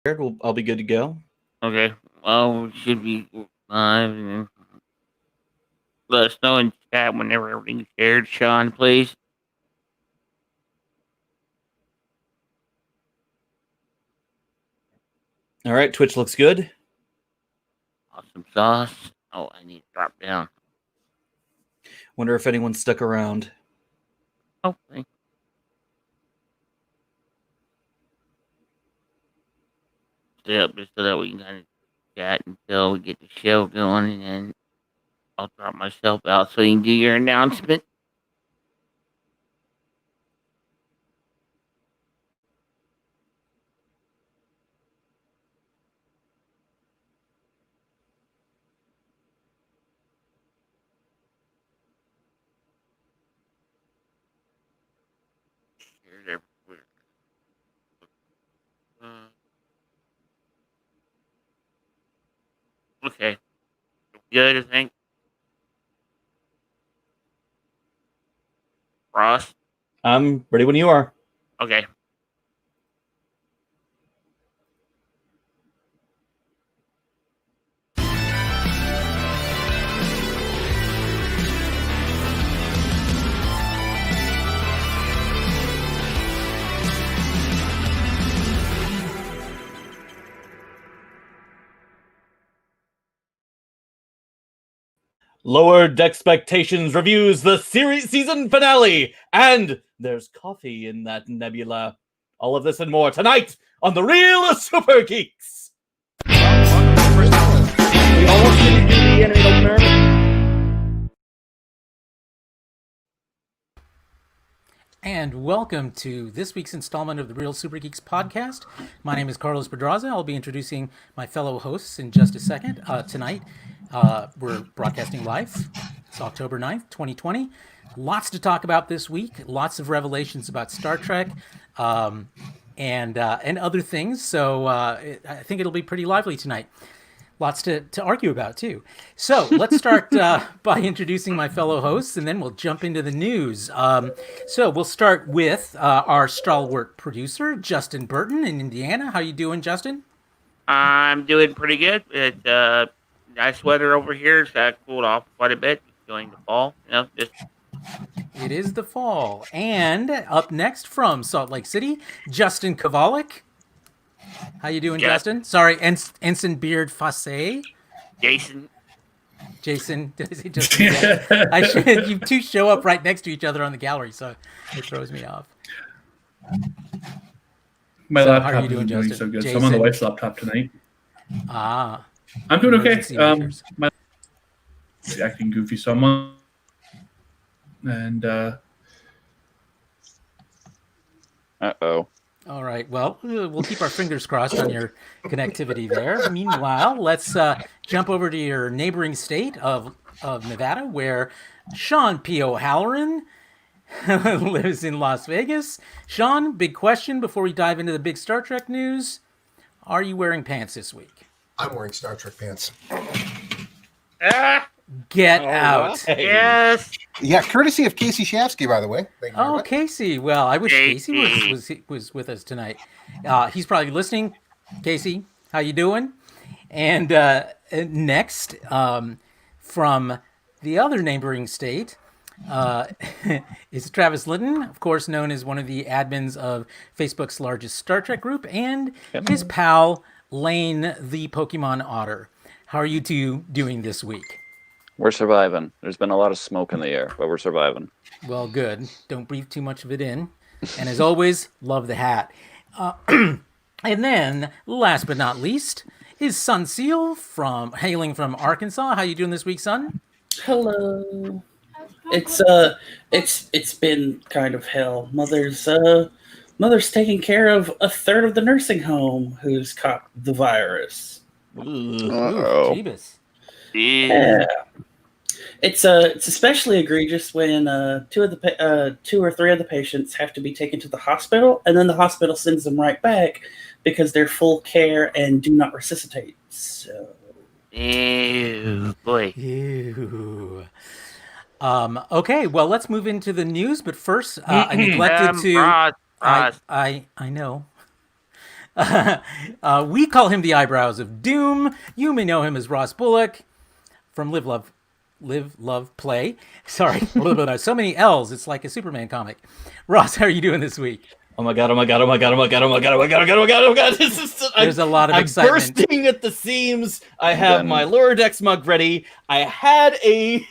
I'll be good to go. Okay. Well, we should be live. And let us know in chat whenever everything's shared. Sean, please. All right, Twitch looks good. Awesome sauce. Oh, I need to drop down. Wonder if anyone stuck around. Oh, thanks. Stay up just so that we can kind of chat until we get the show going, and then I'll drop myself out so you can do your announcement. Shared everywhere. Okay. Good, I think. Ross? I'm ready when you are. Okay. Lowered Expectations reviews the series season finale, and there's coffee in that nebula. All of this and more tonight on The Real Super Geeks. We almost didn't do the anime opener. And welcome to this week's installment of the Real Super Geeks podcast. My name is Carlos Pedraza. I'll be introducing my fellow hosts in just a second. Tonight, we're broadcasting live. It's October 9th, 2020. Lots to talk about this week. Lots of revelations about Star Trek and other things. So I think it'll be pretty lively tonight. Lots to argue about, too. So let's start by introducing my fellow hosts, and then we'll jump into the news. So we'll start with our stalwart producer, Justin Burton in Indiana. How you doing, Justin? I'm doing pretty good. It's nice weather over here. It's cooled off quite a bit. Going to fall. It is the fall. And up next from Salt Lake City, Justin Kovalik. How you doing, Justin? Sorry, Ensign Beard Fasse. Jason. Does he just? You two show up right next to each other on the gallery, so it throws me off. My laptop isn't doing so good, Jason? So I'm on the wife's laptop tonight. Ah. I'm doing okay. My acting goofy, so I'm on. And uh-oh. All right. Well, we'll keep our fingers crossed on your connectivity there. Meanwhile, let's jump over to your neighboring state of Nevada, where Sean P. O'Halloran lives in Las Vegas. Sean, big question before we dive into the big Star Trek news. Are you wearing pants this week? I'm wearing Star Trek pants. Get out. Yes. Yeah, courtesy of Casey Shafsky, by the way. Thank you very much. Casey. Well, I wish Casey was with us tonight. He's probably listening. Casey, how you doing? And next, from the other neighboring state, is Travis Litton, of course known as one of the admins of Facebook's largest Star Trek group, and his pal, Lane, the Pokemon Otter. How are you two doing this week? We're surviving. There's been a lot of smoke in the air, but we're surviving. Well, good. Don't breathe too much of it in. And as always, love the hat. And then, last but not least, is Sun Seal hailing from Arkansas. How you doing this week, Sun? Hello. It's been kind of hell. Mother's taking care of a third of the nursing home who's caught the virus. Uh-oh. Jeebus. Yeah. It's especially egregious when two or three of the patients have to be taken to the hospital, and then the hospital sends them right back because they're full care and do not resuscitate. So, ew, boy. Ew. Okay, well, let's move into the news, but first, I neglected to. Ross. I know. We call him the Eyebrows of Doom. You may know him as Ross Bullock from Live, Love, Play. Sorry, so many L's. It's like a Superman comic. Ross, how are you doing this week? Oh my god! Oh my god! Oh my god! Oh my god! Oh my god! Oh my god! Oh my god! Oh my god! Oh my god! There's a lot of I'm excitement. bursting at the seams. I have my Lower Decks mug ready. I had a.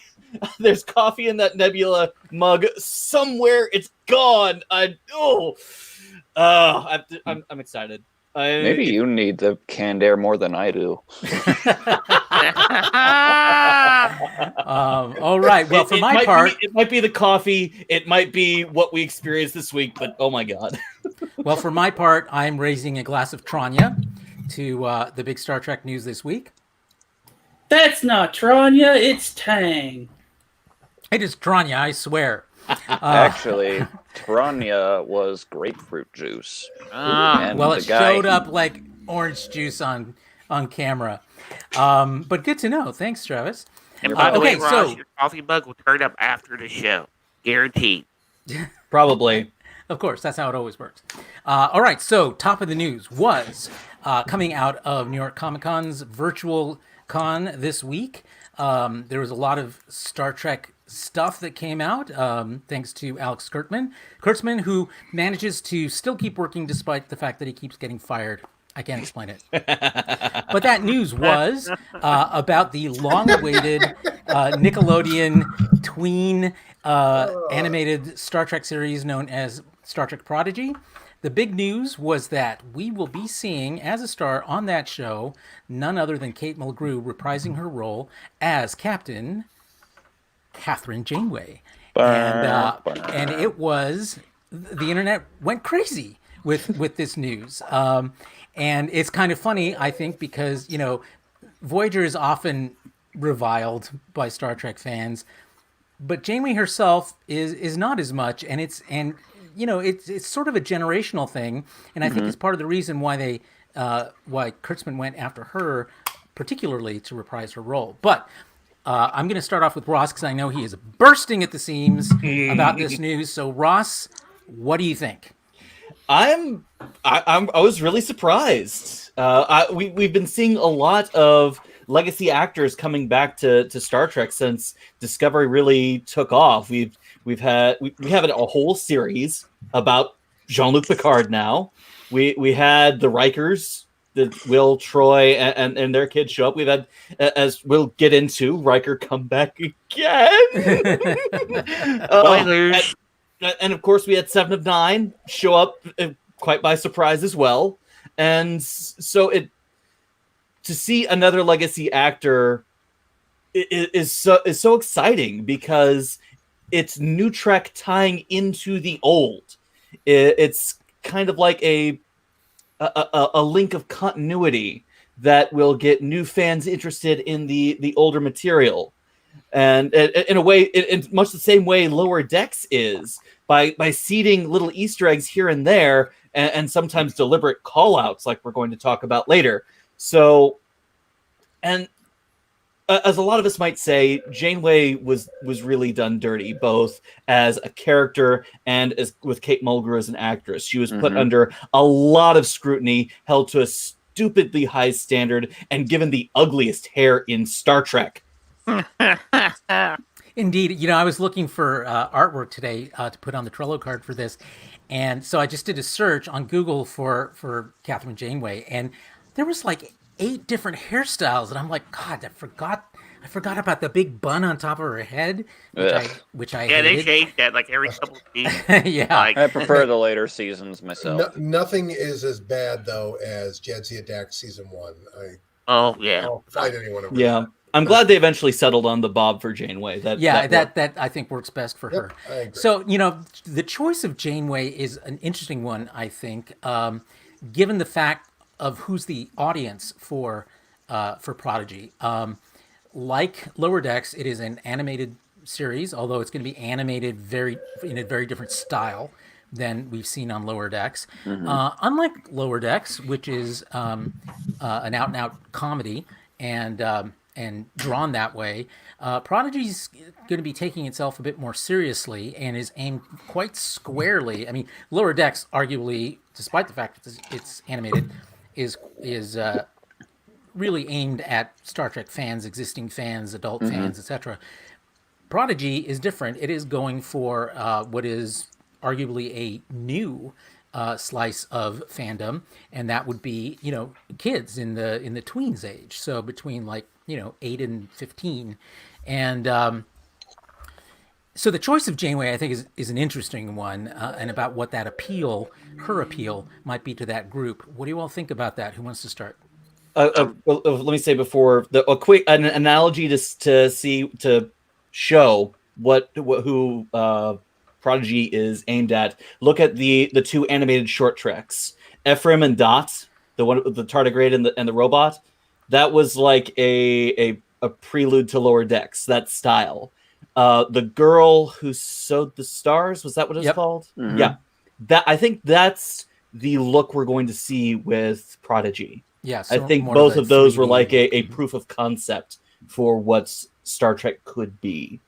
There's coffee in that Nebula mug somewhere. It's gone. I'm excited. Maybe you need the canned air more than I do. All right. Well, for my part, it might be the coffee. It might be what we experienced this week. But oh my god. Well, for my part, I'm raising a glass of Tranya to the big Star Trek news this week. That's not Tranya, it's Tang. It is Tranya, I swear. Actually, Tranya was grapefruit juice. Well, it showed up like orange juice on camera. But good to know. Thanks, Travis. And by the way, Ross, your coffee mug will turn up after the show. Guaranteed. Probably. Of course, that's how it always works. All right, so top of the news was coming out of New York Comic Con's virtual con this week. There was a lot of Star Trek stuff that came out, thanks to Alex Kurtzman, who manages to still keep working despite the fact that he keeps getting fired. I can't explain it. But that news was about the long-awaited Nickelodeon tween animated Star Trek series known as Star Trek Prodigy. The big news was that we will be seeing, as a star on that show, none other than Kate Mulgrew reprising her role as Captain Catherine Janeway. And it was, the internet went crazy with this news. And it's kind of funny, I think, because, Voyager is often reviled by Star Trek fans, but Janeway herself is not as much, and it's sort of a generational thing, and I think it's part of the reason why why Kurtzman went after her, particularly to reprise her role. But I'm going to start off with Ross because I know he is bursting at the seams about this news. So Ross, what do you think? I was really surprised. We've been seeing a lot of legacy actors coming back to Star Trek since Discovery really took off. We have a whole series about Jean-Luc Picard now. We had the Rikers, that Will, Troy, and their kids show up. We've had, as we'll get into, Riker come back again. And of course, we had 7 of 9 show up quite by surprise as well. And so to see another legacy actor is so exciting because it's new Trek tying into the old. It's kind of like a link of continuity that will get new fans interested in the older material. And in a way, in much the same way Lower Decks is, by seeding little Easter eggs here and there, and sometimes deliberate call-outs like we're going to talk about later. So, and as a lot of us might say, Janeway was really done dirty, both as a character and as with Kate Mulgrew as an actress. She was put under a lot of scrutiny, held to a stupidly high standard, and given the ugliest hair in Star Trek. Indeed. I was looking for artwork today to put on the Trello card for this. And so I just did a search on Google for Catherine Janeway, and there was like 8 different hairstyles, and I'm like, God, I forgot about the big bun on top of her head, which I hated. They changed that like every couple of seasons. Yeah, I prefer the later seasons myself. Nothing is as bad though as Jadzia Dax season 1. Oh yeah, I'll fight anyone over that. I'm glad they eventually settled on the Bob for Janeway. That I think works best for her. I agree. So the choice of Janeway is an interesting one, I think, given the fact of who's the audience for Prodigy. Like Lower Decks, it is an animated series, although it's going to be animated in a very different style than we've seen on Lower Decks. Unlike Lower Decks, which is an out-and-out comedy and drawn that way, Prodigy's going to be taking itself a bit more seriously and is aimed quite squarely. I mean, Lower Decks arguably despite the fact that it's animated, is really aimed at Star Trek fans, existing fans, adult fans, etc. Prodigy is different. It is going for what is arguably a new slice of fandom, and that would be kids in the tweens age, so between 8 and 15, and so the choice of Janeway, I think, is an interesting one, and about what that her appeal, might be to that group. What do you all think about that? Who wants to start? Let me say before a quick analogy to show who Prodigy is aimed at. Look at the two animated short treks, Ephraim and Dot, the one with the tardigrade and the robot. That was like a prelude to Lower Decks. That style. The girl who sewed the stars, was that what it's called? Mm-hmm. Yeah, I think that's the look we're going to see with Prodigy. Yeah, so I think more both of those were 3D like a look. proof of concept for what Star Trek could be.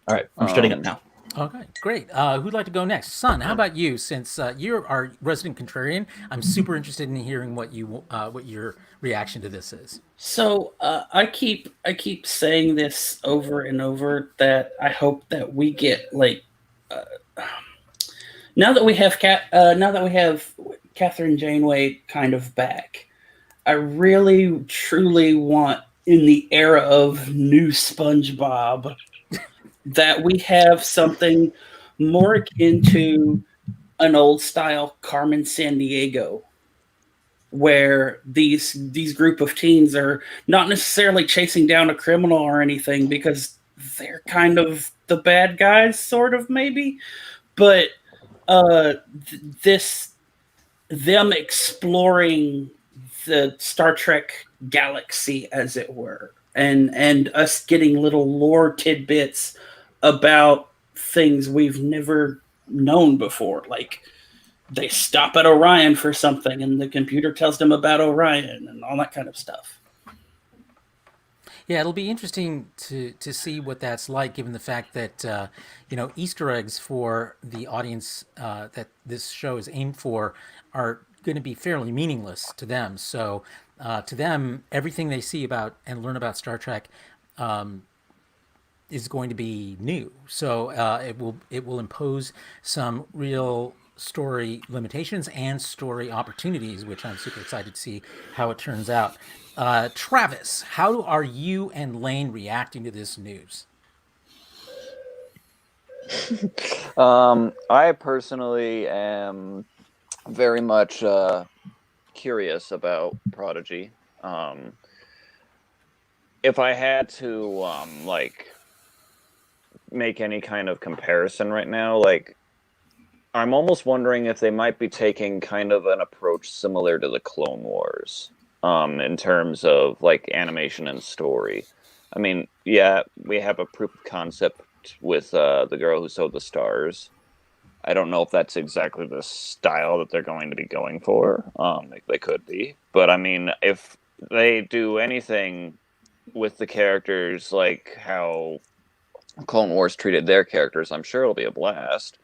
All right, I'm shutting up now. Okay, great. Who'd like to go next? Son, how about you? Since you're our resident contrarian, I'm super interested in hearing what your reaction to this is. So I keep saying this over and over that I hope that we get now that we have Catherine Janeway kind of back. I really truly want, in the era of new SpongeBob, that we have something more akin to an old style Carmen Sandiego, where these group of teens are not necessarily chasing down a criminal or anything, because they're kind of the bad guys, sort of, maybe, but them exploring the Star Trek galaxy, as it were, and us getting little lore tidbits about things we've never known before. Like, they stop at Orion for something, and the computer tells them about Orion and all that kind of stuff. Yeah, it'll be interesting to see what that's like, given the fact that Easter eggs for the audience that this show is aimed for are going to be fairly meaningless to them. So to them, everything they see about and learn about Star Trek is going to be new. So it will impose some real story limitations and story opportunities, which I'm super excited to see how it turns out. Travis, how are you and Lane reacting to this news? I personally am very much curious about Prodigy. If I had to make any kind of comparison right now, I'm almost wondering if they might be taking kind of an approach similar to the Clone Wars, in terms of animation and story. I mean, yeah, we have a proof of concept with the girl who sewed the stars. I don't know if that's exactly the style that they're going to be going for. They could be, but I mean, if they do anything with the characters like how Clone Wars treated their characters, I'm sure it'll be a blast.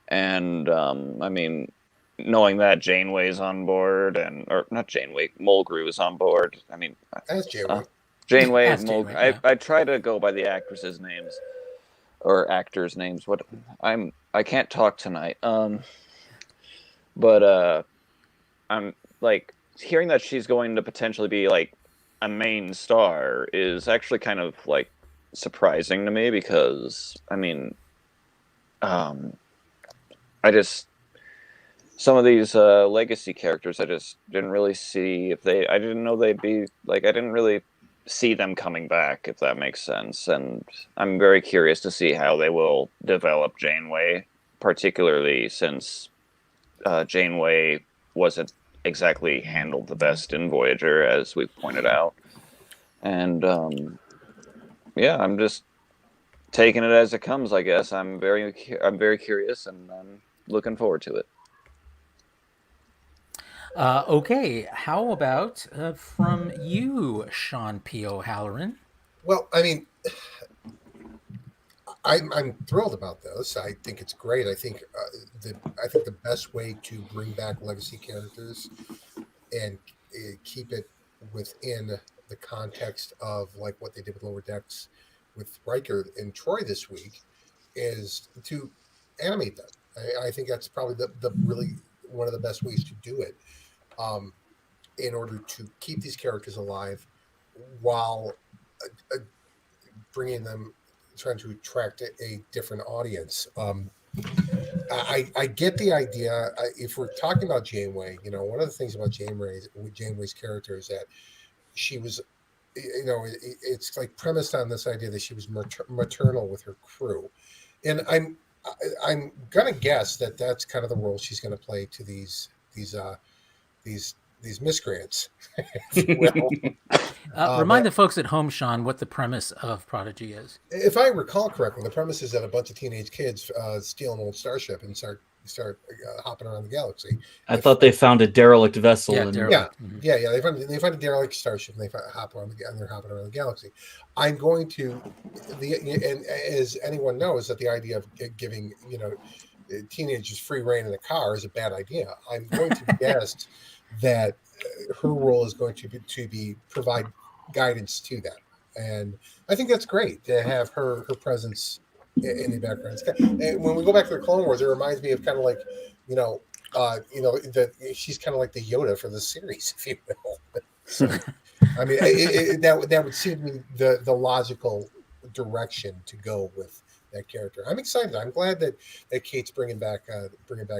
And I mean, knowing that Janeway's on board, or not Janeway, Mulgrew is on board. I mean, As Janeway. Janeway, As Janeway, yeah. I try to go by the actresses' names or actors' names. I can't talk tonight. But I'm hearing that she's going to potentially be a main star is actually kind of surprising to me, because I mean, some of these legacy characters, I just didn't really see I didn't know they'd be I didn't really see them coming back, if that makes sense. And I'm very curious to see how they will develop Janeway, particularly since Janeway wasn't exactly handled the best in Voyager, as we've pointed out. And yeah, I'm just taking it as it comes, I guess. I'm very curious, and I'm looking forward to it. Okay, how about from you, Sean P. O'Halloran? Well, I mean, I'm thrilled about this. I think it's great. I think the best way to bring back legacy characters and keep it within the context of like what they did with Lower Decks with Riker and Troy this week is to animate them. I think that's probably the really one of the best ways to do it, in order to keep these characters alive while bringing them, trying to attract a different audience. I get the idea. If we're talking about Janeway, one of the things about Janeway's character is that she was, it's like premised on this idea that she was maternal with her crew, and I'm gonna guess that that's kind of the role she's going to play to these miscreants. Remind the folks at home, Sean, what the premise of Prodigy is. If I recall correctly, the premise is that a bunch of teenage kids steal an old starship and start hopping around the galaxy. I thought they found a derelict vessel. Yeah, and derelict. Yeah. They find a derelict starship and they're hopping around the galaxy. I'm going to and as anyone knows, that the idea of giving teenagers free reign in a car is a bad idea. I'm going to guess that her role is going to be provide guidance to them, and I think that's great to have her presence in the background. And when we go back to the Clone Wars, it reminds me of kind of like that she's kind of like the Yoda for the series, if you will. So, I mean, that would seem to me the logical direction to go with that character. I'm excited. I'm glad that Kate's bringing back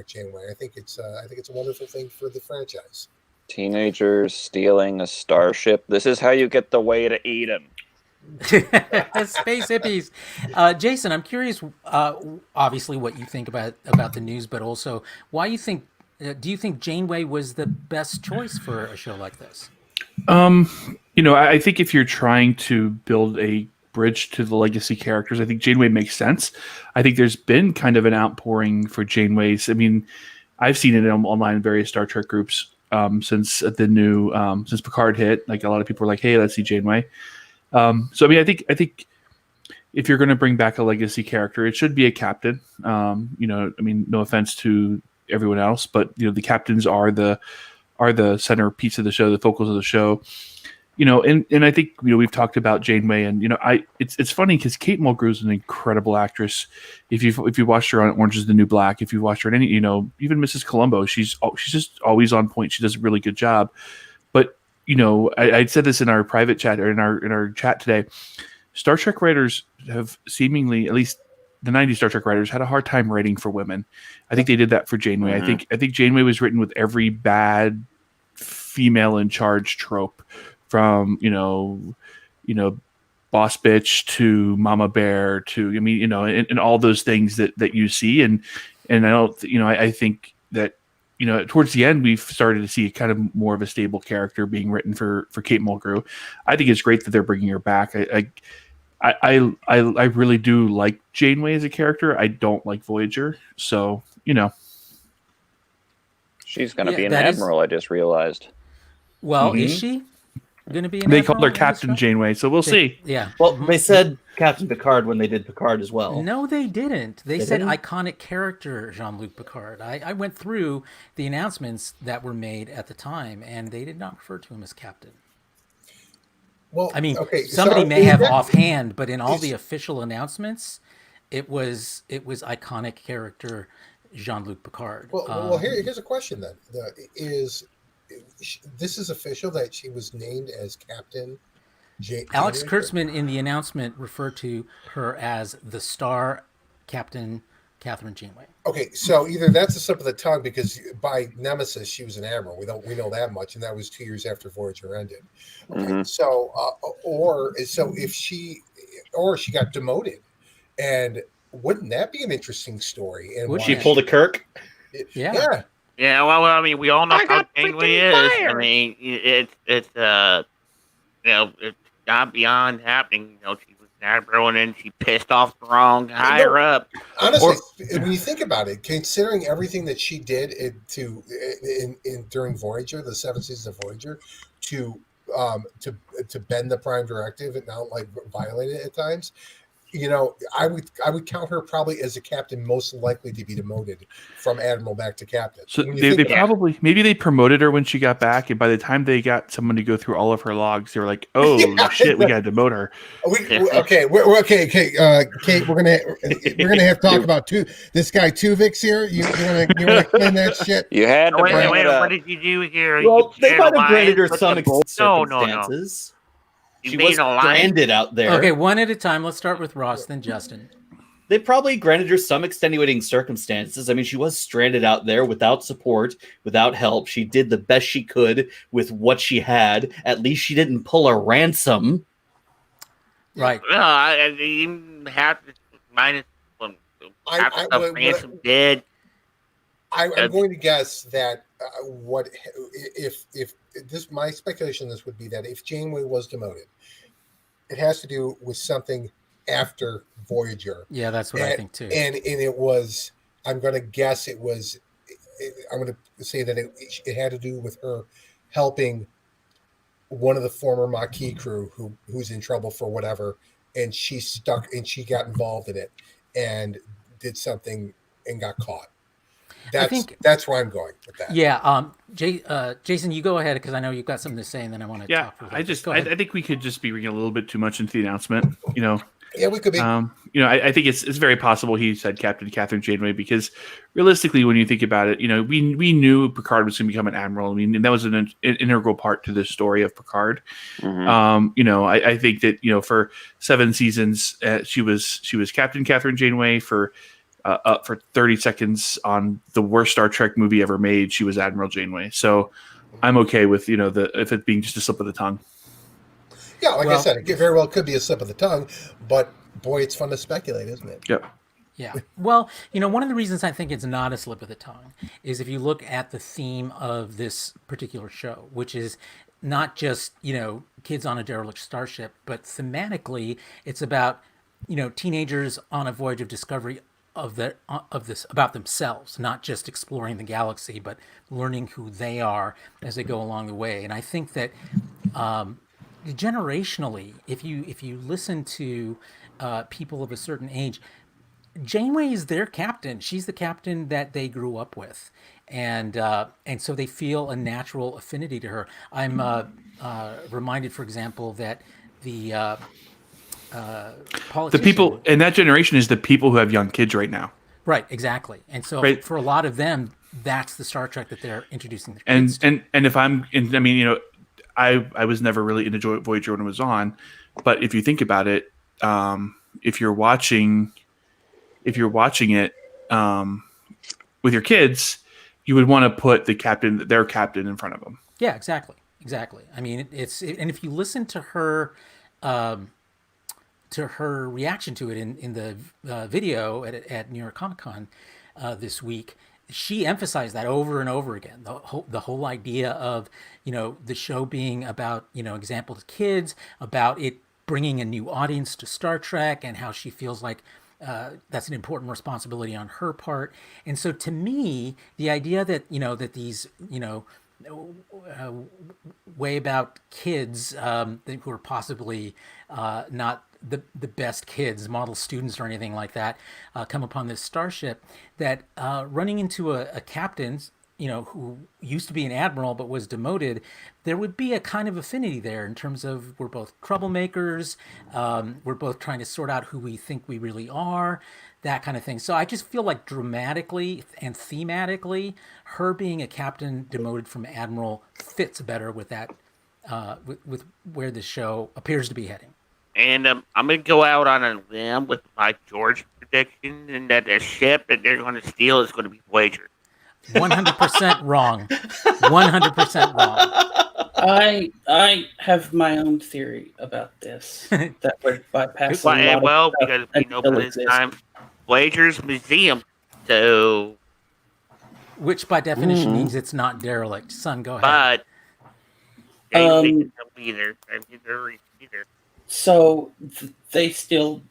Janeway. I think it's a wonderful thing for the franchise. Teenagers stealing a starship. This is how you get the way to Eden. Space hippies. Jason, I'm curious, obviously, what you think about the news, but also why you think. Do you think Janeway was the best choice for a show like this? I think if you're trying to build a bridge to the legacy characters, I think Janeway makes sense. I think there's been kind of an outpouring for Janeways. I mean, I've seen it online in various Star Trek groups since since Picard hit. Like, a lot of people are like, "Hey, let's see Janeway." So I mean, I think if you're going to bring back a legacy character, it should be a captain. I mean, no offense to everyone else, but the captains are the centerpiece of the show, the focus of the show. And I think we've talked about Janeway, and it's funny because Kate Mulgrew is an incredible actress. If you watched her on Orange Is the New Black, if you watched her in any, even Mrs. Columbo, she's just always on point. She does a really good job. But I said this in our private chat, or in our chat today. Star Trek writers have seemingly, at least the 90s Star Trek writers, had a hard time writing for women. I think they did that for Janeway. Mm-hmm. I think Janeway was written with every bad female in charge trope, from boss bitch to mama bear to and all those things that you see, and I don't I think that towards the end we've started to see kind of more of a stable character being written for Kate Mulgrew. I think it's great that they're bringing her back. I really do like Janeway as a character. I don't like Voyager, so she's going to be an admiral. I just realized. Well, is she going to be an They admiral called her Captain Janeway, so we'll see. Yeah. Well, they said Captain Picard when they did Picard as well. No, they didn't. They said didn't? iconic character Jean-Luc Picard. I went through the announcements that were made at the time, and they did not refer to him as captain. Well, I mean, okay, somebody so may have offhand, but in all the official announcements, it was iconic character Jean-Luc Picard. Well, here's a question then. This is official that she was named as Captain Alex Janeway? Kurtzman in the announcement referred to her as the Star Captain Catherine Janeway. Okay, so either that's a slip of the tongue, because by Nemesis she was an admiral. We know that much, and that was 2 years after Voyager ended. Okay, Mm-hmm. so if she got demoted, and wouldn't that be an interesting story? And Would She Yeah. pulled a Kirk. Yeah. Yeah, well, I mean, we all know I how got Janeway freaking is. I fired. mean, it's not beyond happening. She was an admiral, and then she pissed off the wrong higher up. Honestly, when you think about it, considering everything that she did during Voyager, the 7 seasons of Voyager, to bend the Prime Directive and not like violate it at times, I would count her probably as a captain most likely to be demoted from admiral back to captain. So they probably, maybe they promoted her when she got back, and by the time they got someone to go through all of her logs, they were like, "Oh shit, we got to demote her." Okay, Kate, we're gonna have to talk about this guy Tuvix here. You want to explain that shit? You had to bring it up. What did you do here? Well, You they shared might have alliance granted her with some the- circumstances. You She mean was alliance? stranded out there. Okay, one at a time. Let's start with Ross, then Justin. They probably granted her some extenuating circumstances. I mean, she was stranded out there without support, without help. She did the best she could with what she had. At least she didn't pull a ransom. Right. Well, I even have to minus one. Half the stuff ransom did. I'm going to guess that if this, my speculation, this would be that if Janeway was demoted, it has to do with something after Voyager. Yeah, that's what I think too. And it was, I'm going to guess it was, I'm going to say that it had to do with her helping one of the former Maquis crew who's in trouble for whatever, and she got involved in it and did something and got caught. That's where I'm going with that. Yeah, Jason, you go ahead because I know you've got something to say, and then I want to talk. I think we could just be reading a little bit too much into the announcement. Yeah, we could be. I think it's very possible he said Captain Catherine Janeway because realistically, when you think about it, we knew Picard was going to become an admiral. I mean, and that was an integral part to the story of Picard. Mm-hmm. I think that for 7 seasons, she was Captain Catherine Janeway for 30 seconds on the worst Star Trek movie ever made. She was Admiral Janeway, so I'm okay with if it being just a slip of the tongue. Yeah, I said, it very well could be a slip of the tongue, but boy, it's fun to speculate, isn't it? Yep. Yeah. Well, one of the reasons I think it's not a slip of the tongue is if you look at the theme of this particular show, which is not just, kids on a derelict starship, but thematically it's about, teenagers on a voyage of discovery of this about themselves, not just exploring the galaxy, but learning who they are as they go along the way. And I think that generationally, if you listen to people of a certain age, Janeway is their captain. She's the captain that they grew up with, and so they feel a natural affinity to her. I'm reminded, for example, that the people in that generation is the people who have young kids right now. Right, exactly. And so for a lot of them, that's the Star Trek that they're introducing their kids to. And if I was never really into Voyager when it was on, but if you think about it, if you're watching it with your kids, you would want to put their captain in front of them. Yeah, exactly. I mean, and if you listen to her reaction to it in the video at New York Comic Con this week, she emphasized that over and over again. The whole idea of the show being about example to kids, about it bringing a new audience to Star Trek, and how she feels like that's an important responsibility on her part. And so, to me, the idea that that these way about kids who are possibly not the best kids, model students or anything like that, come upon this starship, that running into a captain, who used to be an admiral but was demoted, there would be a kind of affinity there in terms of we're both troublemakers, we're both trying to sort out who we think we really are, that kind of thing. So I just feel like dramatically and thematically, her being a captain demoted from admiral fits better with that, with where the show appears to be heading. And I'm going to go out on a limb with my George prediction, and that the ship that they're going to steal is going to be Voyager. 100% wrong. 100% wrong. I have my own theory about this that would bypass because we know by this time Voyager's museum, so which by definition means it's not derelict. Son, go ahead. But either. So they steal.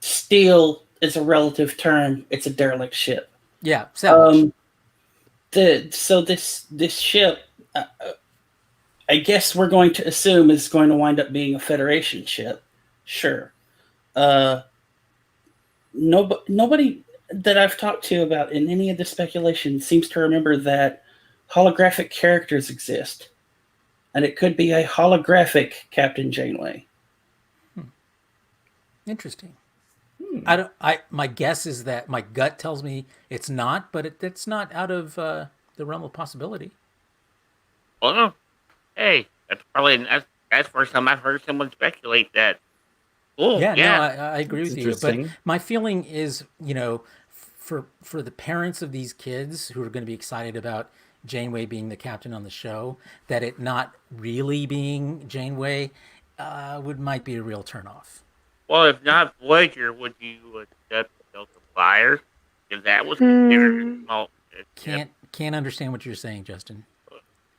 Steal is a relative term. It's a derelict ship. Yeah, salvage. So this ship, I guess we're going to assume is going to wind up being a Federation ship. Sure. Nobody that I've talked to about in any of the speculation seems to remember that holographic characters exist, and it could be a holographic Captain Janeway. Interesting. My guess is that my gut tells me it's not, but it's not out of the realm of possibility. Well, hey, that's the first time I've heard someone speculate that. Cool. Yeah, Yeah. no, I agree That's with you. But interesting. my feeling is, for the parents of these kids who are going to be excited about Janeway being the captain on the show, that it not really being Janeway might be a real turnoff. Well, if not Voyager, would you accept Delta Flyer? Because that was considered a small. Can't understand what you're saying, Justin.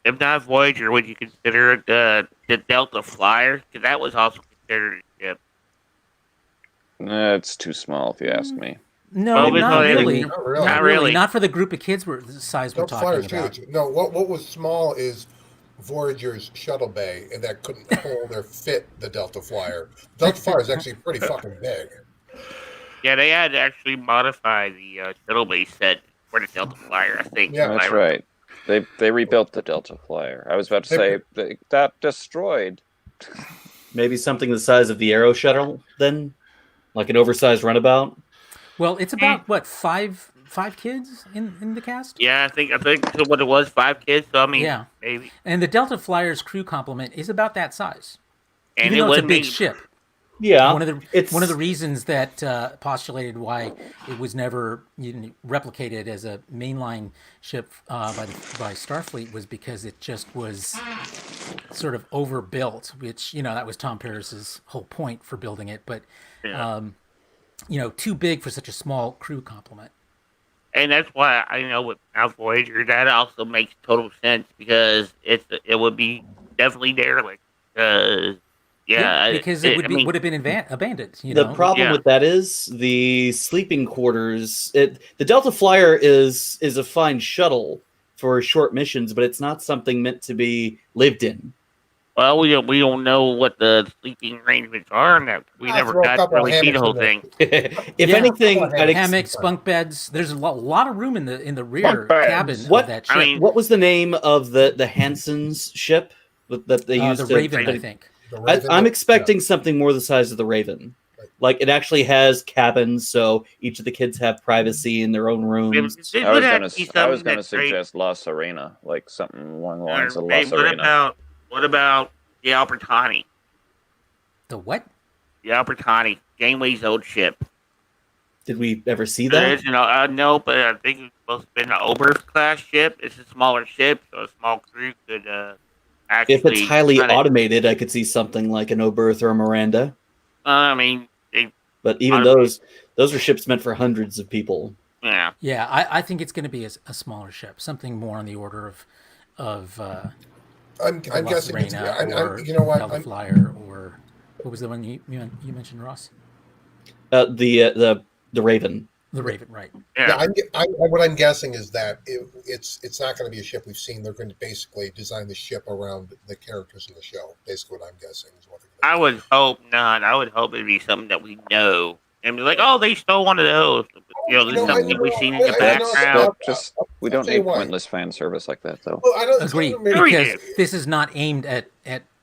If not Voyager, would you consider it the Delta Flyer? Because that was also considered a ship. It's too small, if you ask me. No, Well, not it's really. Not really. Not really. really. Not for the group of kids the size we're Delta talking Flyer's about. huge. No, what was small is Voyager's shuttle bay, and that couldn't hold or fit the Delta Flyer. Delta Flyer is actually pretty fucking big. Yeah, they had to actually modify the shuttle base set for the Delta Flyer, I think. Yeah, That's right. They rebuilt the Delta Flyer. I was about to say they got destroyed. Maybe something the size of the Arrow shuttle, then, like an oversized runabout. Well, it's about what five kids in the cast. Yeah, I think what it was, 5 kids. So I mean, Yeah. maybe. And the Delta Flyer's crew complement is about that size, And even it though it's a wouldn't big be- ship. Yeah, One of the reasons that postulated why it was never replicated as a mainline ship by Starfleet was because it just was sort of overbuilt, which that was Tom Paris's whole point for building it. But too big for such a small crew complement. And that's why I know with Mount Voyager that also makes total sense because it would be definitely derelict. Because it would have been abandoned. The problem Yeah. with that is the sleeping quarters. The Delta Flyer is a fine shuttle for short missions, but it's not something meant to be lived in. Well, we don't know what the sleeping arrangements are, and that we I'll never throw a got to couple of really see the hammocks whole in there. thing. If Yeah. anything, Couple of I'd hammocks, bunk beds. There's a lot of room in the rear Bunk beds. cabin What- of that ship. I mean, what was the name of the Hanson's ship that they used the to? Raven, I think. The Raven- I'm expecting something more the size of the Raven. Like it actually has cabins, so each of the kids have privacy in their own rooms. It I would was have gonna to be I was something gonna that's great. suggest La Serena, like something along the Or lines of La maybe Serena. what about the Albertani? The what? The Albertani, Janeway's old ship. Did we ever see There that? is no, but I think it's supposed to be an Oberth class ship. It's a smaller ship, so a small crew could actually. If it's highly kinda- automated, I could see something like an Oberth or a Miranda. I mean, But even those are ships meant for hundreds of people. yeah. Yeah, I think it's going to be a smaller ship, something more on the order of I'm La guessing. Serena or You know what? Delta Flyer, or what was the one you mentioned, Ross? The Raven. The Raven, right? Yeah. What I'm guessing is that it's not going to be a ship we've seen. They're going to basically design the ship around the characters in the show. Basically, what I'm guessing is what they're I going to would hope not. I would hope it'd be something that we know. And be like, oh, they stole one of those. There's something we've seen in the background. We don't need pointless fan service like that, though. Well, I don't Agreed, maybe- because this is not aimed at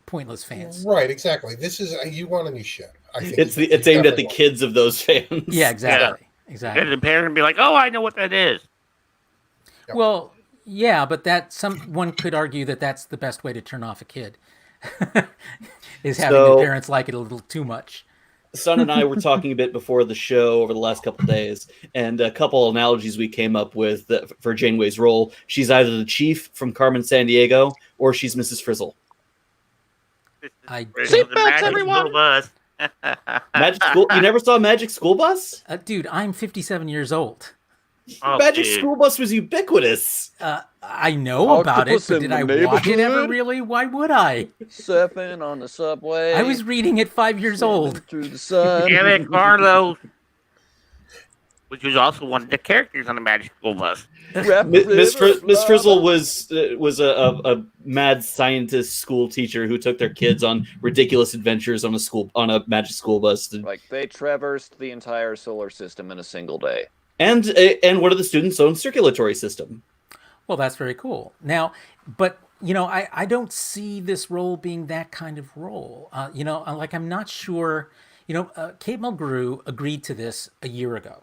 pointless fans. Right, exactly. This is you want a new ship. I think It's you aimed at the definitely kids of those fans. Yeah, exactly. And Exactly. the parent would be like, oh, I know what that is. Well, yeah, but one could argue that that's the best way to turn off a kid, is having the parents like it a little too much. Son and I were talking a bit before the show over the last couple of days, and a couple analogies we came up with for Janeway's role. She's either the chief from Carmen Sandiego, or she's Mrs. Frizzle. Seatbelts, everyone! Bus. Magic School. You never saw Magic School Bus? Dude, I'm 57 years old. Oh, Magic dude. School Bus was ubiquitous. I know about it, Octopus but in did I the watch it ever neighborhood? really? Why would I? Surfing on the subway. I was reading at 5 years old. Through the sun. Damn it, Carlos. which was also one of the characters on the Magic School Bus. Miss Frizzle was a mad scientist school teacher who took their kids on ridiculous adventures on a magic school bus. Like they traversed the entire solar system in a single day. And one of the students' own circulatory system. Well, that's very cool. Now, but I don't see this role being that kind of role. I'm not sure. Kate Mulgrew agreed to this a year ago.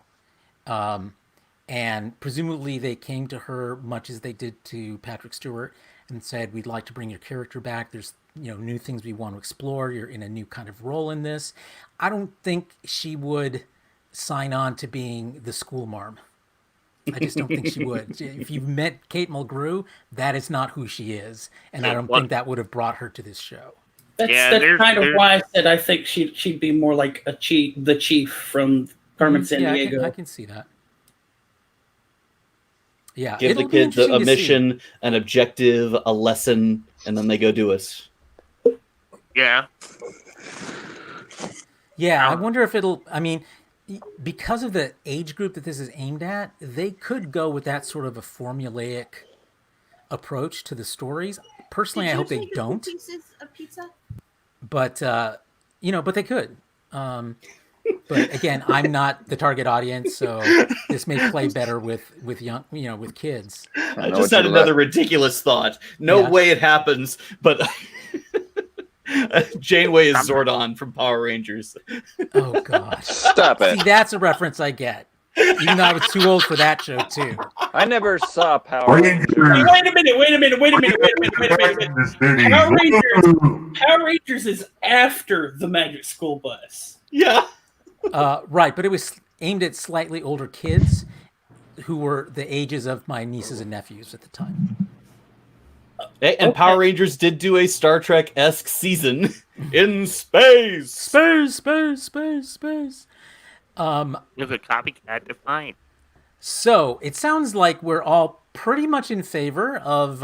And presumably they came to her much as they did to Patrick Stewart and said, we'd like to bring your character back. There's, new things we want to explore. You're in a new kind of role in this. I don't think she would sign on to being the school marm. I just don't think she would. If you've met Kate Mulgrew, that is not who she is. And I don't think that would have brought her to this show. That's kind of why I said I think she'd be more like the chief from Carmen Sandiego. I can see that. Yeah, give the kids a mission, an objective, a lesson, and then they go do it. Yeah. Yeah, I wonder if because of the age group that this is aimed at, they could go with that sort of a formulaic approach to the stories. Personally, I hope they don't. Pieces of pizza? But but they could. But again, I'm not the target audience, so this may play better with young, with kids. I just had another ridiculous thought. No way it happens, but Janeway is Zordon from Power Rangers. Oh gosh! Stop it! See, that's a reference I get. Even though I was too old for that show too. I never saw Power Rangers. Wait a minute. Power Rangers is after the Magic School Bus. Yeah. Right, but it was aimed at slightly older kids who were the ages of my nieces and nephews at the time. And Power Rangers did do a Star Trek-esque season in space. Space. There's a copycat to find. So it sounds like we're all pretty much in favor of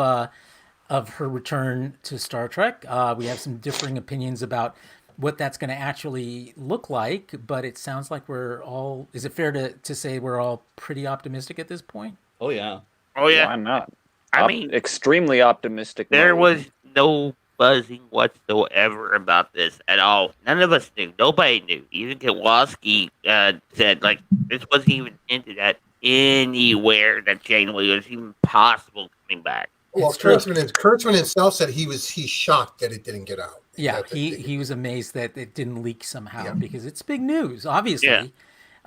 her return to Star Trek. We have some differing opinions about what that's going to actually look like, but it sounds like we're all. Is it fair to say we're all pretty optimistic at this point? Oh yeah. Why not? I mean, extremely optimistic. There was no buzzing whatsoever about this at all. None of us knew. Nobody knew. Even Kowalski said this wasn't even hinted at anywhere that Janeway was even possible coming back. Well, Kurtzman himself said he's shocked that it didn't get out. Yeah, he was amazed that it didn't leak somehow because it's big news, obviously.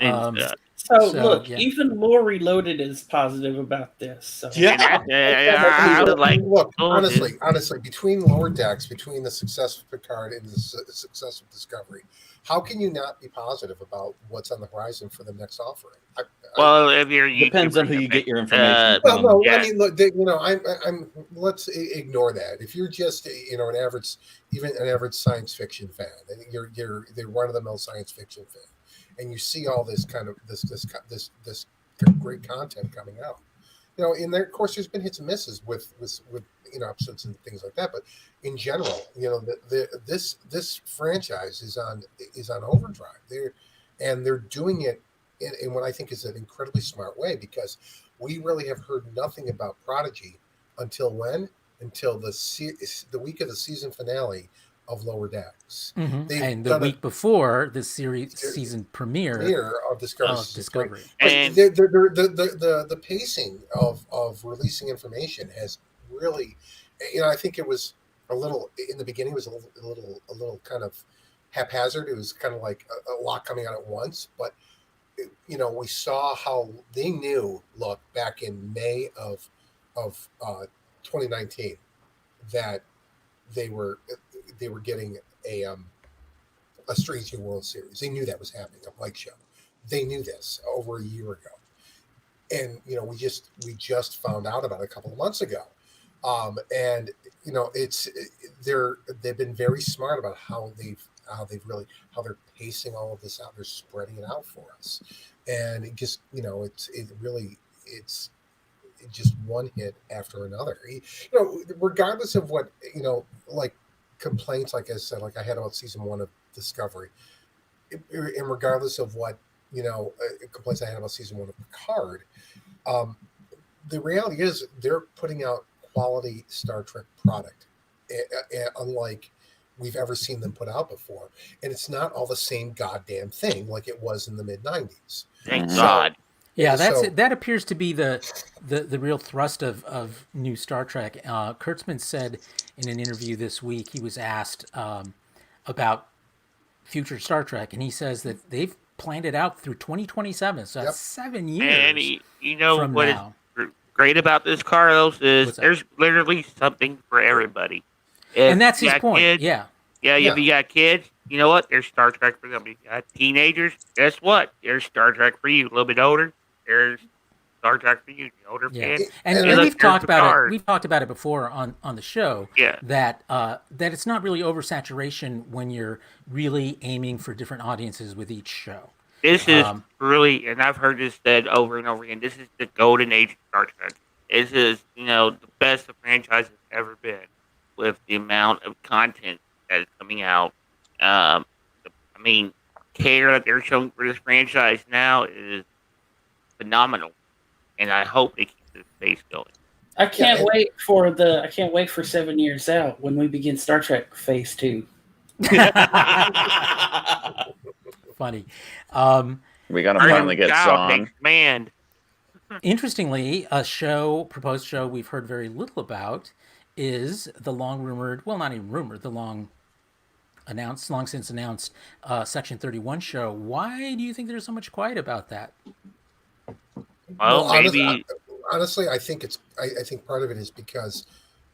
Yeah. Look, even Lori Loaded is positive about this. So. I was like, look, honestly, between Lower Decks, between the success of Picard and the success of Discovery, how can you not be positive about what's on the horizon for the next offering? If you're depends on who you get your information. I mean, look, I'm. Let's ignore that. If you're just an average science fiction fan, and you're run-of-the-mill science fiction fan, and you see all this kind of this great content coming out, in there, of course, there's been hits and misses with episodes and things like that, but in general, this franchise is on overdrive. They're doing it in what I think is an incredibly smart way, because we really have heard nothing about Prodigy until when? Until the week of the season finale of Lower Decks. Mm-hmm. And the week before the season premiere of Discovery. And the pacing of releasing information has really, I think it was a little in the beginning. It was a little kind of haphazard. It was kind of like a lot coming out at once, but we saw how they knew. Look, back in May of 2019, that they were getting a Strange New World series. They knew that was happening. A Blake show. They knew this over a year ago, and we just found out about it a couple of months ago. And they've been very smart about how they're pacing all of this out. They're spreading it out for us, and it just it's just one hit after another. Regardless of what like complaints, like I said, like I had about season 1 of Discovery, and regardless of what complaints I had about season 1 of Picard. The reality is they're putting out quality Star Trek product, unlike we've ever seen them put out before. And it's not all the same goddamn thing like it was in the mid-90s. Thank God. Yeah, that appears to be the real thrust of new Star Trek. Kurtzman said in an interview this week, he was asked about future Star Trek, and he says that they've planned it out through 2027, so that's 7 years. And you know from what now. is great about this, Carlos, is What's that? there's literally something for everybody. If And that's you his got point. kids- Yeah. Yeah, Yeah. if you got kids, you know what? There's Star Trek for them. You got teenagers, guess what? There's Star Trek for you. A little bit older, there's Star Trek for you. The older Yeah, fan. and And we've look, talked there's about it. Picard. We've talked about it before on the show. Yeah. That it's not really oversaturation when you're really aiming for different audiences with each show. This is Um, really, and I've heard this said over and over again, this is the golden age of Star Trek. This is, the best the franchise has ever been with the amount of content that is coming out. Care that they're showing for this franchise now is phenomenal. And I hope they keep this pace going. I can't wait for 7 years out when we begin Star Trek Phase 2. Funny. We're gonna Are you finally get down, Zahn. next man? Interestingly, a proposed show we've heard very little about is the long rumored, well, not even rumored, the long since announced Section 31 show. Why do you think there's so much quiet about that? Well, maybe. Honestly, I think I think part of it is because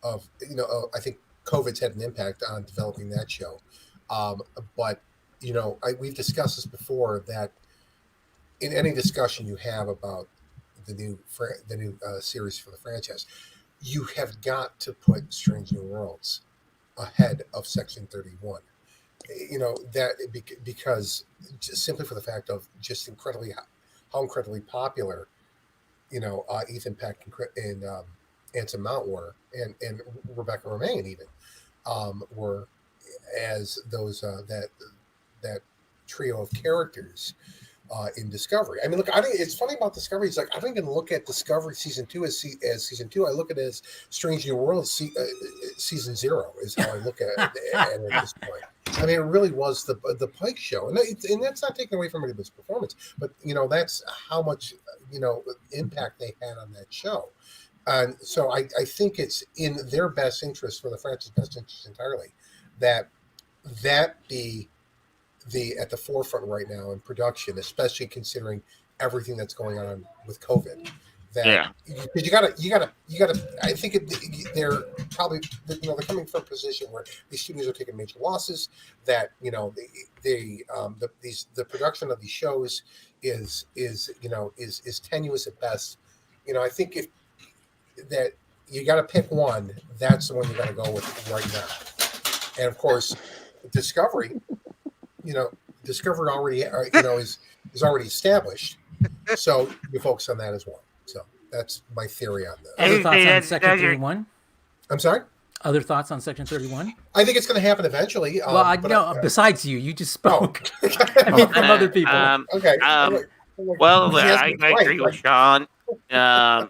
of I think COVID's had an impact on developing that show. But we've discussed this before, that in any discussion you have about the new series for the franchise, you have got to put Strange New Worlds ahead of Section 31. Because just simply for the fact of just how incredibly popular Ethan Peck and Anson Mount were, and Rebecca Romaine even were, as those that trio of characters in Discovery. I mean, look, I think it's funny about Discovery. It's like I don't even look at Discovery season 2 as season 2. I look at it as Strange New Worlds season 0 is how I look at it at this point. I mean, it really was the Pike show, and that's not taken away from anybody's performance, but that's how much impact they had on that show. And so I think it's in their best interest, for the franchise's best interest entirely, that be at the forefront right now in production, especially considering everything that's going on with COVID. Because you gotta. I think they're probably they're coming from a position where these studios are taking major losses. That the production of these shows is tenuous at best. I think that you got to pick one, that's the one you got to go with right now. And of course, Discovery. Discovery already is already established, so you focus on that as well. So that's my theory on this. Other thoughts on Section 31? I'm sorry? Other thoughts on Section 31? I think it's going to happen eventually. Besides you just spoke. I mean, from other people. Okay. Well, I agree with Sean. We're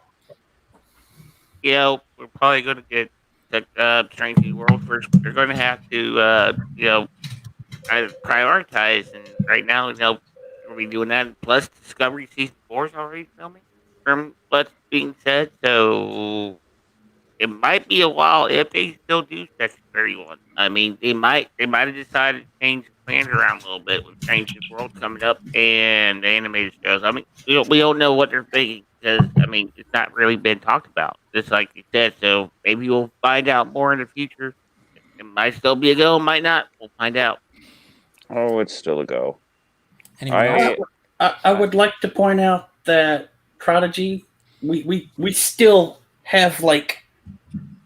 probably going to get Strange New World first. They're going to have to, prioritize. And right now, we're doing that. Plus, Discovery Season 4 is already filming, from what's being said. So it might be a while if they still do Section 31. I mean, they might have decided to change the plans around a little bit with Strange New World coming up and the animated shows. I mean, we don't know what they're thinking, because it's not really been talked about, just like you said. So maybe we'll find out more in the future. It might still be a go, might not. We'll find out. Oh, it's still a go. Anyone else? I would like to point out that Prodigy, we still have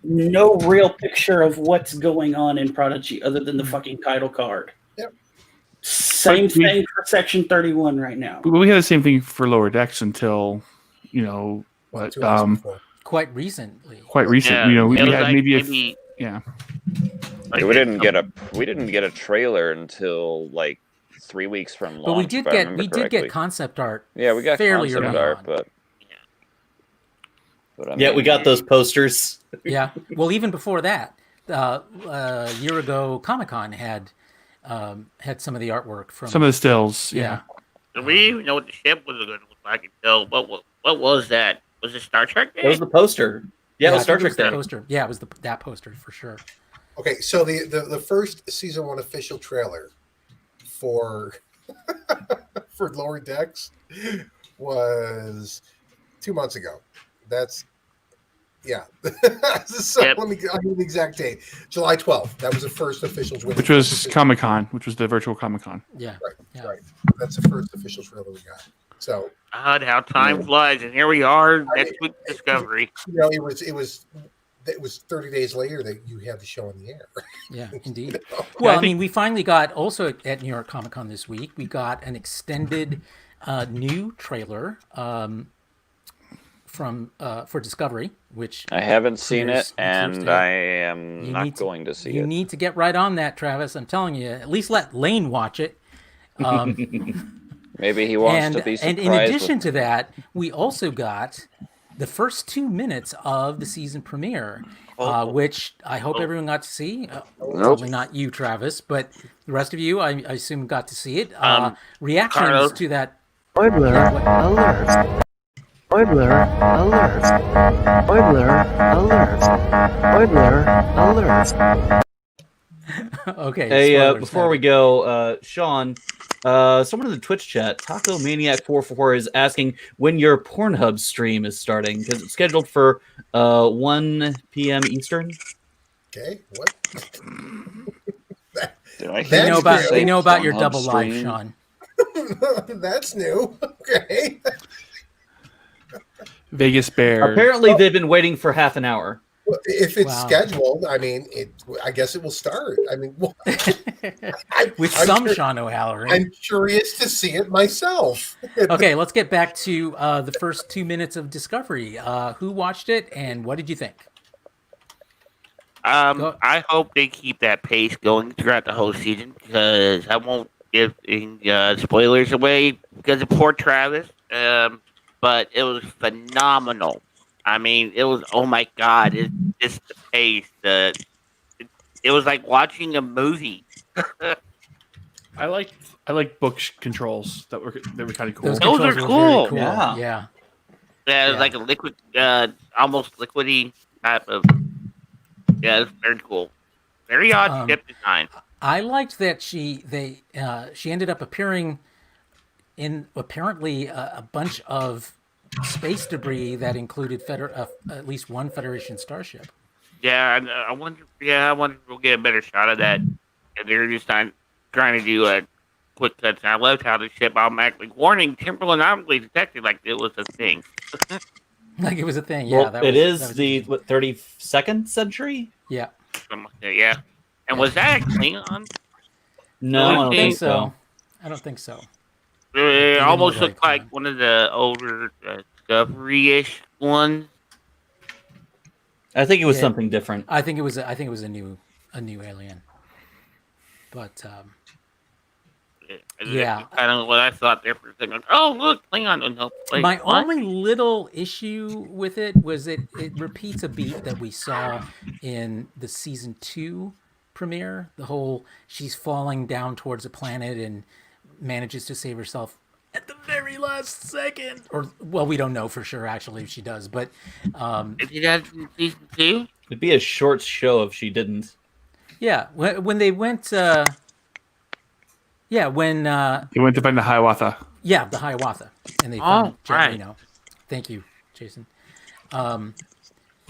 no real picture of what's going on in Prodigy other than the fucking title card. Yep. Same thing for Section 31 right now. We had the same thing for Lower Decks until, 2 hours before. Quite recently. quite recent. Yeah, We it was had maybe We didn't get a trailer until 3 weeks from launch. But we if did I get remember correctly. concept art. Yeah, we got fairly concept early art, on. but I Yeah, we mean, got those posters. Yeah. Well, even before that, a year ago, Comic-Con had some of the artwork from Some of the stills. Yeah. Do we even know what the ship was going to look like until what was that? Was it Star Trek Day? That was the poster. Yeah, it was I Star think Trek the Day. poster. Yeah, it was that poster for sure. Okay, so the first season 1 official trailer for for Lower Decks was 2 months ago. That's so Yep. I'll give you the exact date. July 12th. That was the first official trailer. Which was Comic-Con, which was the virtual Comic-Con. Yeah. Right. That's the first official trailer we got. So God, how time flies, and here we are next week Discovery. it was 30 days later that you had the show on the air. Yeah, indeed. Well, I mean, we finally got also at New York Comic Con this week. We got an extended new trailer for Discovery, which I haven't seen premieres it, next and Thursday. I am You not need to- going to see You it. need to get right on that, Travis. I'm telling you. At least let Lane watch it. Maybe he wants to be And surprised. in addition to that, we also got the first 2 minutes of the season premiere, which I hope everyone got to see. Probably not you, Travis, but the rest of you, I assume, got to see it. Reactions Carlos. to that. Spoiler alert. Spoiler alert. Spoiler alert. Spoiler alert. Okay. Hey, spoilers, before we go, Sean, someone in the Twitch chat, Taco Maniac 44 is asking when your Pornhub stream is starting because it's scheduled for 1 p.m. Eastern. Okay, what? Did I They hear know you about say your Pornhub double live, stream? Sean. That's new. Okay. Vegas Bears. Apparently, they've been waiting for half an hour. Well, if it's Wow. scheduled, I mean, I guess it will start. I mean, With I'm some cur- Sean O'Halloran. I'm curious to see it myself. Okay, let's get back to the first 2 minutes of Discovery. Who watched it and what did you think? Go- I hope they keep that pace going throughout the whole season because I won't give any spoilers away because of poor Travis. But it was phenomenal. I mean, it was, oh my God, it's just the pace. It was like watching a movie. I like book controls that were kind of cool. Those Those controls are were cool. very Yeah. Yeah. Yeah, it was Yeah. like a liquid, almost liquidy type of. Yeah, it's very cool. Very odd ship design. I liked that she ended up appearing in apparently a bunch of space debris that included at least one Federation starship. Yeah, I wonder. Yeah, I wonder if we'll get a better shot of that. And they're just trying to do a quick cuts. I loved how the ship automatically warning temporal anomaly detected, like it was a thing. Like it was a thing. Yeah, Well, it is the 32nd century. Yeah. Something like that, yeah. And was that a Klingon? No, I don't think so. I don't think so. It didn't almost look looked like Klingon. one of the older Discovery-ish ones. I think it was Yeah. something different. I think it was a new alien. But Yeah. Kind of what I thought there for a second. Like, oh, look, Klingon. Oh, no, wait, my what? only little issue with it was it repeats a beat that we saw in the season 2 premiere. The whole she's falling down towards a planet and manages to save herself at the very last second. Or well, we don't know for sure actually if she does, but Is it that in season 2? It'd be a short show if she didn't. yeah, when they went when He went to find the Hiawatha. yeah, the Hiawatha, and they Oh, found right. Janeway. Thank you, Jason.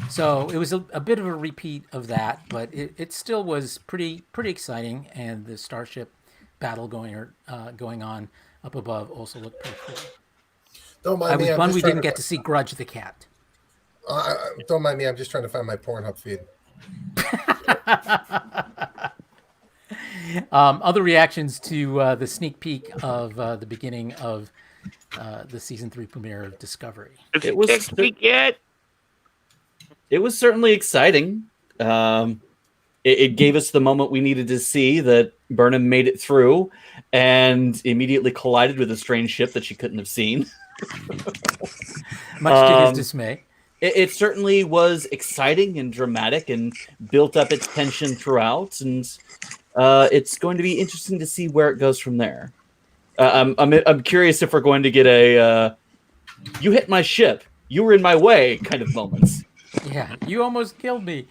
So it was a bit of a repeat of that, but it still was pretty exciting, and the starship battle going on up above also looked pretty cool. Don't mind I me. was I'm bummed just we trying didn't to- get to see Grudge the cat. Don't mind me. I'm just trying to find my Pornhub feed. Other reactions to the sneak peek of the beginning of the season 3 premiere of Discovery. It was- Next week yet? It was certainly exciting. It gave us the moment we needed to see that Burnham made it through, and immediately collided with a strange ship that she couldn't have seen. Much to his dismay. It certainly was exciting and dramatic and built up its tension throughout, and it's going to be interesting to see where it goes from there. I'm curious if we're going to get a "you hit my ship, you were in my way" kind of moments. Yeah, you almost killed me.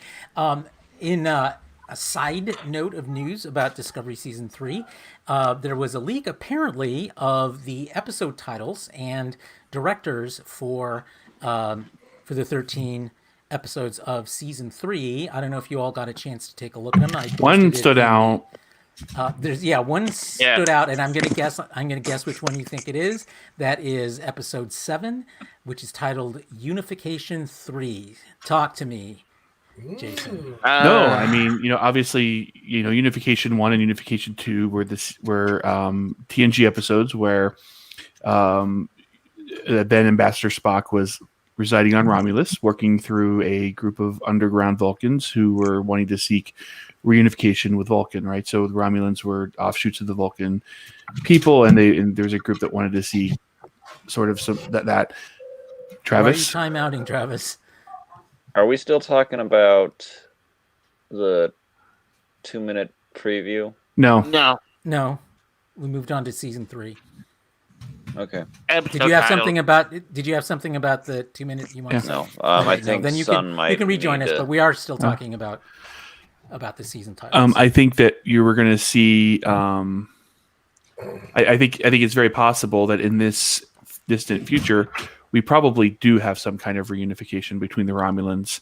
In a side note of news about Discovery Season 3, there was a leak apparently of the episode titles and directors for the 13 episodes of Season 3. I don't know if you all got a chance to take a look at them. One stood out. One stood out, and I'm gonna guess which one you think it is. That is episode 7, which is titled Unification 3. Talk to me, Jason. No, I mean, obviously, Unification 1 and Unification 2 were TNG episodes where then Ambassador Spock was residing on Romulus, working through a group of underground Vulcans who were wanting to seek reunification with Vulcan, right? So the Romulans were offshoots of the Vulcan people, and there's a group that wanted to see sort of that. Travis, why are you time-outing, Travis? Are we still talking about the 2-minute preview? No. We moved on to Season 3. Okay. Did you have something about the 2 minutes you want to say? No. I think then you can rejoin us, but we are still talking about the season titles. I think that you were going to see. I think it's very possible that in this distant future, we probably do have some kind of reunification between the Romulans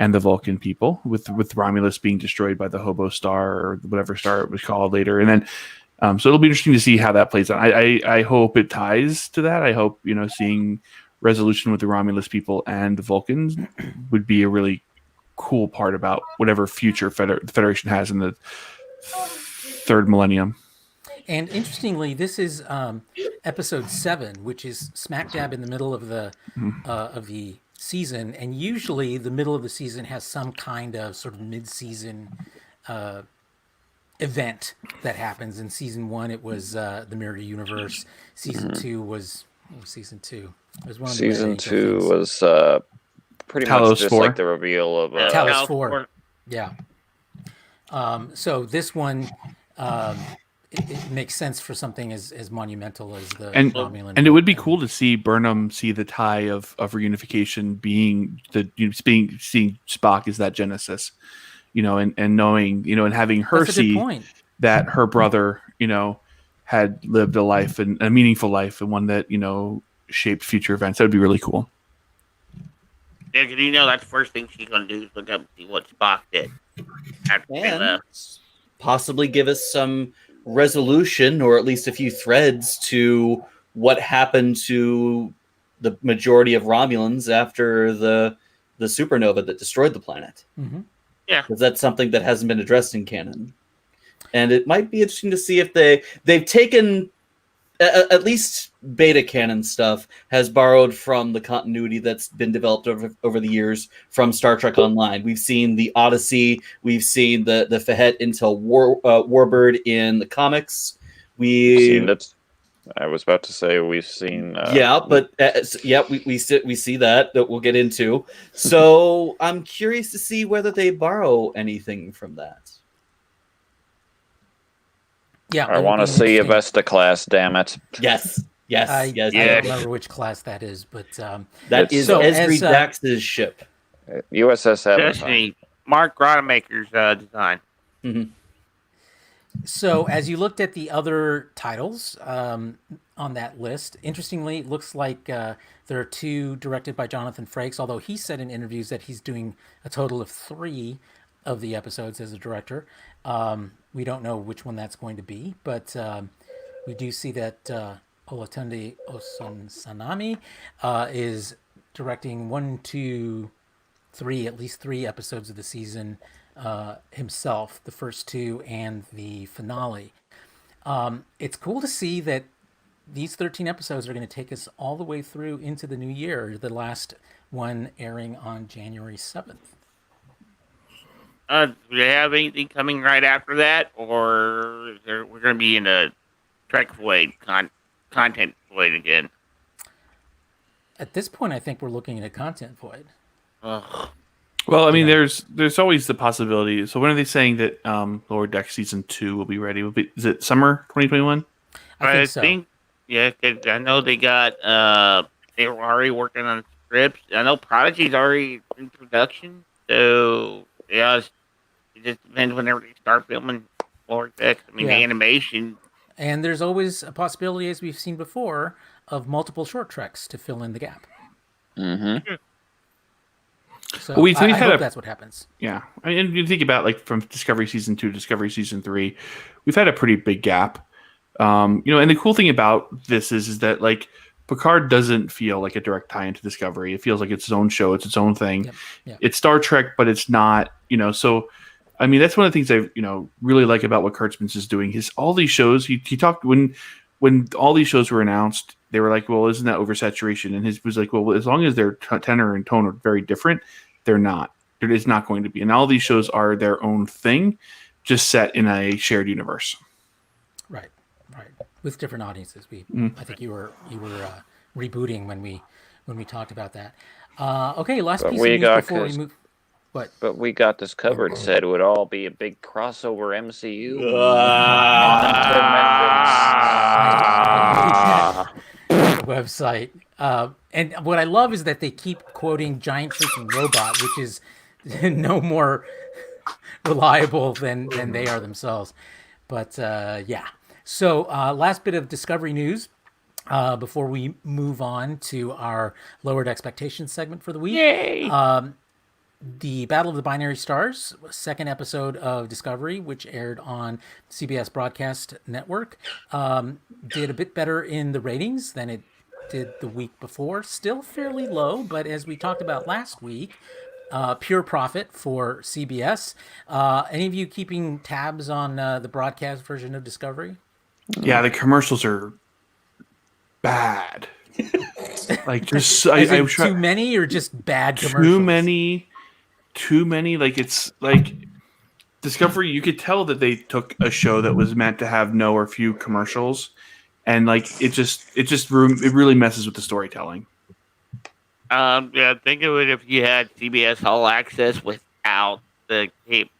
and the Vulcan people, with Romulus being destroyed by the Hobo Star or whatever star it was called later, and then. So it'll be interesting to see how that plays out. I hope it ties to that. I hope, seeing resolution with the Romulus people and the Vulcans would be a really cool part about whatever future the Federation has in the third millennium. And interestingly, this is episode 7, which is smack dab in the middle of the season. And usually the middle of the season has some kind of sort of mid-season event that happens. In Season 1, it was the Mirror Universe. Season 2 was Season 2. It was one of the Season Red 2 Angel was pretty Talos much just 4. like the reveal of Talos 4. Yeah. So this one, it makes sense for something as monumental as the Romulan. And it would be cool to see Burnham see the tie of reunification being seeing Spock as that Genesis. And knowing, and having her see that her brother, had lived a life and a meaningful life and one that, shaped future events. That would be really cool. Yeah, because that's the first thing she's going to do is look up and see what Spock did. And possibly give us some resolution or at least a few threads to what happened to the majority of Romulans after the supernova that destroyed the planet. Mm-hmm. Yeah, because that's something that hasn't been addressed in canon, and it might be interesting to see if they've taken at least beta canon stuff has borrowed from the continuity that's been developed over the years from Star Trek Online. We've seen the Odyssey, we've seen the Fahette Intel Warbird in the comics. I was about to say we've seen. We see that we'll get into. So I'm curious to see whether they borrow anything from that. Yeah, I want to see a Vesta class. Damn it! Yes. I don't remember which class that is, but that is Esri Dax's ship. USS Destiny, Mark Rodemaker's design. Mm-hmm. So as you looked at the other titles on that list, interestingly, it looks like there are 2 directed by Jonathan Frakes, although he said in interviews that he's doing a total of 3 of the episodes as a director. We don't know which one that's going to be, but we do see that Olatunde Osunsanami is directing 1, 2, 3, at least 3 episodes of the season himself, the first 2 and the finale. It's cool to see that these 13 episodes are going to take us all the way through into the new year, the last one airing on January 7th. Do they have anything coming right after that, or we're going to be in a Trek void, content void again. At this point, I think we're looking at a content void. Ugh. Well, I mean, Yeah. there's always the possibility. So when are they saying that Lower Deck season 2 will be ready? Is it summer 2021? I think so. Yeah, 'cause I know they got they were already working on scripts. I know Prodigy's already in production, so yeah, it just depends whenever they start filming Lower Decks. I mean, Yeah. the animation. And there's always a possibility, as we've seen before, of multiple short treks to fill in the gap. Mm-hmm. So Well, we've I had hope that's what happens. Yeah, I mean, you think about like from Discovery season 2 to Discovery season 3, we've had a pretty big gap. And the cool thing about this is that like Picard doesn't feel like a direct tie into Discovery. It feels like it's its own show, it's its own thing. Yep, yep. It's Star Trek, but it's not. So I mean, that's one of the things I really like about what Kurtzman's is doing. His all these shows. He talked when all these shows were announced. They were like, well, isn't that oversaturation? And his was like, well, as long as their tenor and tone are very different, they're not. It is not going to be. And all these shows are their own thing, just set in a shared universe. Right. With different audiences. I think you were rebooting when we talked about that. Okay, last But piece we of news got before we move. What? But we got this covered. Said it would all be a big crossover MCU. Website. And what I love is that they keep quoting giant freaking robot, which is no more reliable than they are themselves. But yeah. So last bit of Discovery news before we move on to our Lowered Expectations segment for the week. Yay! The Battle of the Binary Stars, second episode of Discovery, which aired on CBS Broadcast Network, did a bit better in the ratings than it did the week before. Still fairly low, but as we talked about last week, pure profit for CBS. Any of you keeping tabs on the broadcast version of Discovery? Yeah, the commercials are bad. Like just Is it too many or just bad commercials? Too many. Like it's like Discovery. You could tell that they took a show that was meant to have no or few commercials, and like it really messes with the storytelling. Yeah, think of it if you had CBS All Access without the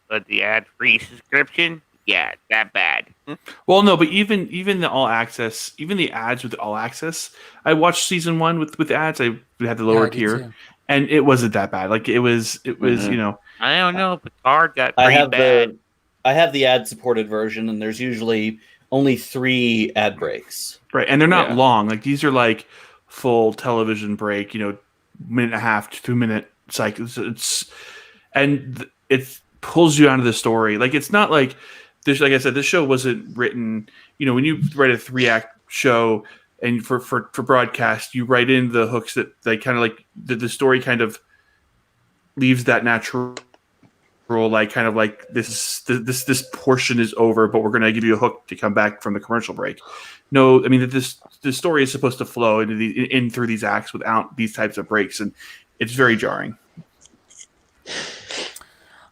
ad-free subscription. Yeah, that bad. Well, no, but even the all access, even the ads with the all access, I watched season 1 with ads. I had the lower tier, and it wasn't that bad. Like it was, I don't know. Picard got pretty bad. I have the ad supported version, and there's usually only 3 ad breaks. Right, and they're not long. Like these are like full television break. Minute and a half to 2 minute cycles. It pulls you out of the story. Like it's not like. Like I said, this show wasn't written. When you write a 3-act show and for broadcast, you write in the hooks that they kind of like the story kind of leaves that natural, like kind of like this portion is over, but we're going to give you a hook to come back from the commercial break. No, I mean this story is supposed to flow in through these acts without these types of breaks, and it's very jarring.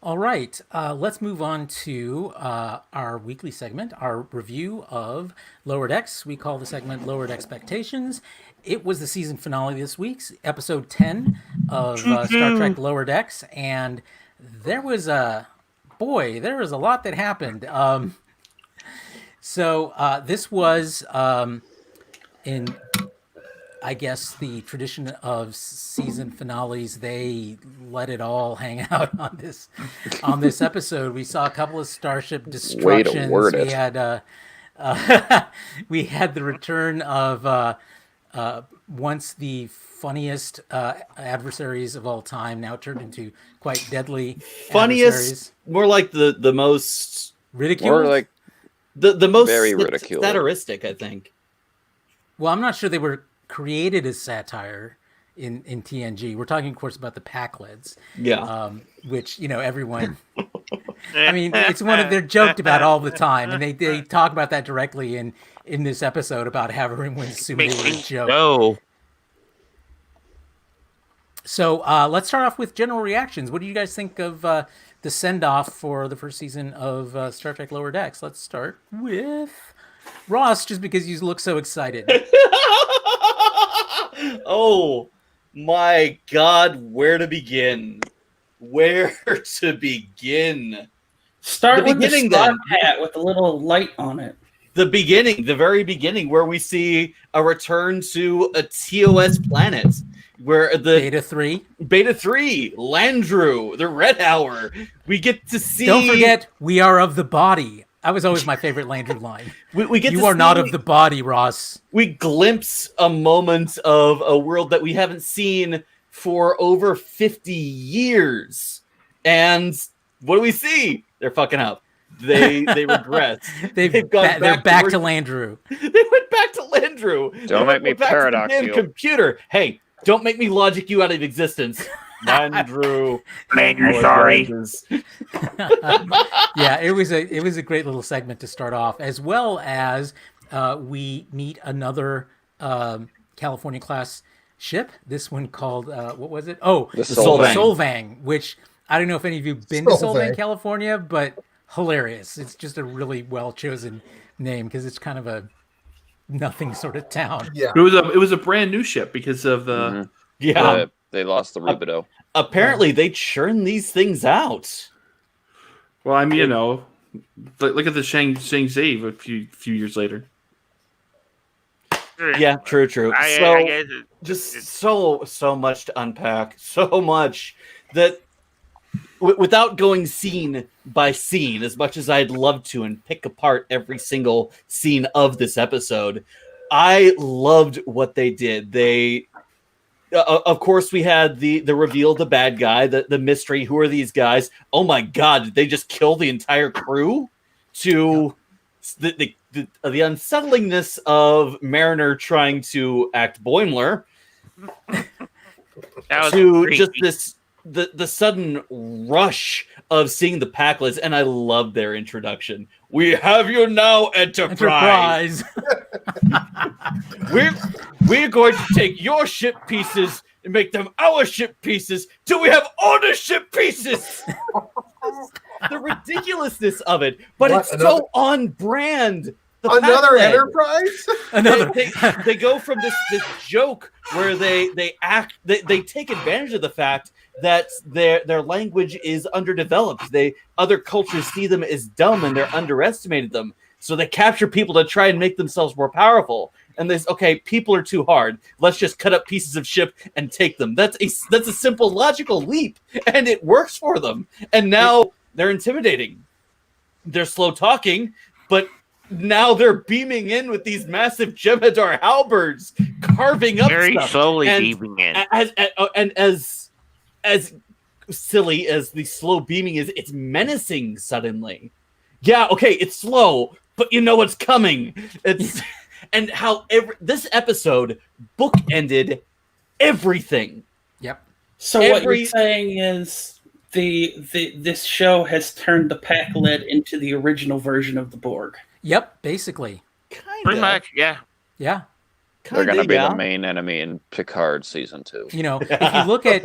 All right, let's move on to our weekly segment, our review of Lower Decks. We call the segment Lowered Expectations. It was the season finale this week, episode 10 of Star Trek Lower Decks, and there was a lot that happened. So this was in, I guess, the tradition of season finales. They let it all hang out on this episode. We saw a couple of starship destructions. We had we had the return of once the funniest adversaries of all time, now turned into quite deadly funniest, more like the most ridiculed, or like the most very ridiculed, satiristic, I think. Well, I'm not sure they were created as satire in TNG. We're talking, of course, about the Packlets. Yeah. Which, everyone... I mean, it's one of they're joked about all the time, and they talk about that directly in this episode about how everyone assumed they were a joke. No. So let's start off with general reactions. What do you guys think of the send-off for the first season of Star Trek Lower Decks? Let's start with Ross, just because you look so excited. Oh my God, where to begin? Where to begin? Start The with the beginning, star then. hat with a little light on it. The beginning, the very beginning, where we see a return to a TOS planet, where the Beta 3, Landru, the Red Hour. We get to see. Don't forget, we are of the body. That was always my favorite Landru line. We get you to are see, not of the body, Ross. We glimpse a moment of a world that we haven't seen for over 50 years. And what do we see? They're fucking up. They regress. They're back to Landru. They went back to Landru. Don't make me paradox you. Computer. Hey, don't make me logic you out of existence. Landru. Man, you're sorry. Yeah, it was a great little segment to start off, as well as we meet another California class ship. This one called what was it? Oh, the Solvang, which I don't know if any of you have been to Solvang, Solvang. California, but hilarious. It's just a really well chosen name because it's kind of a nothing sort of town. Yeah. It was a brand new ship because of the they lost the Rubido. Apparently, they churn these things out. Well, I mean, look at the Shang Zave a few years later. Yeah, true. I guess Just so much to unpack, so much that without going scene by scene, as much as I'd love to and pick apart every single scene of this episode, I loved what they did. They, of course, we had the reveal of the bad guy, the mystery. Who are these guys? Oh my God, did they just kill the entire crew? To the unsettlingness of Mariner trying to act Boimler, to creepy. just this the sudden rush of seeing the Packlets, and I love their introduction. We have you now, Enterprise. We're going to take your ship pieces and make them our ship pieces till we have all the ship pieces. The ridiculously of it, but it's so on brand. Another Enterprise. They go from this joke where they take advantage of the fact that their language is underdeveloped. Other cultures see them as dumb and they're underestimated them. So they capture people to try and make themselves more powerful. And people are too hard. Let's just cut up pieces of ship and take them. That's a simple logical leap, and it works for them. And now they're intimidating. They're slow talking, but now they're beaming in with these massive Jem'Hadar halberds, carving up very stuff. slowly beaming in. As silly as the slow beaming is, it's menacing suddenly. Yeah, okay, it's slow, but you know what's coming. It's and how this episode bookended everything. Yep. So what you're saying is this show has turned the Packlet into the original version of the Borg. Yep, basically. Pretty much, yeah. Yeah. They're going to be the main enemy in Picard season 2. You know, if you look at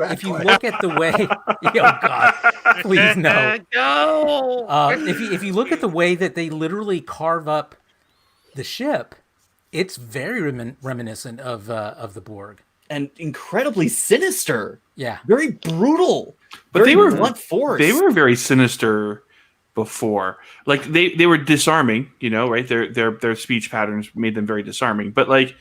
the way, oh God, please no. No. If you look at the way that they literally carve up the ship, it's very reminiscent of the Borg, and incredibly sinister. Yeah, very brutal. But they were blunt force. They were very sinister before. Like they were disarming, right? Their speech patterns made them very disarming. But like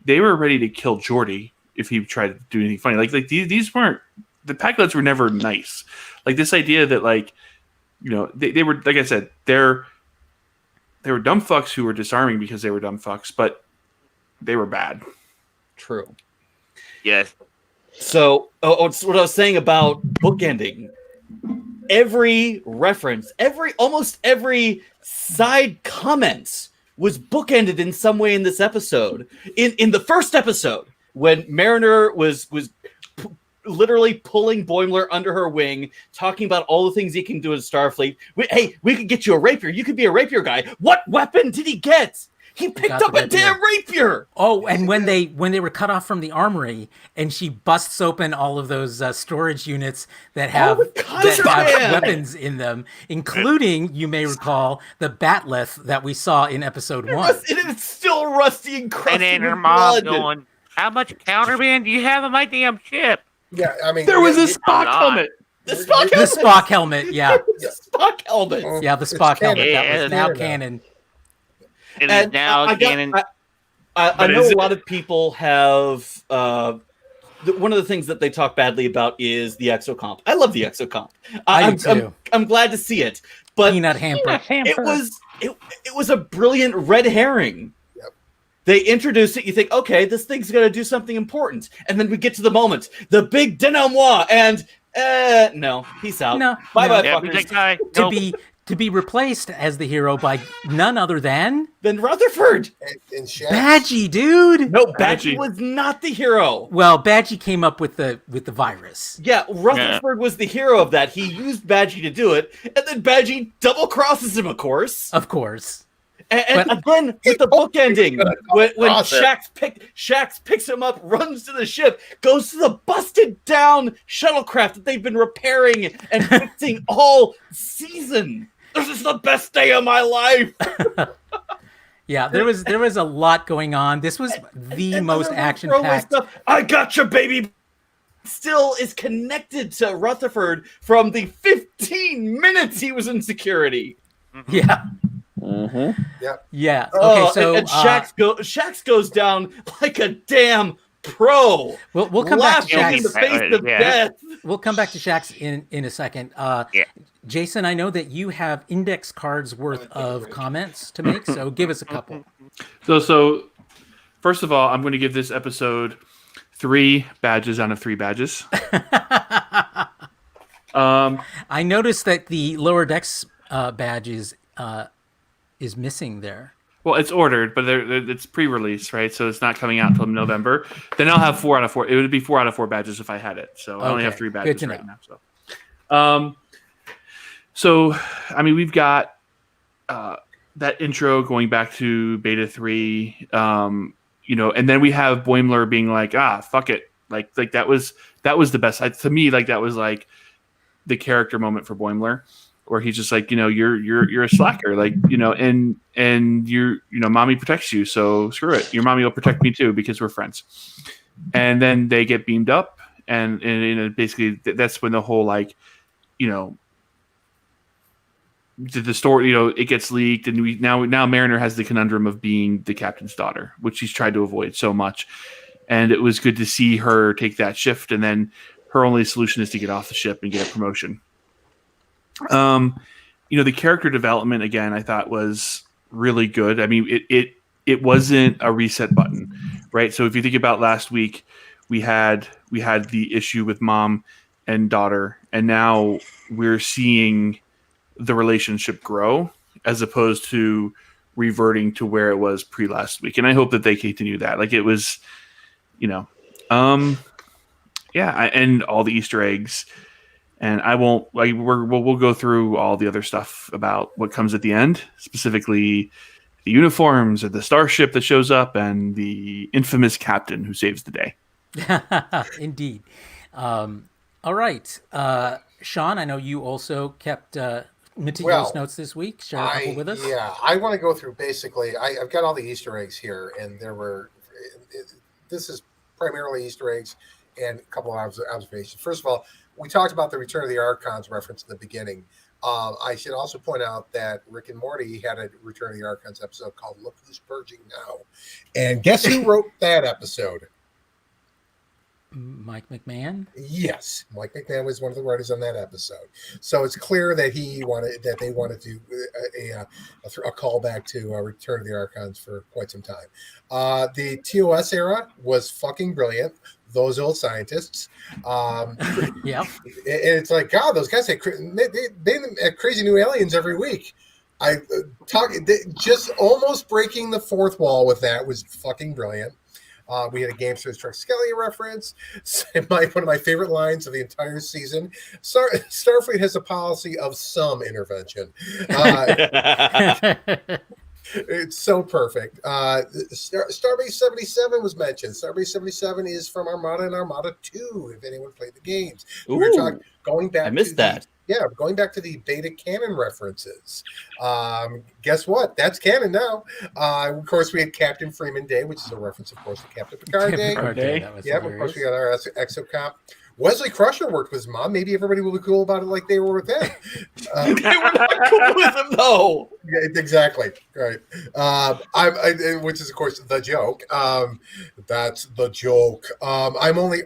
they were ready to kill Geordi if he tried to do anything funny. Like these weren't, the Packlets were never nice. Like this idea that they were, like I said, they were dumb fucks who were disarming because they were dumb fucks, but they were bad. True. Yes. So, it's what I was saying about bookending. Every reference, almost every side comment was bookended in some way in this episode. In the first episode, when Mariner was literally pulling Boimler under her wing, talking about all the things he can do in Starfleet. We could get you a rapier. You could be a rapier guy. What weapon did he get? He picked got the up a rapier. damn rapier. Oh, and when they were cut off from the armory, and she busts open all of those storage units that have, the contraband! weapons in them, including, you may recall, the batleth that we saw in episode 1. It's still rusty and crusty And then her with mom blood. going, "How much counterband do you have on my damn ship?" Yeah, I mean, There was a yeah, Spock helmet. The Spock The helmet. Spock helmet, yeah. The Spock helmet. Yeah, the It's Spock canon. helmet. That was Yeah, now it's canon. It is And now I canon. I But know is a it- lot of people have. One of the things that they talk badly about is the exocomp. I love the exocomp. I do too. I'm glad to see it, but Peanut hamper. it was a brilliant red herring. Yep. They introduce it. You think, okay, this thing's gonna do something important, and then we get to the moment, the big denouement, and no, peace out. No, bye no. bye, Yeah, fuckers. big guy. To be replaced as the hero by none other than Then Rutherford. and Shax. Badgie, dude. No, Badgie. Badgie was not the hero. Well, Badgie came up with the virus. Yeah, Rutherford was the hero of that. He used Badgie to do it, and then Badgie double crosses him, of course. Of course. And But- again, with the book ending, when cross it. Shax picks him up, runs to the ship, goes to the busted down shuttlecraft that they've been repairing and fixing all season. This is the best day of my life. Yeah, there was a lot going on. This was the And most other action throwaway packed. stuff. I got you, baby. Still is connected to Rutherford from the 15 minutes he was in security. Yeah, Mm-hmm. yeah. Oh, Okay, so and Shax goes down like a damn pro. we'll come back to laughing in the Shax. face of Yeah. death. We'll come back to Shax in a second. Yeah. Jason, I know that you have index cards worth of comments to make, so give us a couple. So first of all, I'm going to give this episode 3 badges out of 3 badges. I noticed that the lower decks badge is missing there. Well, it's ordered, but it's pre-release, right? So it's not coming out until November. Then I'll have 4 out of 4. It would be 4 out of 4 badges if I had it. So I only have Okay, 3 good badges to right know. now. So I mean, we've got that intro going back to Beta 3, and then we have Boimler being like, fuck it, like that was the best. To me, like that was like the character moment for Boimler, where he's just like, you're a slacker, like, and you're, mommy protects you, so screw it. Your mommy will protect me too because we're friends. And then they get beamed up, and basically that's when the whole like, the story, it gets leaked, and we now Mariner has the conundrum of being the captain's daughter, which she's tried to avoid so much. And it was good to see her take that shift, and then her only solution is to get off the ship and get a promotion. The character development again, I thought was really good. I mean, it wasn't a reset button, right? So if you think about last week, we had the issue with mom and daughter, and now we're seeing the relationship grow as opposed to reverting to where it was pre last week. And I hope that they continue that. Like it was, and all the Easter eggs. And I won't like we'll go through all the other stuff about what comes at the end, specifically the uniforms and the starship that shows up and the infamous captain who saves the day. Indeed. All right. Sean, I know you also kept meticulous notes this week. Share a couple with us. Yeah, I want to go through basically. I've got all the Easter eggs here, and this is primarily Easter eggs and a couple of observations. First of all, we talked about the Return of the Archons reference in the beginning. I should also point out that Rick and Morty had a Return of the Archons episode called "Look Who's Purging Now," and guess who wrote that episode? Mike McMahon. Yes, Mike McMahon was one of the writers on that episode. So it's clear that they wanted to a callback to Return of the Archons for quite some time. The TOS era was fucking brilliant. Those old scientists. Yeah. And it's like, God, those guys they had crazy new aliens every week. Just almost breaking the fourth wall with that was fucking brilliant. We had a Gamesters Truck Skelly reference. One of my favorite lines of the entire season. Starfleet has a policy of some intervention. It's so perfect. Starbase 77 was mentioned. Starbase 77 is from Armada and Armada 2, if anyone played the games. We were talking, going back I missed that. Going back to the beta canon references. Guess what? That's canon now. Of course, we had Captain Freeman Day, which is a reference, of course, to Captain Picard Day. That was Yep, of course, we got our Exocomp. Wesley Crusher worked with his mom. Maybe everybody will be cool about it like they were with him. They were not cool with him, though. Yeah, exactly. Right. Which is, of course, the joke. That's the joke. I'm only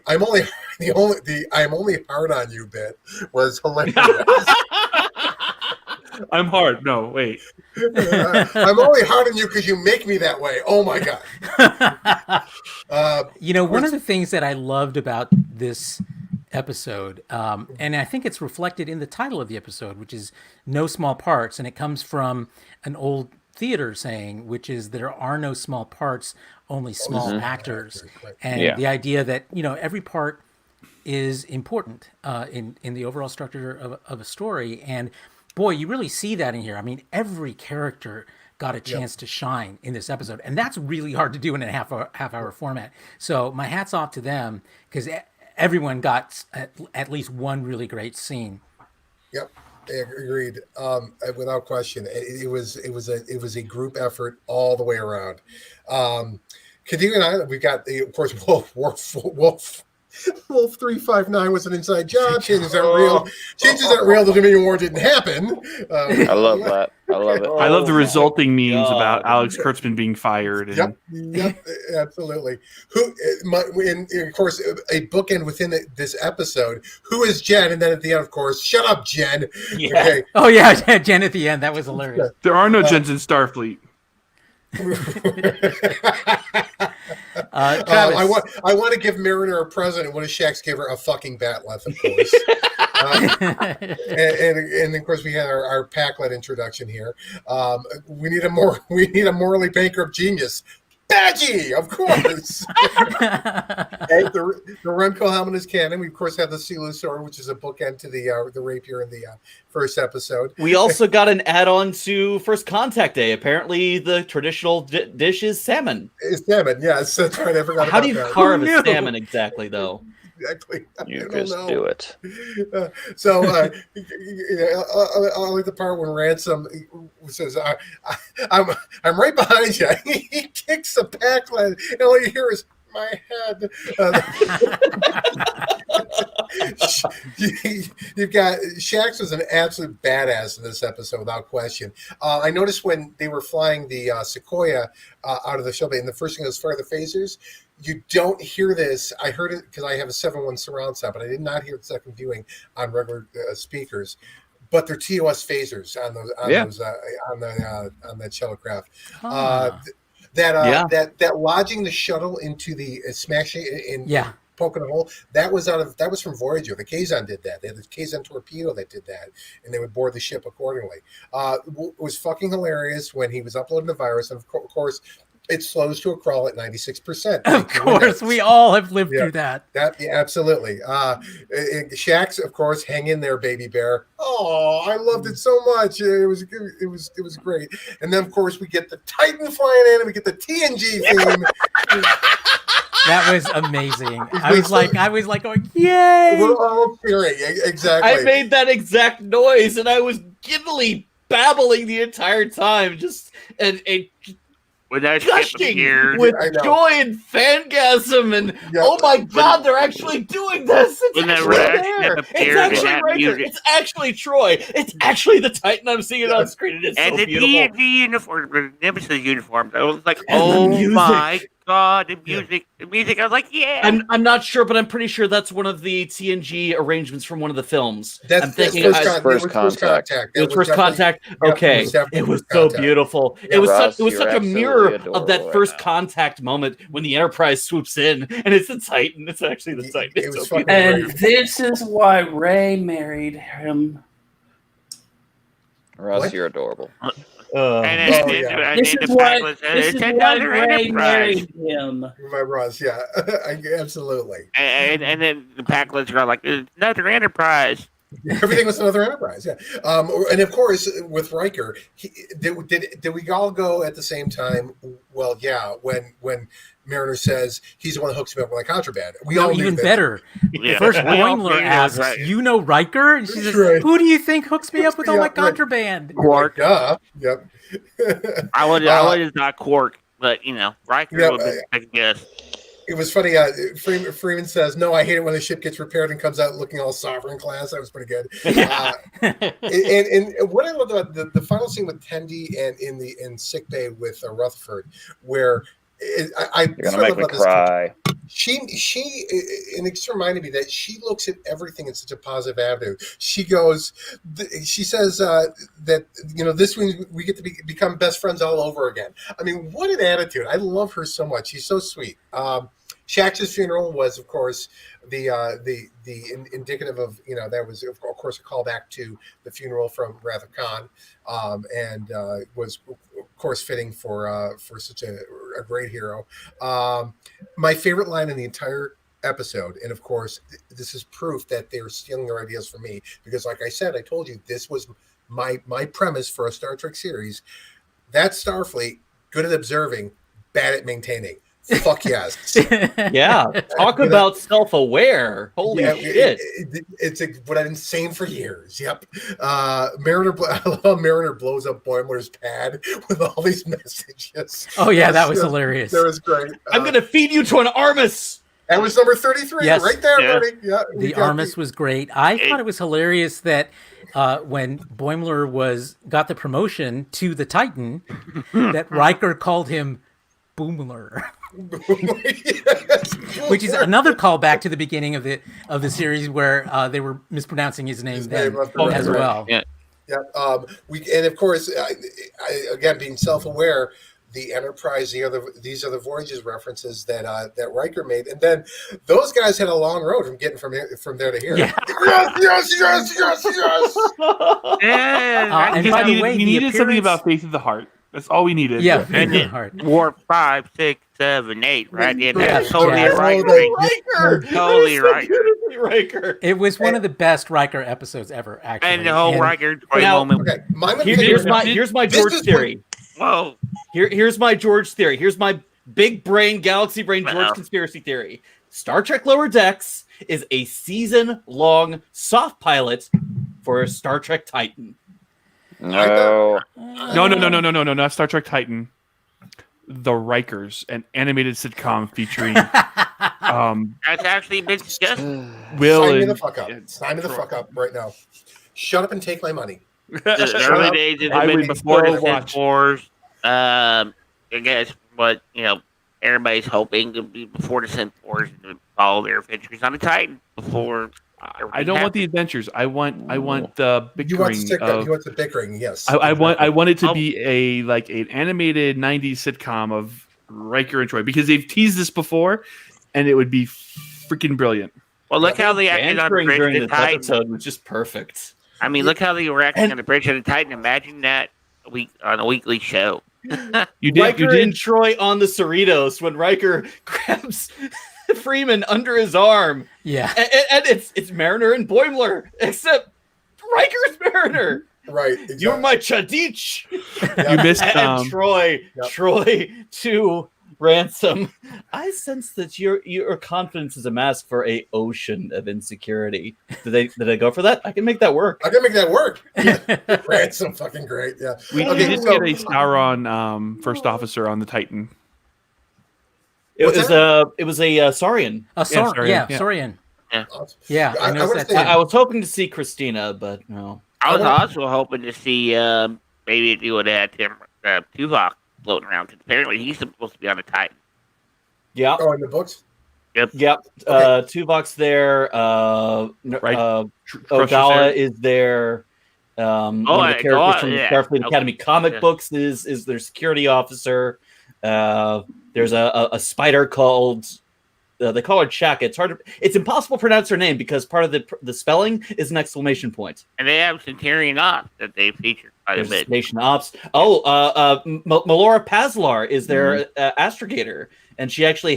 hard on you bit was hilarious. I'm hard. No, wait. I'm only hard on you because you make me that way. Oh my god. One of the things that I loved about this episode, and I think it's reflected in the title of the episode, which is No Small Parts, and it comes from an old theater saying, which is there are no small parts, only small actors. And the idea that, every part is important in the overall structure of a story. And boy, you really see that in here. I mean, every character got a chance to shine in this episode, and that's really hard to do in a half hour format. So my hat's off to them, because everyone got at least one really great scene. Yep, agreed. Without question, it was a group effort all the way around. Continuing on, we've got of course Wolf 359 was an inside job. Changes aren't real. Changes aren't real. The Dominion War didn't happen. I love that. I love it. I love the resulting memes about Alex Kurtzman being fired. And... Yep, absolutely. And of course, a bookend within this episode. Who is Jen? And then at the end, of course, shut up, Jen. Yeah. Okay. Oh yeah, Jen at the end. That was hilarious. There are no Jens in Starfleet. I want to give Mariner a present, and what does Shax give her? A fucking batleth, of course. And of course we had our Packlet introduction here. We need a morally bankrupt genius. Badgie, of course. The Remco helmet is canon. We of course have the Silu sword, which is a bookend to the rapier in the first episode. We also got an add-on to First Contact Day. Apparently, the traditional dish is salmon. It's salmon, yes. That's right. I forgot. How do you carve a salmon exactly, though? Exactly. You just do it. I like the part when Ransom says, "I'm right behind you." He kicks the Packlet, and all you hear is my head. You've got Shax was an absolute badass in this episode, without question. I noticed when they were flying the Sequoia out of the shuttle bay, and the first thing was fire the phasers. You don't hear this. I heard it because I have a 7.1 surround sound, but I did not hear the second viewing on regular speakers. But they're TOS phasers on that shuttlecraft. That lodging the shuttle into the smashing in poking a hole. That was from Voyager. The Kazon did that. They had the Kazon torpedo that did that, and they would board the ship accordingly. It was fucking hilarious when he was uploading the virus, and of course. It slows to a crawl at 96%. Of course, we all have lived through that. Absolutely. Shax, of course, hang in there, baby bear. Oh, I loved it so much. It was great. And then, of course, we get the Titan flying in, and we get the TNG theme. That was amazing. I was like going, yay! We're all cheering. Exactly. I made that exact noise, and I was giddily babbling the entire time. When that gushing with joy and fangasm, and oh my god, they're actually doing this! It's actually Troy. It's actually the Titan. I'm seeing it on screen. It's and so the beautiful. D&D uniform, the Nemesis uniform. I was like, oh my god, the music. I was like, yeah. I'm not sure, but I'm pretty sure that's one of the TNG arrangements from one of the films. I'm thinking First Contact. It was First Contact. Okay, it was so beautiful. It was such a mirror of that First Contact moment when the Enterprise swoops in, and it's the Titan. It's actually the Titan. It's so and this is why Ray married him. Russ, you're adorable. This is why Ray married him. My Russ, yeah, absolutely. And then the Packlets are like, it's another Enterprise. Everything was another Enterprise, yeah. And of course, with Riker, did we all go at the same time? Well, yeah. When Mariner says he's the one that hooks me up with my contraband, we all knew even that. better. Yeah. First, We all Boimler knew asks, that. "You know Riker?" And she says, Right. "Who do you think hooks me up with all my Right. contraband?" Quark. Duh. Yep. I would have thought Quark, but Riker Yeah, would be second guess. It was funny. Freeman says, "No, I hate it when the ship gets repaired and comes out looking all sovereign class." That was pretty good. And what I loved about the final scene with Tendi and in sickbay with Rutherford, where You're gonna make me cry. She and it just reminded me that she looks at everything in such a positive avenue. She goes, she says that this week we get to become best friends all over again. I mean, what an attitude! I love her so much. She's so sweet. Shax's funeral was, of course, the indicative of that was of course a callback to the funeral from Wrath of Khan, and was of course fitting for such a great hero. My favorite line in the entire episode, and of course this is proof that they're stealing their ideas from me, because like I said, I told you this was my premise for a Star Trek series. That Starfleet, good at observing, bad at maintaining. Fuck yes. Yeah. Talk about self-aware. Holy shit. It's what I've been saying for years. Yep. Mariner blows up Boimler's pad with all these messages. Oh yeah, that was hilarious. That was great. I'm gonna feed you to an Armus. That was number 33, yes. right there, buddy. Yeah, the Armus was great. I thought it was hilarious that when Boimler got the promotion to the Titan, that Riker called him Boomler. Yes. Which is another callback to the beginning of the series where they were mispronouncing his name as well. Yeah. Yeah. And of course, again, being self-aware, the Enterprise, these are the Voyages references that Riker made, and then those guys had a long road from getting from there to here. Yeah. Yes. And by the way, we needed something about Faith of the Heart. That's all we needed. Yeah, And then Warp 5, 6, 7, 8, right? Yeah, that's Yeah. totally Riker. Totally Riker. Riker. It was one of the best Riker episodes ever, actually. And the whole Riker Now- moment. Okay, Here's my George theory. Whoa. Here's my George theory. Here's my big brain, galaxy brain George Wow. conspiracy theory. Star Trek Lower Decks is a season-long soft pilot for Star Trek Titan. No. No, not Star Trek Titan. The Rikers, an animated sitcom featuring That's actually been suggested. Will Sign me and the fuck up. Sign me the fuck up right now. Shut up and take my money. The early days of I the would before the so watch. Sith Wars. I guess what everybody's hoping to be before the Sith Wars to follow their adventures on the Titan before. I don't want the adventures. I want the You want bickering. the bickering, yes. I want it to be an animated '90s sitcom of Riker and Troy, because they've teased this before, and it would be freaking brilliant. Well, look how they acted on the Bantering bridge during of the this Titan. episode was just perfect. I mean, look how they were acting on the bridge of the Titan. Imagine that on a weekly show. Riker and Troy on the Cerritos when Riker grabs Freeman under his arm. Yeah. And it's Mariner and Boimler, except Riker's Mariner. Right. Exactly. You're my Chadich. Yeah. You missed And Troy to Ransom. I sense that your confidence is a mask for a ocean of insecurity. Did they go for that? I can make that work. I can make that work. Ransom, fucking great. Yeah. We Okay, did so- get a Sauron first officer on the Titan. It What's was a Saurian. Saurian. Yeah, I noticed that too. I was hoping to see Christina, but no. I was also hoping to see maybe they would have Tim Tuvok floating around, because apparently he's supposed to be on the Titan. Yeah. Oh, in the books? Yep. Okay. Tuvok's there. Crusher's Ogawa there. is there. One of the characters from the Starfleet Academy comic books is their security officer. There's a spider called. They call her Chaka. It's impossible to pronounce her name because part of the spelling is an exclamation point. And they have Centurion off that they featured. quite a There's bit. Station Ops. Oh, Melora Pazlar is their astrogator, and she actually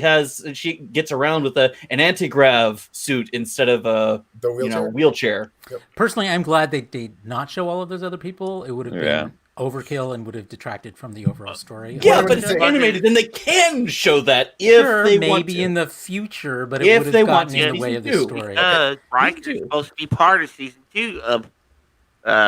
gets around with an anti-grav suit instead of a wheelchair. Yep. Personally, I'm glad they did not show all of those other people. It would have Yeah. been overkill and would have detracted from the overall story. Yeah, What but I'm it's saying- animated, then they can show that if Sure, they want maybe to. in the future, but If it would they have want gotten to, in the way of the season 2. story. Riker's do. supposed to be part of season 2 of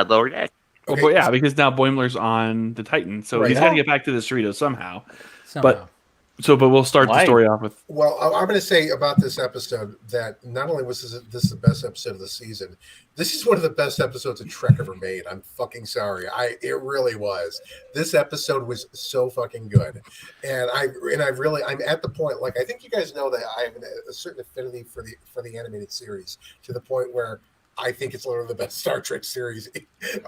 Lower Deck. Well, Okay. but yeah, because now Boimler's on the Titan, so Right. he's got to get back to the Cerritos somehow. Somehow. But we'll start the Why? story off with. Well, I'm going to say about this episode that not only was this the best episode of the season, this is one of the best episodes of Trek ever made. I'm fucking sorry. It really was. This episode was so fucking good, and I'm at the point, like, I think you guys know that I have a certain affinity for the animated series, to the point where I think it's one of the best Star Trek series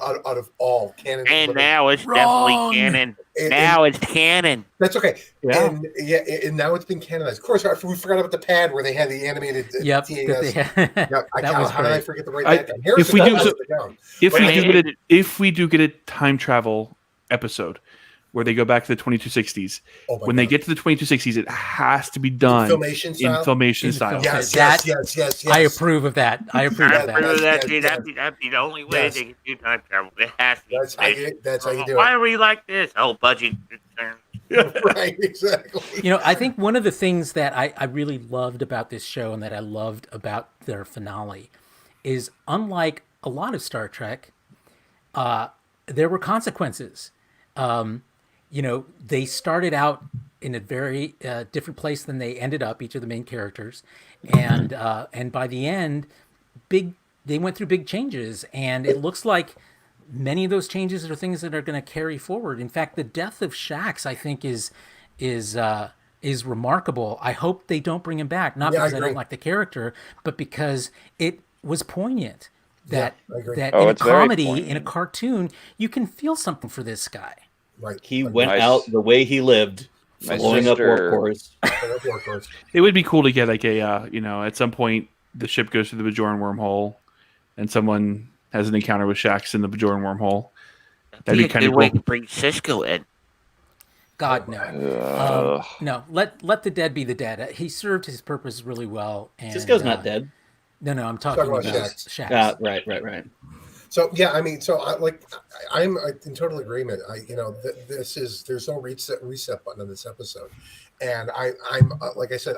out of all canon. And now it's definitely canon. Now it's canon. That's okay. Yeah. And now it's been canonized. Of course, we forgot about the pad where they had the animated Yep. TAS. That was How did I great. forget to write that down? If we do- Harrison wrote it down. If we do get a time travel episode where they go back to the 2260s, Oh my when they God. get to the 2260s, it has to be done Filmation in style? filmation In style. film. Yes. I approve of that. I approve I of agree that. with that, Yes, dude. yes. That'd be the only way Yes. they can do time travel. It has to be. That's how you do Why it. are we like this? Oh, budget concerns. Right, exactly. You know, I think one of the things that I really loved about this show and that I loved about their finale is, unlike a lot of Star Trek, there were consequences. You know, they started out in a very different place than they ended up, each of the main characters, and by the end, they went through big changes, and it looks like many of those changes are things that are going to carry forward. In fact, the death of Shax, I think, is remarkable. I hope they don't bring him back, not Yeah, I because I don't agree. like the character, but because it was poignant. That I agree. that Oh, in a it's very comedy, in a poignant. cartoon, you can feel something for this guy. Right. He went My out the way he lived, my blowing up sister- warp cores. It would be cool to get like a, at some point the ship goes through the Bajoran wormhole, and someone has an encounter with Shax in the Bajoran wormhole. That'd be kind of a good way cool. to bring Cisco in. God, no. No, let the dead be the dead. He served his purpose really well. And, Cisco's not dead. No, I'm talking about Shax. Shax. Right. So yeah, I mean, I'm in total agreement. There's no reset button on this episode, and I'm like I said,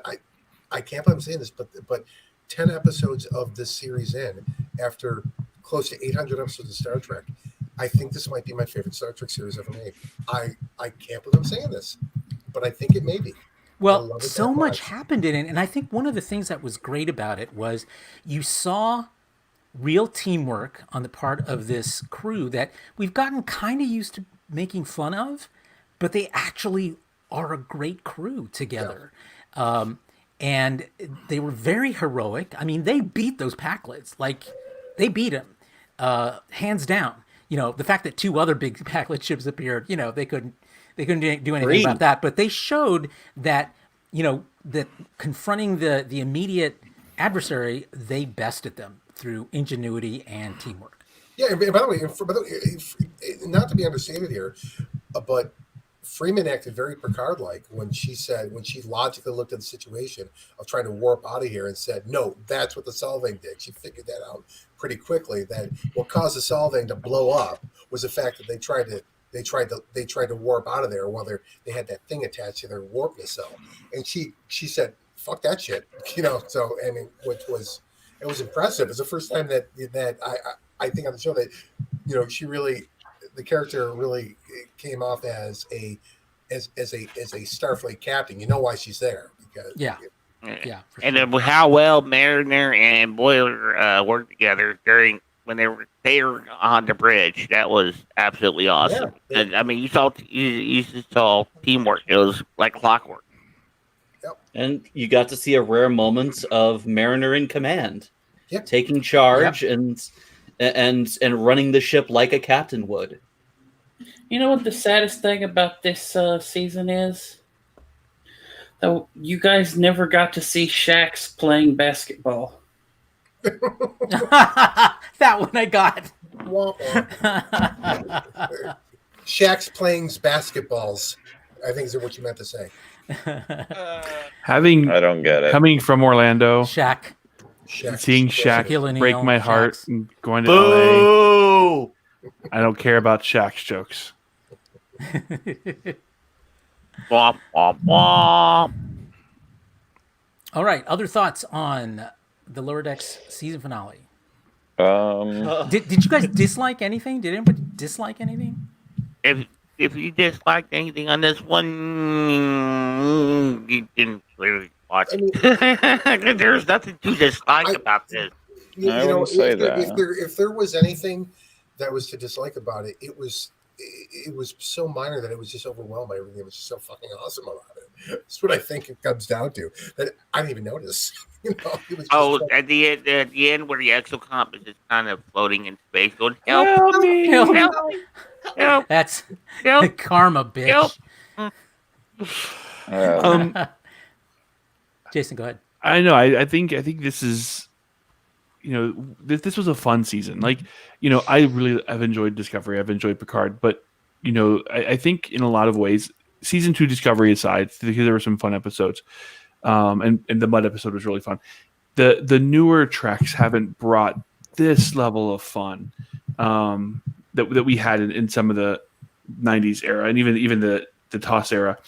I can't believe I'm saying this, but 10 episodes of this series in, after close to 800 episodes of Star Trek, I think this might be my favorite Star Trek series ever made. I can't believe I'm saying this, but I think it may be. I Well, love it so that much much. happened in it, and I think one of the things that was great about it was you saw real teamwork on the part of this crew that we've gotten kind of used to making fun of, but they actually are a great crew together. And they were very heroic. I mean, they beat those Packlets. Like, they beat them, hands down. You know, the fact that 2 other big Packlet ships appeared, you know, they couldn't do anything Agreed. about that. But they showed that, you know, that confronting the immediate adversary, they bested them through ingenuity and teamwork. Yeah, and by the way, not to be understated here, but Freeman acted very Picard-like when she logically looked at the situation of trying to warp out of here and said, no, that's what the Solvang did. She figured that out pretty quickly, that what caused the Solvang to blow up was the fact that they tried to warp out of there while they had that thing attached to their warp nacelle. And she said, fuck that shit. You know, so, I mean, it was impressive. It's the first time that I think on the show that, you know, the character really came off as a Starfleet captain. You know why she's there, because Yeah, for And sure. then how well Mariner and Boiler worked together when they were on the bridge. That was absolutely awesome. Yeah. And I mean, you saw teamwork. It was like clockwork. And you got to see a rare moment of Mariner in command, Yep. taking charge and running the ship like a captain would. You know what the saddest thing about this season is? Though you guys never got to see Shax playing basketball. That one I got. Womp womp. Shaq's playing basketballs, I think is what you meant to say. Having I don't get it. coming from Orlando, Shaq. seeing Shaq Shaquille O'Neal, break my heart Shaq's. and going to LA. Boo! I don't care about Shaq's jokes. Womp, womp, womp. All right. Other thoughts on the Lower Decks season finale? Um, Did you guys dislike anything? Did anybody dislike anything? If you disliked anything on this one, you didn't clearly watch I mean, it. There's nothing to dislike I- about this. I wouldn't say that. If there was anything that was to dislike about it, it was so minor that it was just overwhelmed by everything. It was just so fucking awesome about it. That's what I think it comes down to. That I didn't even notice. You know, it was just Oh, so- at the end where the exocomp is just kind of floating in space, going, "Help, Help me! Help. help, That's help, karma, bitch. help." Jason, go ahead. I know. I think this is, this was a fun season. Like, I've enjoyed Discovery. I've enjoyed Picard, but I think in a lot of ways, season 2 Discovery aside, because there were some fun episodes, and the Mud episode was really fun. The newer treks haven't brought this level of fun that we had in some of the 90s era and even the TOS era.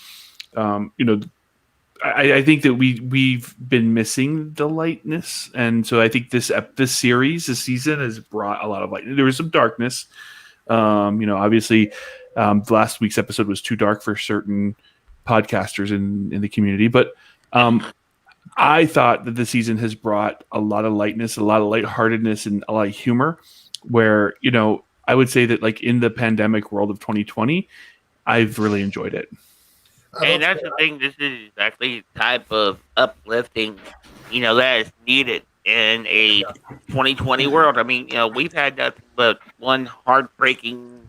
I think that we've been missing the lightness, and so I think this season has brought a lot of light. There was some darkness. Obviously, the last week's episode was too dark for certain podcasters in the community, but I thought that the season has brought a lot of lightness, a lot of lightheartedness, and a lot of humor. Where I would say that, like, in the pandemic world of 2020, I've really enjoyed it. And that's the thing. This is exactly the type of uplifting, that is needed in a 2020 world. I mean, we've had nothing but one heartbreaking,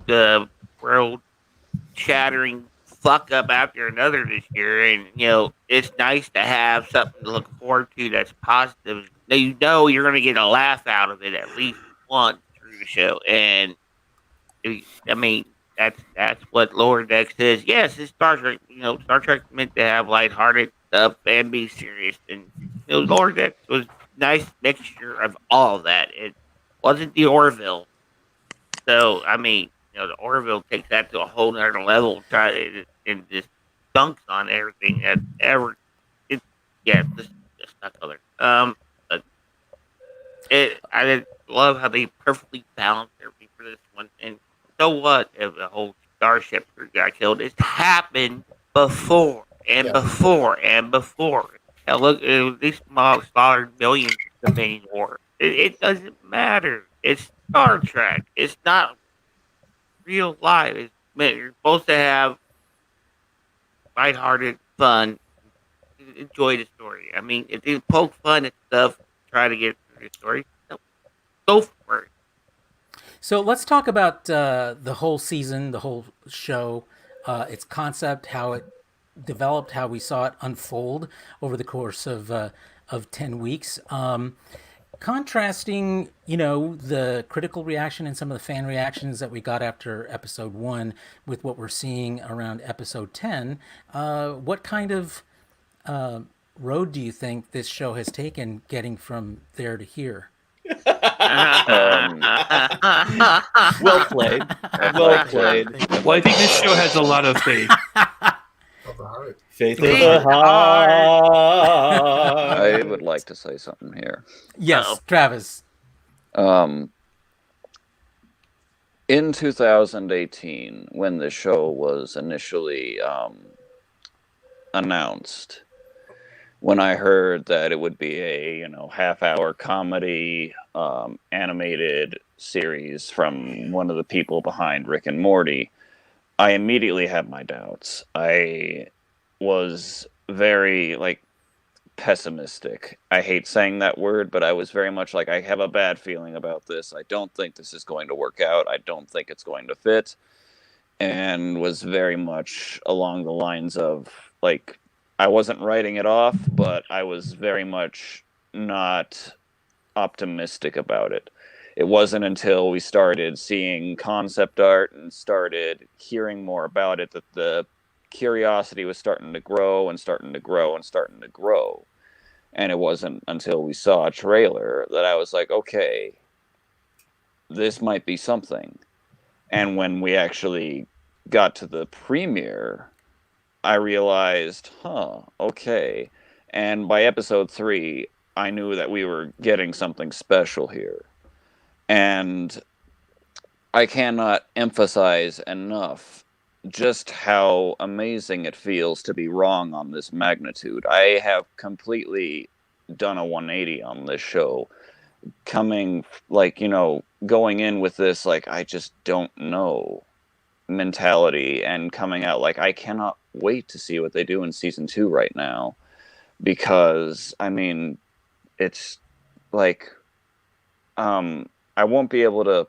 world-shattering fuck up after another this year, and it's nice to have something to look forward to that's positive. Now, you're going to get a laugh out of it at least once through the show, and I mean. That's what Lower Decks is. Yes, it's Star Trek. Star Trek's meant to have lighthearted stuff and be serious. And Lower Decks was a nice mixture of all of that. It wasn't the Orville. So I mean, the Orville takes that to a whole nother level. And just dunks on everything that ever. Just not color. But I love how they perfectly balanced everything for this one. And so what if the whole starship crew got killed? It's happened before and before and before. Hell, look, these mobs slaughtered millions in the main war. It doesn't matter. It's Star Trek. It's not real life. You're supposed to have lighthearted fun. Enjoy the story. I mean, if you poke fun at stuff, try to get through the story, go for it. So let's talk about the whole season, the whole show, its concept, how it developed, how we saw it unfold over the course of 10 weeks. Contrasting, the critical reaction and some of the fan reactions that we got after episode 1 with what we're seeing around episode 10, what kind of road do you think this show has taken getting from there to here? Well played. Well played. Well, I think this show has a lot of faith. Of the heart. Faith of the heart. I would like to say something here. Yes, Travis. In 2018, when the show was initially announced, when I heard that it would be a half-hour comedy animated series from one of the people behind Rick and Morty, I immediately had my doubts. I was very pessimistic. I hate saying that word, but I was very much like, I have a bad feeling about this. I don't think this is going to work out. I don't think it's going to fit. And was very much along the lines of, I wasn't writing it off, but I was very much not optimistic about it. It wasn't until we started seeing concept art and started hearing more about it that the curiosity was starting to grow and starting to grow and starting to grow. And it wasn't until we saw a trailer that I was like, okay, this might be something. And when we actually got to the premiere, I realized, okay. And by episode 3, I knew that we were getting something special here. And I cannot emphasize enough just how amazing it feels to be wrong on this magnitude. I have completely done a 180 on this show. Coming, going in with this, I just don't know mentality, and coming out I cannot wait to see what they do in season 2 right now, because it's I won't be able to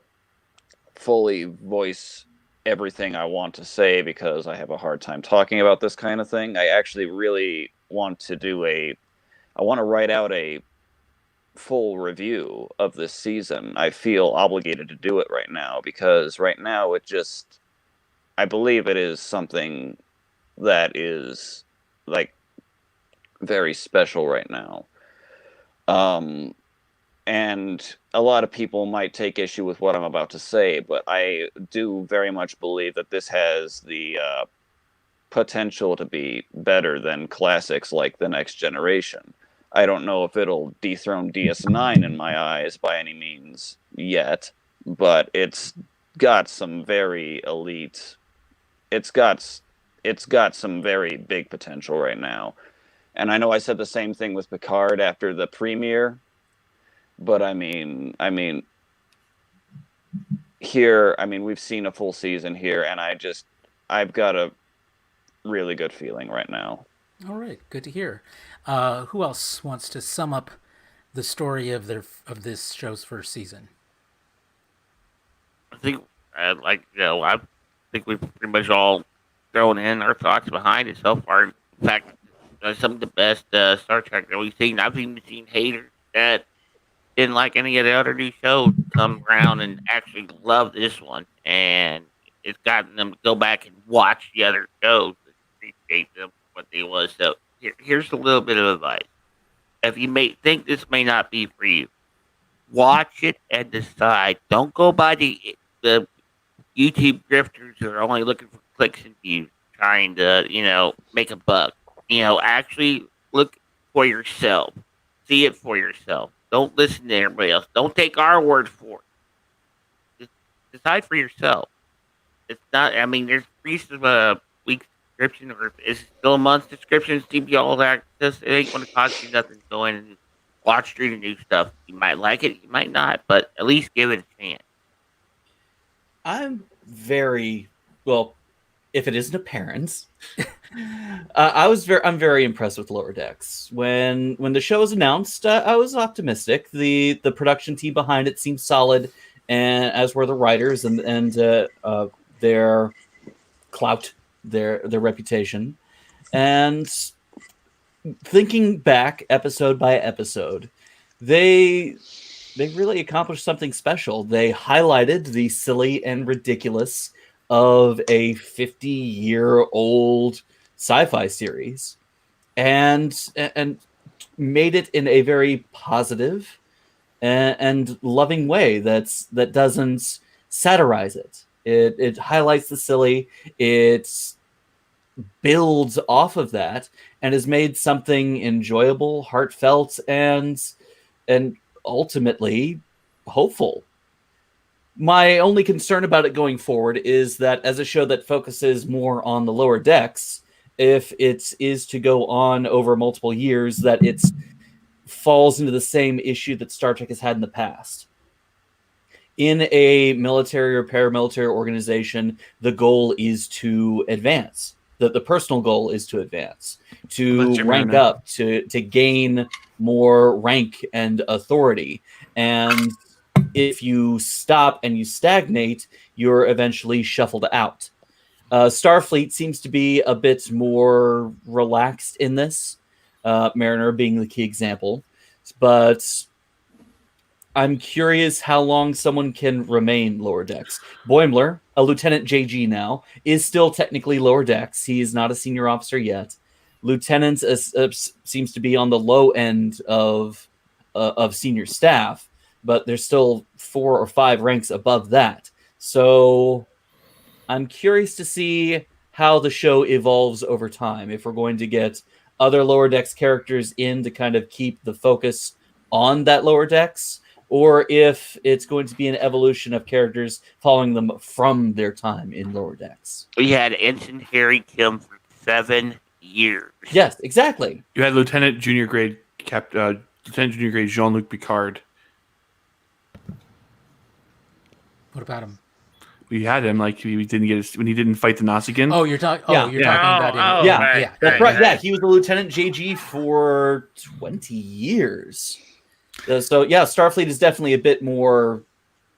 fully voice everything I want to say because I have a hard time talking about this kind of thing. I actually really want to I want to write out a full review of this season. I feel obligated to do it right now because right now I believe it is something that is very special right now. And a lot of people might take issue with what I'm about to say, but I do very much believe that this has the potential to be better than classics like The Next Generation. I don't know if it'll dethrone DS9 in my eyes by any means yet, but it's got some very elite. It's got some very big potential right now. And I know I said the same thing with Picard after the premiere, but here, we've seen a full season here, and I've got a really good feeling right now. All right, good to hear. Who else wants to sum up the story of this show's first season? I think, I think we've pretty much all thrown in our thoughts behind it so far. In fact, some of the best Star Trek that we've seen. I've even seen haters that didn't like any of the other new shows come around and actually love this one, and it's gotten them to go back and watch the other shows and appreciate them what they was. So here's a little bit of advice: if you think this may not be for you, watch it and decide. Don't go by the YouTube grifters who are only looking for clicks and views, trying to make a buck. Actually look for yourself, see it for yourself. Don't listen to everybody else. Don't take our word for it. Just decide for yourself. It's not. There's free week subscription, or is it still a month subscription? CB all access. It ain't going to cost you nothing to go in and watch through the new stuff. You might like it, you might not, but at least give it a chance. I'm very well. If it isn't apparent, I'm very impressed with Lower Decks. When the show was announced, I was optimistic. The production team behind it seemed solid, and as were the writers and their clout, their reputation. And thinking back episode by episode, they really accomplished something special. They highlighted the silly and ridiculous of a 50-year-old sci-fi series and made it in a very positive and loving way that doesn't satirize it. It highlights the silly, it builds off of that, and has made something enjoyable, heartfelt, and ultimately hopeful. My only concern about it going forward is that as a show that focuses more on the Lower Decks, if it is to go on over multiple years, that it falls into the same issue that Star Trek has had in the past. In a military or paramilitary organization, the goal is to advance. The personal goal is to advance, to rank up, to gain more rank and authority. And if you stop and you stagnate, you're eventually shuffled out. Starfleet seems to be a bit more relaxed in this, Mariner being the key example. But I'm curious how long someone can remain lower decks. Boimler, a Lieutenant JG now, is still technically lower decks. He is not a senior officer yet. Lieutenant seems to be on the low end of senior staff, but there's still 4 or 5 ranks above that. So I'm curious to see how the show evolves over time. If we're going to get other lower decks characters in to kind of keep the focus on that lower decks, or if it's going to be an evolution of characters following them from their time in lower decks. We had Ensign Harry Kim for 7 years. Yes, exactly. You had Lieutenant Junior Grade Jean-Luc Picard. What about him? We had him like he didn't get when he didn't fight the Nazigan. Oh, you're talking. Yeah. You're talking about him. Yeah, right, that's right. Yeah, he was a Lieutenant JG for 20 years. So yeah, Starfleet is definitely a bit more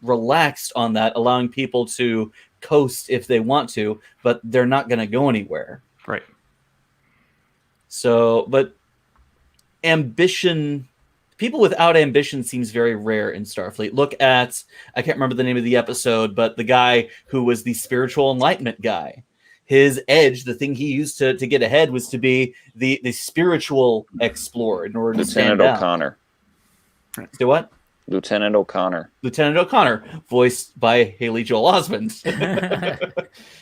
relaxed on that, allowing people to coast if they want to, but they're not going to go anywhere. Right. So, but ambition, people without ambition seems very rare in Starfleet. Look at, I can't remember the name of the episode, but the guy who was the spiritual enlightenment guy. His edge, the thing he used to get ahead, was to be the spiritual explorer in order to stand out. O'Connor. Do what? Lieutenant O'Connor. Lieutenant O'Connor, voiced by Haley Joel Osment.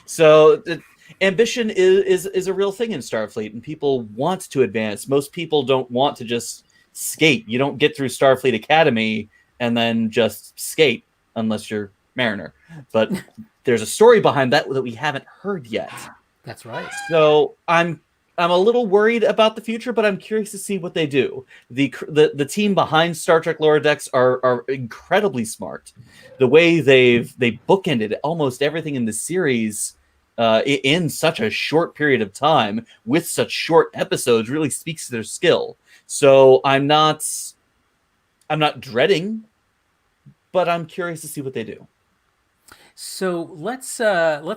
So ambition is a real thing in Starfleet, and people want to advance. Most people don't want to just skate. You don't get through Starfleet Academy and then just skate unless you're Mariner. But there's a story behind that we haven't heard yet. That's right. So I'm a little worried about the future, but I'm curious to see what they do. The team behind Star Trek Lower Decks are incredibly smart. The way they bookended almost everything in the series in such a short period of time with such short episodes really speaks to their skill. So I'm not dreading, but I'm curious to see what they do. So let's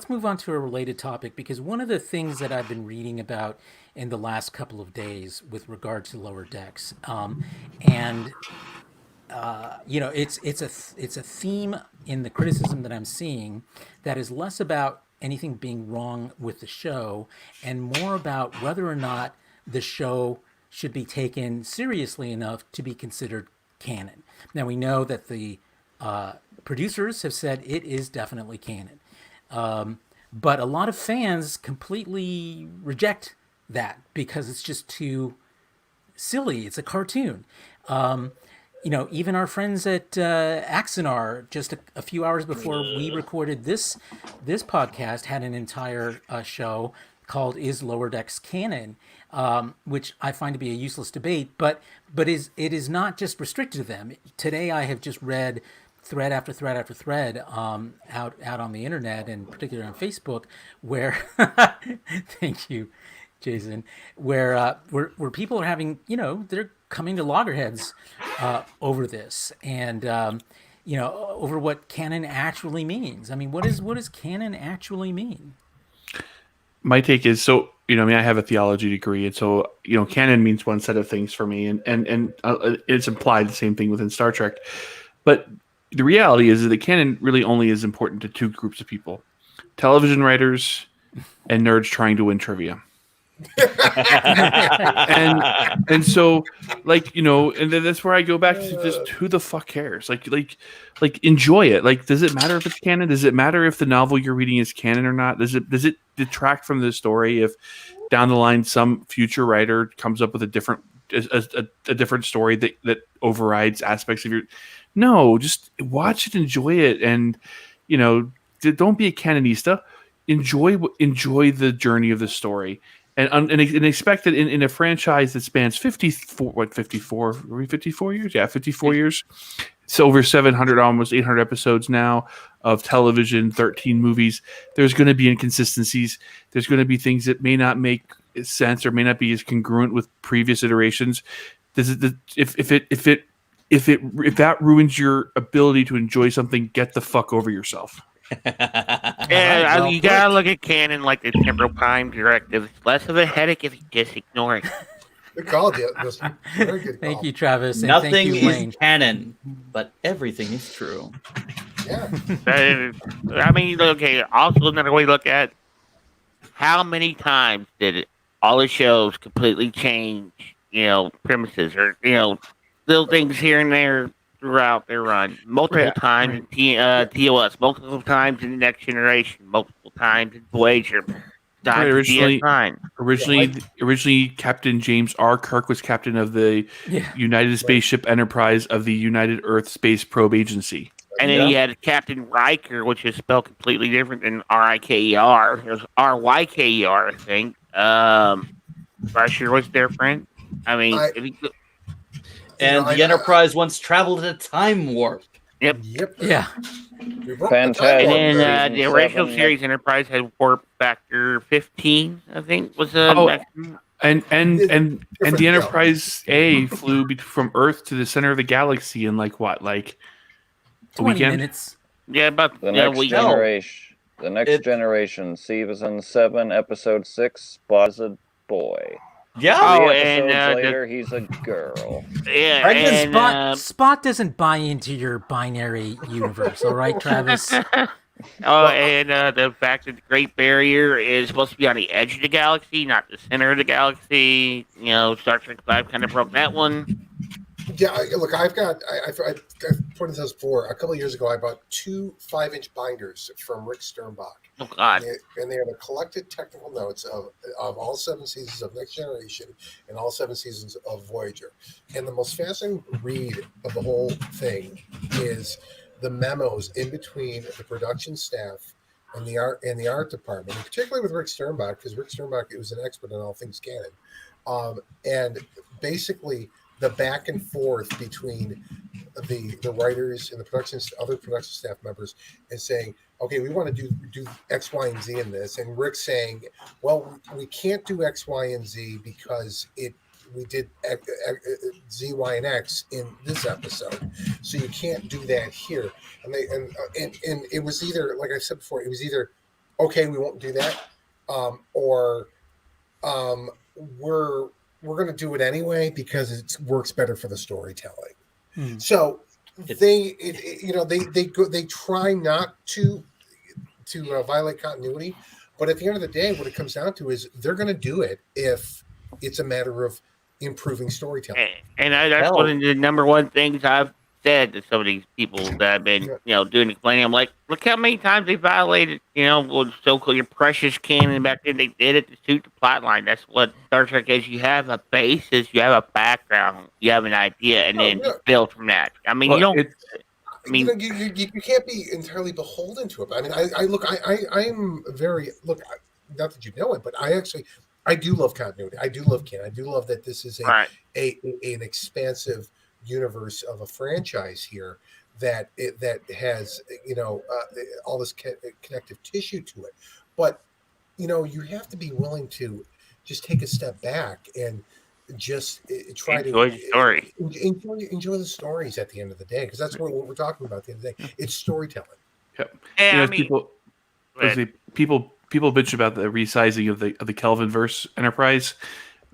move on to a related topic, because one of the things that I've been reading about in the last couple of days with regard to Lower Decks, and it's a theme in the criticism that I'm seeing that is less about anything being wrong with the show and more about whether or not the show should be taken seriously enough to be considered canon. Now, we know that the producers have said it is definitely canon. But a lot of fans completely reject that because it's just too silly. It's a cartoon. Even our friends at Axanar, just a few hours before we recorded this podcast, had an entire show called "Is Lower Decks Canon?" Which I find to be a useless debate, but it is not just restricted to them. Today, I have just read thread after thread after thread out on the internet, and particularly on Facebook, where thank you, Jason, where people are having, they're coming to loggerheads over this, and over what canon actually means. I mean, what does canon actually mean? My take is, so, I have a theology degree, and so, canon means one set of things for me, and it's implied the same thing within Star Trek. But the reality is that canon really only is important to 2 groups of people: television writers and nerds trying to win trivia. and so, and then that's where I go back to just who the fuck cares? Like enjoy it. Like, does it matter if it's canon? Does it matter if the novel you're reading is canon or not? Does it detract from the story if down the line some future writer comes up with a different story that overrides aspects of your? No, just watch it, enjoy it, and don't be a canonista. Enjoy the journey of the story. And expect that in a franchise that spans 54 years? Yeah, 54 years. It's over 700, almost 800 episodes now of television, 13 movies. There's going to be inconsistencies. There's going to be things that may not make sense or may not be as congruent with previous iterations. If that ruins your ability to enjoy something, get the fuck over yourself. Yeah, you gotta look at canon like the Temporal Prime Directive. It's less of a headache if you just ignore it. Good call, listener. Very good call. Thank you, Travis, and Nothing thank you, is Lane. canon, but everything is true. Yeah. I mean, okay. Also, another way to look at how many times did all the shows completely change, premises or little things here and there throughout their run, multiple Right, times right. in TOS, multiple times in the Next Generation, multiple times in Voyager, times in originally, DS9. originally, Captain James R. Kirk was captain of the Yeah. United Spaceship Enterprise of the United Earth Space Probe Agency. And then Yeah. you had Captain Riker, which is spelled completely different than Riker. There's Ryker, I think. Not sure what's different. I mean, I- if you, And the Enterprise once traveled in a time warp. yep. Yeah. We broke Fantastic. the And time then warp. the original 7, series Enterprise had warp factor 15, I think, was the Oh, maximum. And Different the Enterprise A flew from Earth to the center of the galaxy in like what, like a 20 weekend? minutes. Yeah, about The Next we Generation. The Next It- Generation. Season 7, Episode 6. Spot's a boy. Yeah. Oh, 3 and, episodes the- later, he's a girl. yeah, Pregnant and Spot doesn't buy into your binary universe, all right, Travis? the fact that the Great Barrier is supposed to be on the edge of the galaxy, not the center of the galaxy. Star Trek 5 kind of broke that one. Yeah, look, I've pointed this before. A couple of years ago, I bought 2 5-inch binders from Rick Sternbach. Oh God. And they are the collected technical notes of all 7 seasons of Next Generation and all 7 seasons of Voyager. And the most fascinating read of the whole thing is the memos in between the production staff and the art department, and particularly with Rick Sternbach, because Rick Sternbach was an expert on all things canon. And basically the back and forth between the writers and the other production staff members, and saying, okay, we want to do X, Y, and Z in this, and Rick saying, well, we can't do X, Y, and Z because we did Z, Y, and X in this episode, so you can't do that here. And it was either, like I said before, it was either okay, we won't do that, or we're going to do it anyway because it works better for the storytelling. So they try not to violate continuity, but at the end of the day, what it comes down to is they're going to do it if it's a matter of improving storytelling. And that's one of the number one things I've said to some of these people that have been, doing explaining. I'm like, look how many times they violated, so-called your precious canon back then. They did it to suit the plot line. That's what Star Trek is. You have a basis, you have a background, you have an idea, and then build from that. I mean, you don't. You can't be entirely beholden to it. I mean, I'm very not that you know it, but I do love continuity. I do love canon. I do love that this is an expansive universe of a franchise here that has all this connective tissue to it. But you have to be willing to just take a step back and just try enjoy the story. Enjoy the stories at the end of the day, because that's what we're talking about at the end of the day. It's storytelling. Yep. And people bitch about the resizing of the Kelvin verse Enterprise.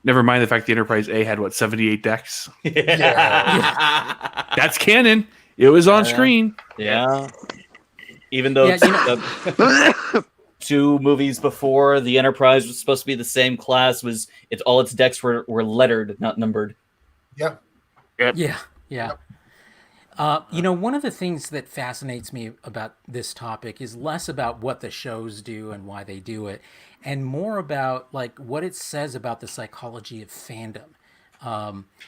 Never mind the fact the Enterprise A had 78 decks. Yeah. That's canon. It was on screen. Yeah. Even though the 2 movies before, the Enterprise was supposed to be the same class, all its decks were lettered, not numbered. Yeah. Yeah. One of the things that fascinates me about this topic is less about what the shows do and why they do it, and more about like what it says about the psychology of fandom,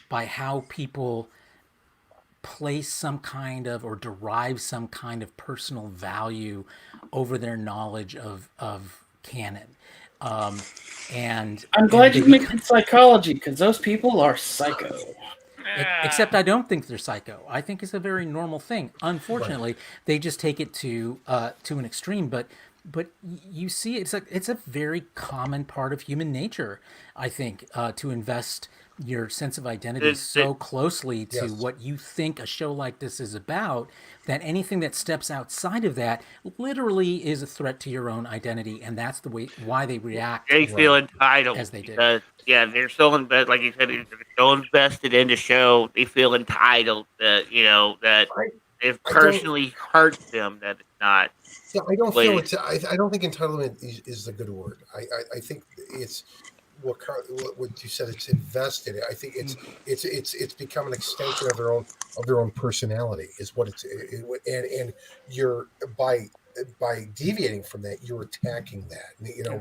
by how people place some kind of or derive some kind of personal value over their knowledge of canon. And I'm glad you mentioned psychology, because those people are psycho. Except I don't think they're psycho. I think it's a very normal thing. Unfortunately, they just take it to an extreme. But but you see, it's a very common part of human nature, I think, to invest your sense of identity so closely to Yes. what you think a show like this is about, that anything that steps outside of that literally is a threat to your own identity, and that's the way why they react They feel entitled as they do. because they're so invested. Like you said, they're so invested in the show. They feel entitled that that it I don't. personally hurts them that it's not. Yeah, I don't feel Wait. it's. I don't think entitlement is the good word. I think it's what you said. It's invested. I think it's become an extension of their own personality. Is what and you're by deviating from that, you're attacking that. You know,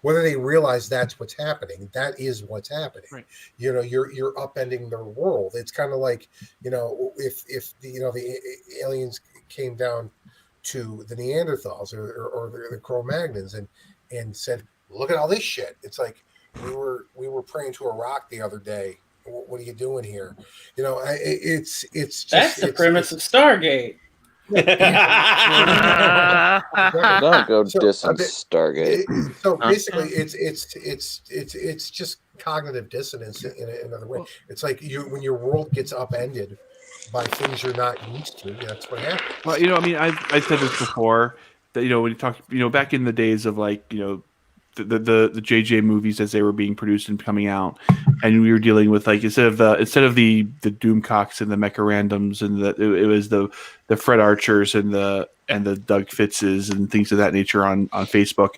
whether they realize that's what's happening, that is what's happening. Right. You know, you're upending their world. It's kind of like, you know, if the aliens came down to the Neanderthals or the Cro-Magnons and said, "Look at all this shit." It's like we were praying to a rock the other day. What are you doing here? You know, it's just That's the premise of Stargate. Don't go So, distance Stargate. So basically, it's just cognitive dissonance in another way. It's like when your world gets upended by things you're not used to. That's what happens. Well, I mean, I've said this before that when you talk, back in the days of like the JJ movies as they were being produced and coming out, and we were dealing with like instead of the Doomcocks and the Mecha Randoms and it was the Fred Archers and the Doug Fitzes and things of that nature on Facebook.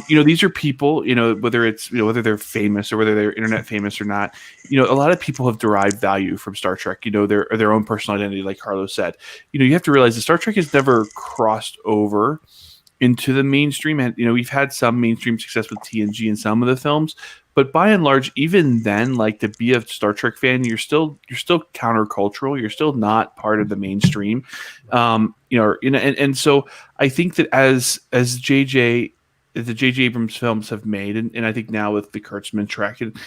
These are people, whether it's, whether they're famous or whether they're internet famous or not, a lot of people have derived value from Star Trek, their own personal identity, like Carlos said. You have to realize that Star Trek has never crossed over into the mainstream. And, we've had some mainstream success with TNG and some of the films, but by and large, even then, like to be a Star Trek fan, you're still countercultural. You're still not part of the mainstream. And so I think that as the J.J. Abrams films have made, and I think now with the Kurtzman track, and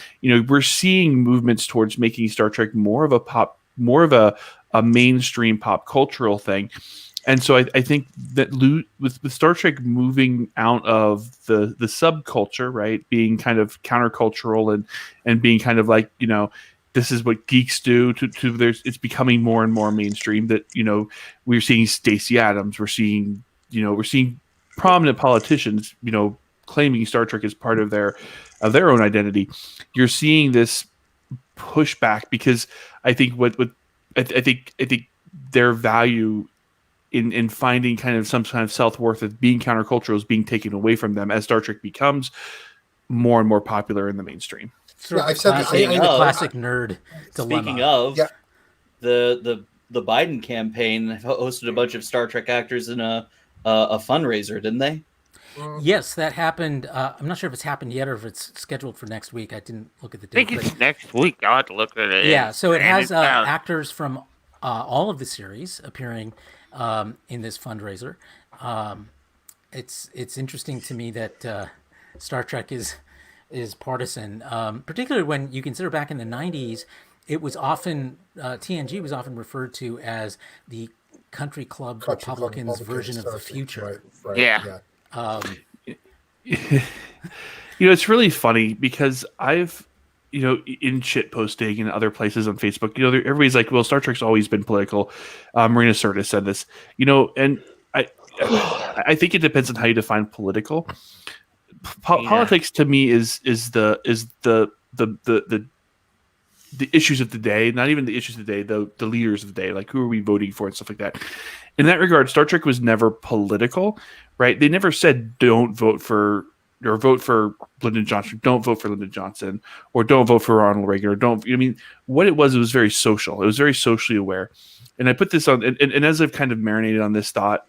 we're seeing movements towards making Star Trek more of a mainstream pop cultural thing. And so I think that with Star Trek moving out of the subculture, right, being kind of countercultural and being kind of like, this is what geeks do to it's becoming more and more mainstream that, we're seeing Stacey Adams, we're seeing prominent politicians, claiming Star Trek is part of their own identity. You're seeing this pushback because I think I think their value in finding kind of some kind of self-worth of being countercultural is being taken away from them as Star Trek becomes more and more popular in the mainstream. I've said the classic nerd dilemma. Speaking of, the Biden campaign hosted a bunch of Star Trek actors in a fundraiser, didn't they? Yes, that happened. I'm not sure if it's happened yet or if it's scheduled for next week. I didn't look at the date. I think it's next week. I'll have to look at it. Yeah, so it has actors from all of the series appearing in this fundraiser. It's interesting to me that Star Trek is partisan, particularly when you consider back in the 90s, it was often TNG was often referred to as the Country Club Republicans version of the future. Right. Yeah. It's really funny because I've, in shit posting and other places on Facebook, everybody's like, well, Star Trek's always been political. Marina Sirtis said this, and I think it depends on how you define political. Politics to me is the issues of the day, not even the issues of the day, the leaders of the day, like who are we voting for and stuff like that. In that regard, Star Trek was never political, right? They never said don't vote for or vote for Lyndon Johnson, don't vote for Lyndon Johnson, or don't vote for Ronald Reagan, or don't. I mean, what it was very social. It was very socially aware. And I put this on, and as I've kind of marinated on this thought,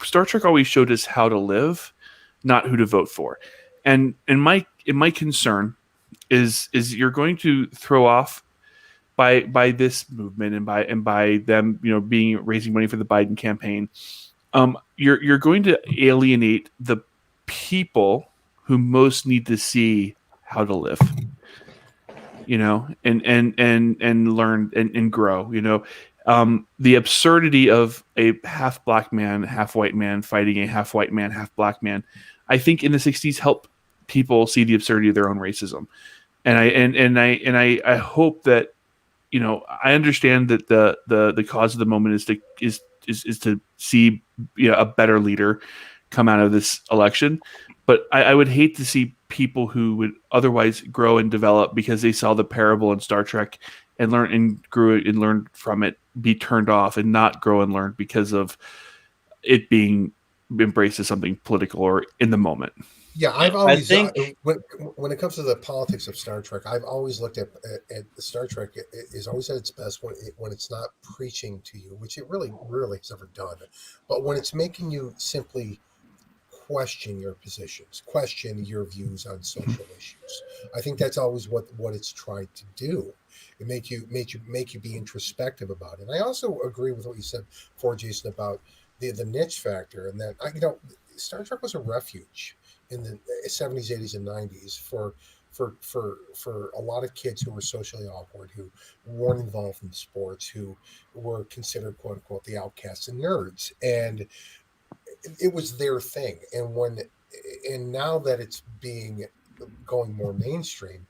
Star Trek always showed us how to live, not who to vote for. And my concern is you're going to throw off by this movement and by them raising money for the Biden campaign. You're going to alienate the people who most need to see how to live, and learn and grow. The absurdity of a half black man, half white man fighting a half white man, half black man, I think in the 60s helped people see the absurdity of their own racism. And I hope that, you know, I understand that the cause of the moment is to see, you know, a better leader come out of this election. But I would hate to see people who would otherwise grow and develop because they saw the parable in Star Trek and learned and grew and learned from it be turned off and not grow and learn because of it being embraced as something political or in the moment. Yeah, I've always think- when it comes to the politics of Star Trek, I've always looked at Star Trek is always at its best when it's not preaching to you, which it really has never done, but when it's making you simply question your positions, question your views on social issues. I think that's always what it's tried to do. It make you be introspective about it. And I also agree with what you said before, Jason, about the niche factor, and that Star Trek was a refuge in the 70s, 80s, and 90s for a lot of kids who were socially awkward, who weren't involved in sports, who were considered quote unquote the outcasts and nerds, and it was their thing. And now that it's going more mainstream,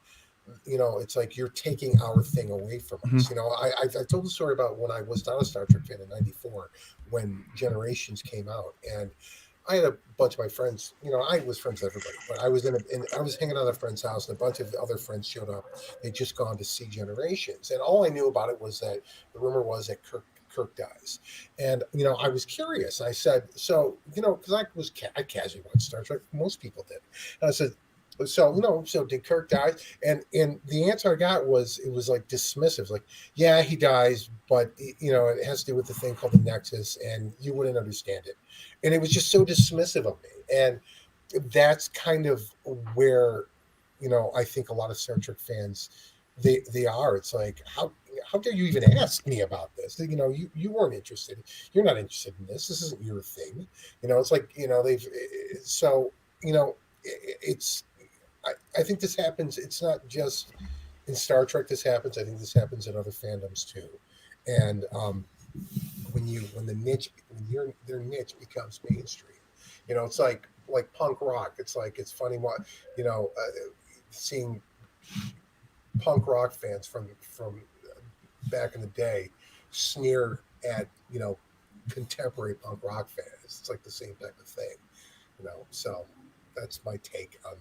you know, it's like you're taking our thing away from us. You know, I told the story about when I was not a Star Trek fan in '94 when Generations came out, and I had a bunch of my friends. You know, I was friends with everybody, but I was I was hanging out at a friend's house, and a bunch of other friends showed up. They'd just gone to see Generations, and all I knew about it was that the rumor was that Kirk dies. And, you know, I was curious. I said, so, you know, because I casually watched Star Trek. Most people did. And I said, so, you know, so did Kirk die? And the answer I got was, it was like dismissive. Like, yeah, he dies, but, you know, it has to do with the thing called the Nexus, and you wouldn't understand it. And it was just so dismissive of me. And that's kind of where, you know, I think a lot of Star Trek fans, they are. It's like, how dare you even ask me about this? You know, you weren't interested. You're not interested in this. This isn't your thing. You know, it's like, you know, so, you know, I think this happens. It's not just in Star Trek this happens. I think this happens in other fandoms too. And when their niche becomes mainstream, you know, it's like punk rock. It's like, it's funny what, you know, seeing punk rock fans from back in the day sneer at, you know, contemporary punk rock fans. It's like the same type of thing, you know. So that's my take on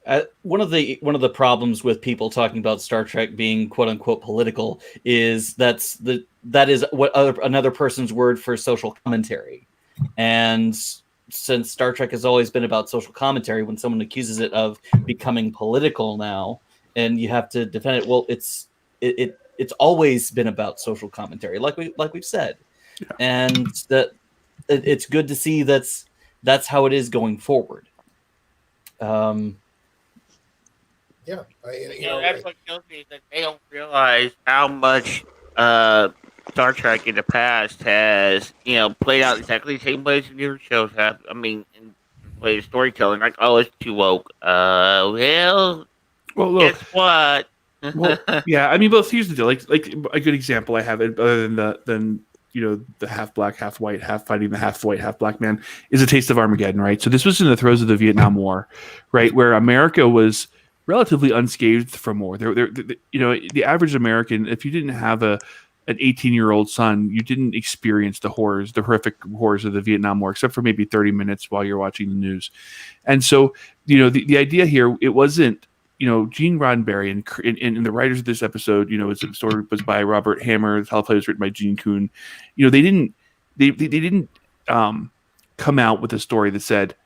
that. One of the problems with people talking about Star Trek being quote unquote political is that is what another person's word for social commentary. And since Star Trek has always been about social commentary, when someone accuses it of becoming political now, and you have to defend it, well, it's always been about social commentary, like we've said, and that it's good to see that's how it is going forward. You know, that's what kills me, is that they don't realize how much Star Trek in the past has, you know, played out exactly the same way as your shows have. I mean, in way of storytelling, like, oh, it's too woke. Well, look, guess what? Well, yeah, I mean, both. Here's the deal. Like a good example I have, other than you know, the half black, half white, half fighting the half white, half black man, is A Taste of Armageddon, right? So this was in the throes of the Vietnam War, right, where America was relatively unscathed from war. You know, the average American, if you didn't have an 18-year-old son, you didn't experience the horrific horrors of the Vietnam War, except for maybe 30 minutes while you're watching the news. And so, you know, the idea here, it wasn't, you know, Gene Roddenberry and the writers of this episode, you know, the story was by Robert Hammer, the teleplay was written by Gene Kuhn. You know, they didn't come out with a story that said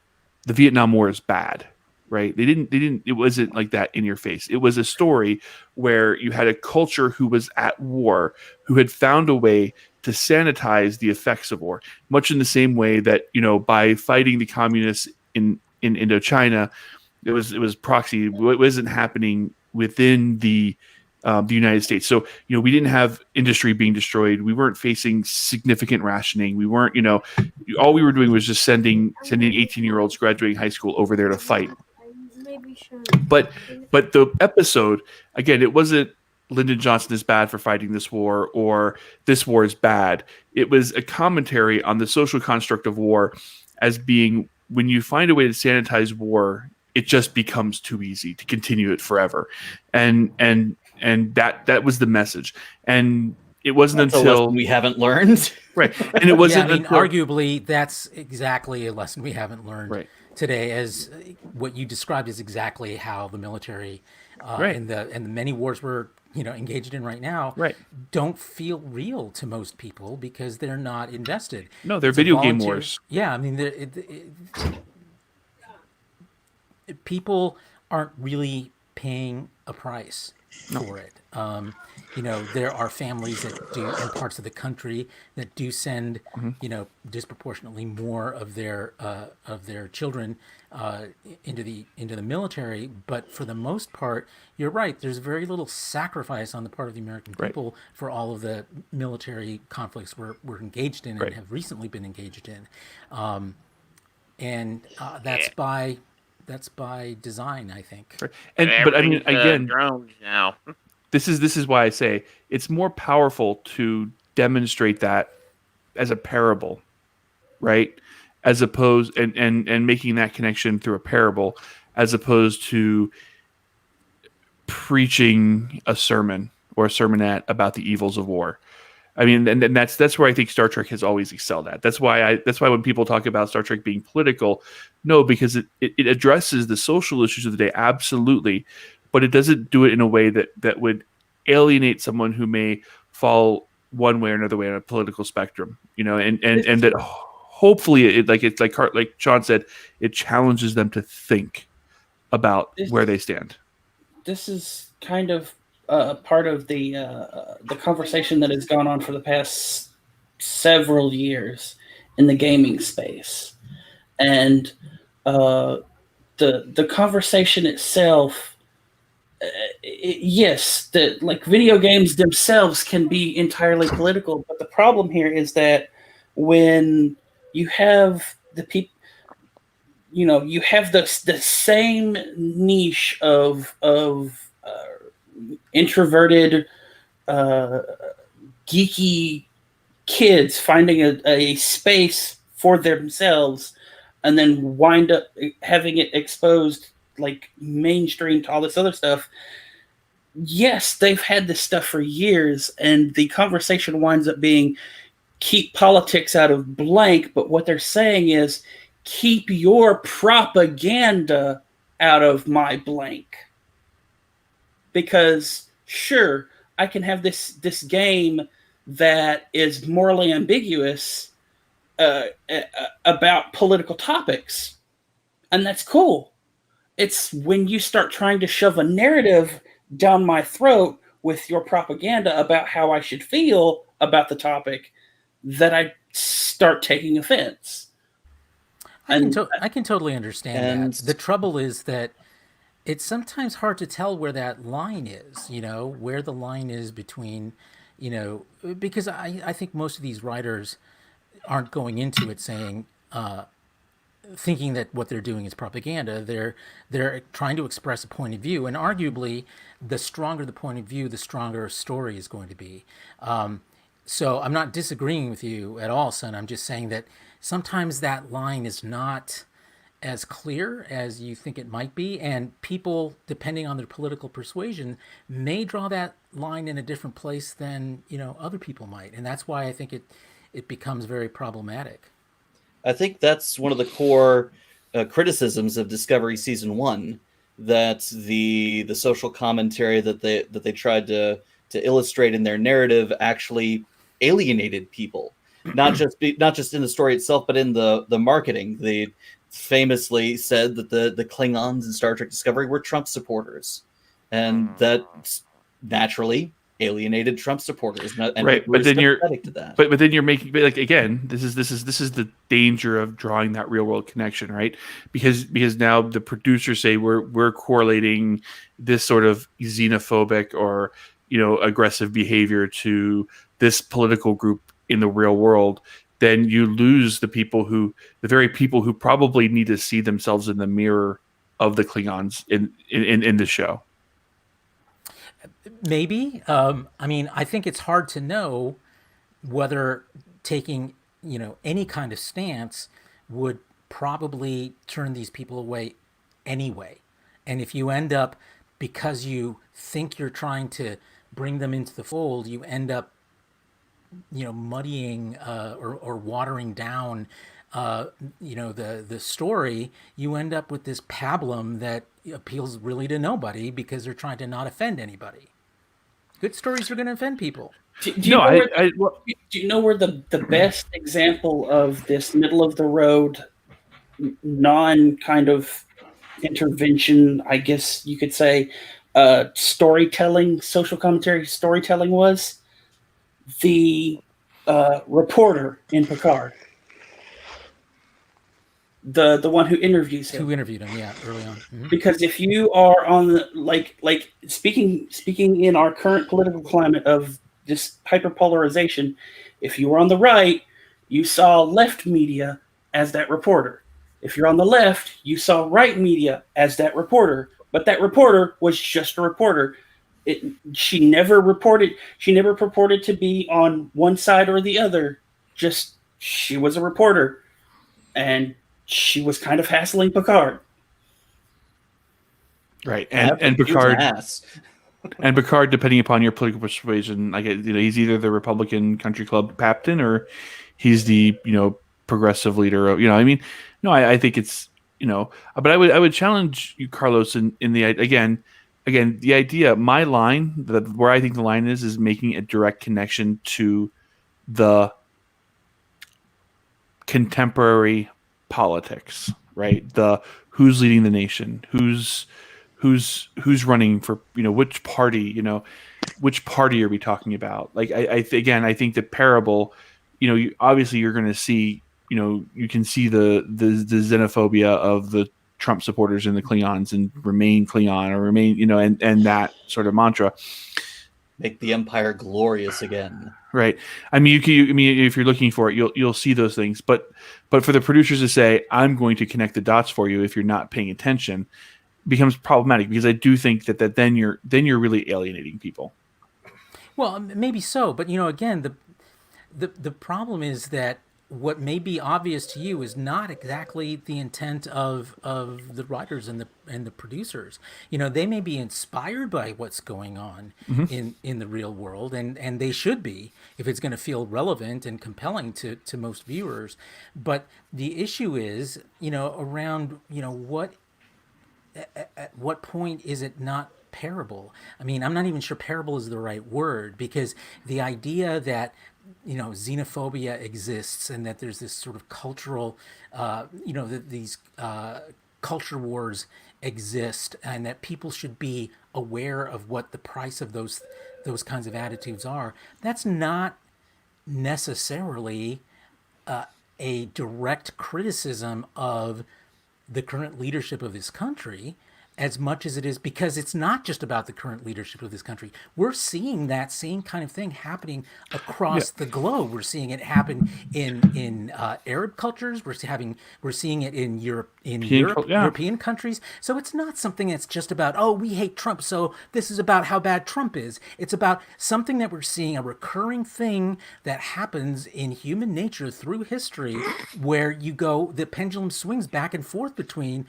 the Vietnam War is bad, right? They didn't, it wasn't like that in your face. It was a story where you had a culture who was at war, who had found a way to sanitize the effects of war, much in the same way that, you know, by fighting the communists in Indochina, it was proxy. It wasn't happening within the United States. So, you know, we didn't have industry being destroyed. We weren't facing significant rationing. We weren't, you know, all we were doing was just sending 18-year-olds graduating high school over there to fight. But the episode, again, it wasn't Lyndon Johnson is bad for fighting this war, or this war is bad. It was a commentary on the social construct of war as being, when you find a way to sanitize war, it just becomes too easy to continue it forever. And that was the message. And it wasn't That's a until lesson we haven't learned. right. And it wasn't until arguably that's exactly a lesson we haven't learned today, as what you described is exactly how the military and the many wars we're engaged in right now don't feel real to most people because they're not invested. No, they're video game wars. Yeah, I mean, people aren't really paying a price for it. There are families that do, in parts of the country that do send, disproportionately more of their children into the military. But for the most part, you're right. There's very little sacrifice on the part of the American people for all of the military conflicts we're engaged in and have recently been engaged in, and that's by design, I think. But I mean, again, drones now. This is why I say it's more powerful to demonstrate that as a parable, right? As opposed and making that connection through a parable, as opposed to preaching a sermon or a sermonette about the evils of war. I mean, and that's where I think Star Trek has always excelled at. That's why when people talk about Star Trek being political, no, because it addresses the social issues of the day, absolutely, but it doesn't do it in a way that would alienate someone who may fall one way or another way on a political spectrum, and that hopefully like Sean said, it challenges them to think about where they stand. This is kind of part of the conversation that has gone on for the past several years in the gaming space, and the conversation itself. Yes, like video games themselves can be entirely political, but the problem here is that when you have the people, you have the same niche of introverted, geeky kids finding a space for themselves, and then wind up having it exposed like mainstream to all this other stuff. Yes, they've had this stuff for years, and the conversation winds up being keep politics out of blank, but what they're saying is keep your propaganda out of my blank. Because sure, I can have this game that is morally ambiguous about political topics, and that's cool. It's when you start trying to shove a narrative down my throat with your propaganda about how I should feel about the topic that I start taking offense. I can totally understand that. The trouble is that it's sometimes hard to tell where that line is, where the line is between, because I think most of these writers aren't going into it saying, thinking that what they're doing is propaganda. They're trying to express a point of view, and arguably, the stronger the point of view, the stronger a story is going to be. So I'm not disagreeing with you at all, son. I'm just saying that sometimes that line is not as clear as you think it might be, and people, depending on their political persuasion, may draw that line in a different place than other people might, and that's why I think it becomes very problematic. I think that's one of the core criticisms of Discovery Season 1, that the social commentary that they tried to illustrate in their narrative actually alienated people, not just in the story itself, but in the marketing. They famously said that the Klingons in Star Trek Discovery were Trump supporters, and that naturally alienated Trump supporters. And right, but then but then you're making, like, again, this is the danger of drawing that real world connection, right? Because now the producers say we're correlating this sort of xenophobic or aggressive behavior to this political group in the real world. Then you lose the very people who probably need to see themselves in the mirror of the Klingons in the show. Maybe. I mean, I think it's hard to know whether taking, any kind of stance would probably turn these people away anyway. And if you end up, because you think you're trying to bring them into the fold, you end up, muddying or watering down, the story. You end up with this pablum that appeals really to nobody because they're trying to not offend anybody. Good stories are going to offend people. Do you know where the best example of this middle of the road, non kind of intervention, I guess you could say, storytelling, social commentary storytelling was? The reporter in Picard. The one who interviews him. Who interviewed him? Yeah, early on. Mm-hmm. Because if you are on the like speaking in our current political climate of this hyperpolarization, if you were on the right, you saw left media as that reporter. If you're on the left, you saw right media as that reporter. But that reporter was just a reporter. She never purported to be on one side or the other. Just she was a reporter, and she was kind of hassling Picard. Right, and Picard, and Picard, depending upon your political persuasion, like he's either the Republican country club captain or he's the progressive leader. I think it's but I would challenge you, Carlos, in the again the idea. My line, where I think the line is making a direct connection to the contemporary politics, right? The who's leading the nation, who's running for which party, which party are we talking about? Like I think the parable, obviously you're going to see, you can see the xenophobia of the Trump supporters and the Klingons and remain Klingon or remain, and that sort of mantra. Make the Empire glorious again. Right. I mean, if you're looking for it, you'll see those things. But for the producers to say, "I'm going to connect the dots for you," if you're not paying attention, becomes problematic, because I do think that then you're really alienating people. Well, maybe so, but again, the problem is that what may be obvious to you is not exactly the intent of the writers and the producers. They may be inspired by what's going on in the real world, and they should be, if it's going to feel relevant and compelling to most viewers. But the issue is, around, at what point is it not parable? I mean, I'm not even sure parable is the right word, because the idea that xenophobia exists and that there's this sort of cultural, that these culture wars exist, and that people should be aware of what the price of those kinds of attitudes are. That's not necessarily a direct criticism of the current leadership of this country, as much as it is, because it's not just about the current leadership of this country. We're seeing that same kind of thing happening across the globe. We're seeing it happen in Arab cultures. We're seeing it in European countries. So it's not something that's just about, oh, we hate Trump, so this is about how bad Trump is. It's about something that we're seeing, a recurring thing that happens in human nature through history, where the pendulum swings back and forth between,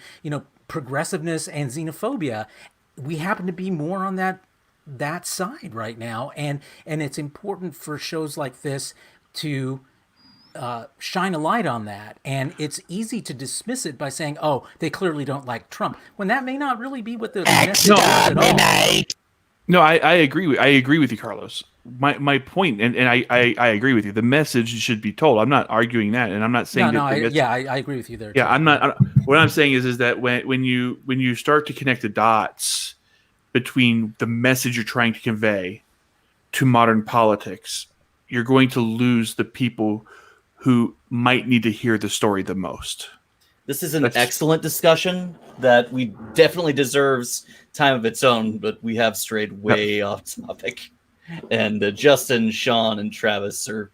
progressiveness and xenophobia. We happen to be more on that side right now, and it's important for shows like this to shine a light on that. And it's easy to dismiss it by saying, "Oh, they clearly don't like Trump," when that may not really be what the message is at all. No, I agree. I agree with you, Carlos. My point, and I agree with you. The message should be told. I'm not arguing that, and I'm not saying I agree with you there. Yeah, too. What I'm saying is that when you start to connect the dots between the message you're trying to convey to modern politics, you're going to lose the people who might need to hear the story the most. This is an excellent discussion that we definitely deserves time of its own, but we have strayed way off topic. And Justin, Sean, and Travis are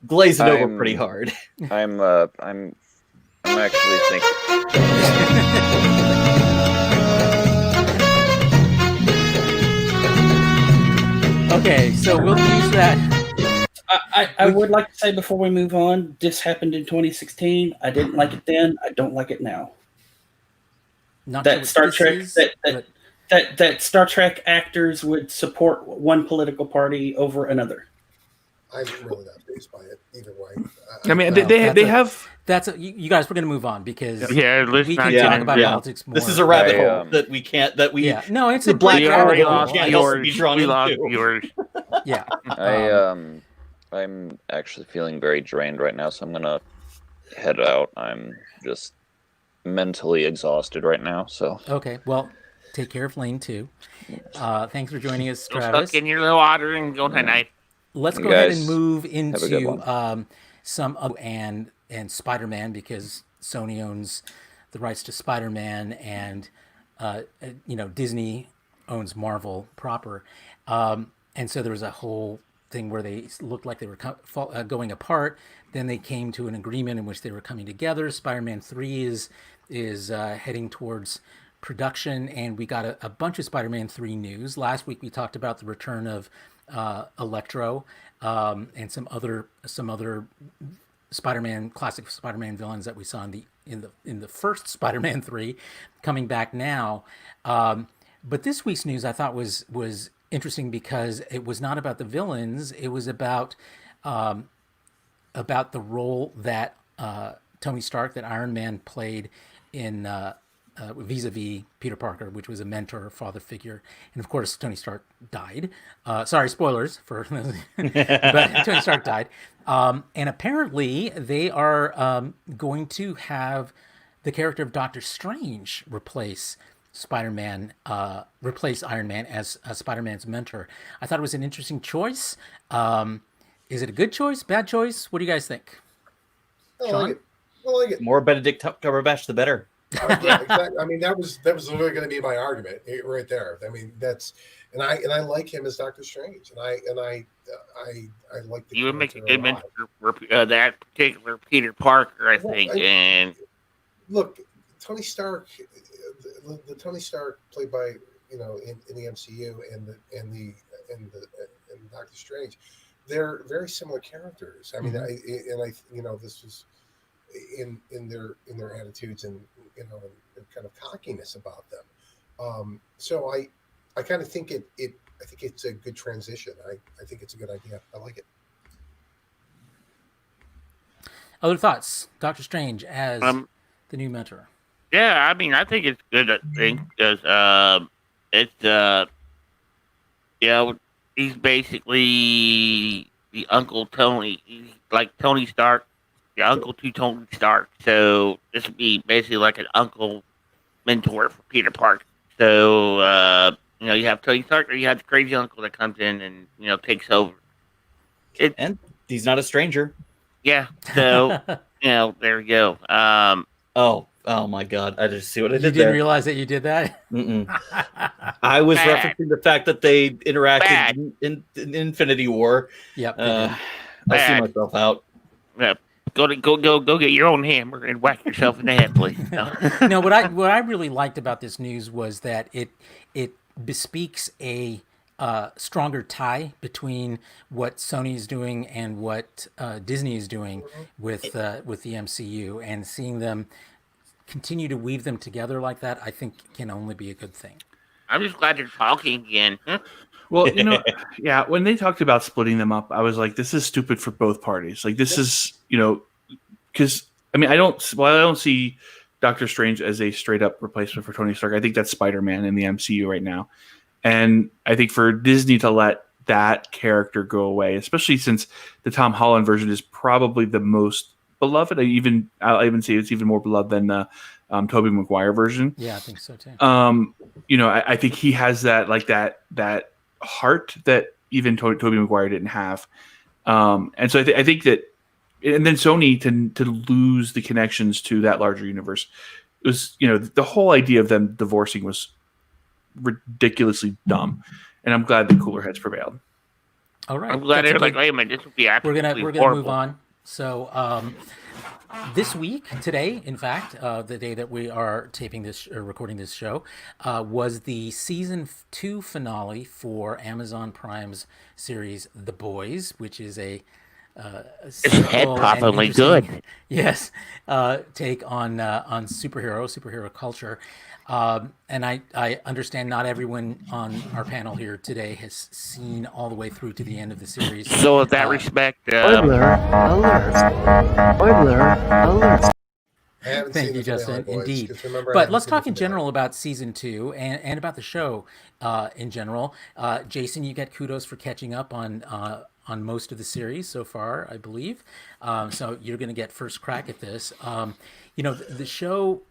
glazing over pretty hard. I'm actually thinking. Okay, so we'll use that. I would like to say before we move on, this happened in 2016. I didn't like it then. I don't like it now. Not That sure what Star this Trek is, but that Star Trek actors would support one political party over another. I'm really not fazed by it either way. I mean, Well, they have. you guys. We're going to move on because Yeah, let's we not can get talk into about it. politics more. This is a rabbit I, hole that we can't. That we Yeah, no, it's the a black great We rabbit already hole lost we can't help but viewers. be drawn We lost into. viewers. Yeah. I'm actually feeling very drained right now, so I'm gonna head out. I'm just mentally exhausted right now. So Okay. Well, take care of Lane too. Thanks for joining us, Go Travis. suck in your little water and go night. Let's You go ahead and guys move have a good into one. some other and Spider-Man because Sony owns the rights to Spider-Man and Disney owns Marvel proper, and so there was a whole thing where they looked like they were going apart. Then they came to an agreement in which they were coming together. Spider-Man 3 is heading towards production, and we got a bunch of Spider-Man 3 news. Last week we talked about the return of Electro and some other classic Spider-Man villains that we saw in the first Spider-Man 3 coming back now. But this week's news I thought was interesting because it was not about the villains. It was about the role that Tony Stark, that Iron Man played in vis-a-vis Peter Parker, which was a mentor, father figure. And of course, Tony Stark died. Sorry, spoilers for, but Tony Stark died. And apparently they are going to have the character of Doctor Strange replace Spider-Man, replace Iron Man as Spider-Man's mentor. I thought it was an interesting choice. Is it a good choice, bad choice? What do you guys think? I like it. I like it. More Benedict Cumberbatch, the better. Yeah, exactly. I mean, that was literally going to be my argument right there. I mean, and I like him as Doctor Strange, and I like the. You would make a character good lot. mentor for that particular Peter Parker, I Well, think. And Look, Tony Stark, the Tony Stark played by in the MCU and Doctor Strange, they're very similar characters. I mean, this was in their attitudes and and kind of cockiness about them. So I kind of think I think it's a good transition. I think it's a good idea. I like it. Other thoughts? Doctor Strange as the new mentor. yeah, I mean, I think it's good. I think because it's he's basically the Uncle Tony, he's like Tony Stark, the uncle to Tony Stark. So this would be basically like an uncle mentor for Peter Parker. So you have Tony Stark, or you have the crazy uncle that comes in and takes over. And he's not a stranger. Yeah. So there we go. Oh my God! I just see what I You did didn't there. realize that you did that? I was Bad. referencing the fact that they Bad. interacted in Infinity War. Yep. they I did. see Bad. myself out. Yeah. Go get your own hammer and whack yourself in the head, please. No. No, what I really liked about this news was that it bespeaks a stronger tie between what Sony is doing and what Disney is doing with the MCU, and seeing them continue to weave them together like that, I think can only be a good thing. I'm just glad you're talking again. Huh? Well, yeah, when they talked about splitting them up, I was like, this is stupid for both parties. Like, this is, because, I mean, I don't see Doctor Strange as a straight up replacement for Tony Stark. I think that's Spider-Man in the MCU right now. And I think for Disney to let that character go away, especially since the Tom Holland version is probably the most beloved. I'll even say it's even more beloved than the Tobey Maguire version. Yeah, I think so too. I think he has that heart that even Tobey Maguire didn't have. And so I think that, and then Sony to lose the connections to that larger universe, it was, the whole idea of them divorcing was ridiculously dumb. And I'm glad the cooler heads prevailed. All right. I'm glad That's they're like, okay. wait a minute, this would be We're absolutely gonna horrible. move on. So this week, today, in fact, the day that we are taping this or recording this show, was the season 2 finale for Amazon Prime's series The Boys, which is a It's head-poppingly good. Yes, take on superhero culture. And I understand not everyone on our panel here today has seen all the way through to the end of the series. So, in that respect, Spoiler alert. Spoiler alert. I haven't Thank seen you, the finale, Justin. boys, Indeed. 'cause remember, I But haven't let's seen the talk in finale. general about season 2 and about the show in general. Jason, you get kudos for catching up on most of the series so far, I believe. So you're going to get first crack at this. The show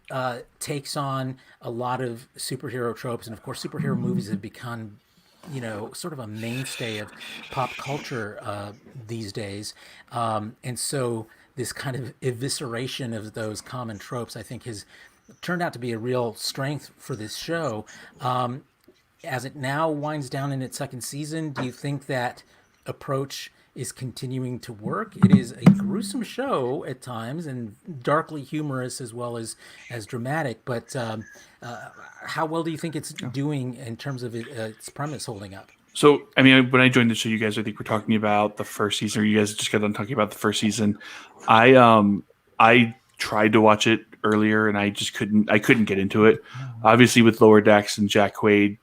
takes on a lot of superhero tropes, and of course, superhero movies have become sort of a mainstay of pop culture these days. And so this kind of evisceration of those common tropes, I think, has turned out to be a real strength for this show. As it now winds down in its second season, do you think that approach is continuing to work? It is a gruesome show at times and darkly humorous as well as dramatic, but how well do you think it's doing in terms of its premise holding up? So, I mean, when I joined the show, you guys, I think we're talking about the first season, or you guys just got done talking about the first season. I tried to watch it earlier, and I just couldn't get into it. Obviously, with Lower Decks and Jack Quaid,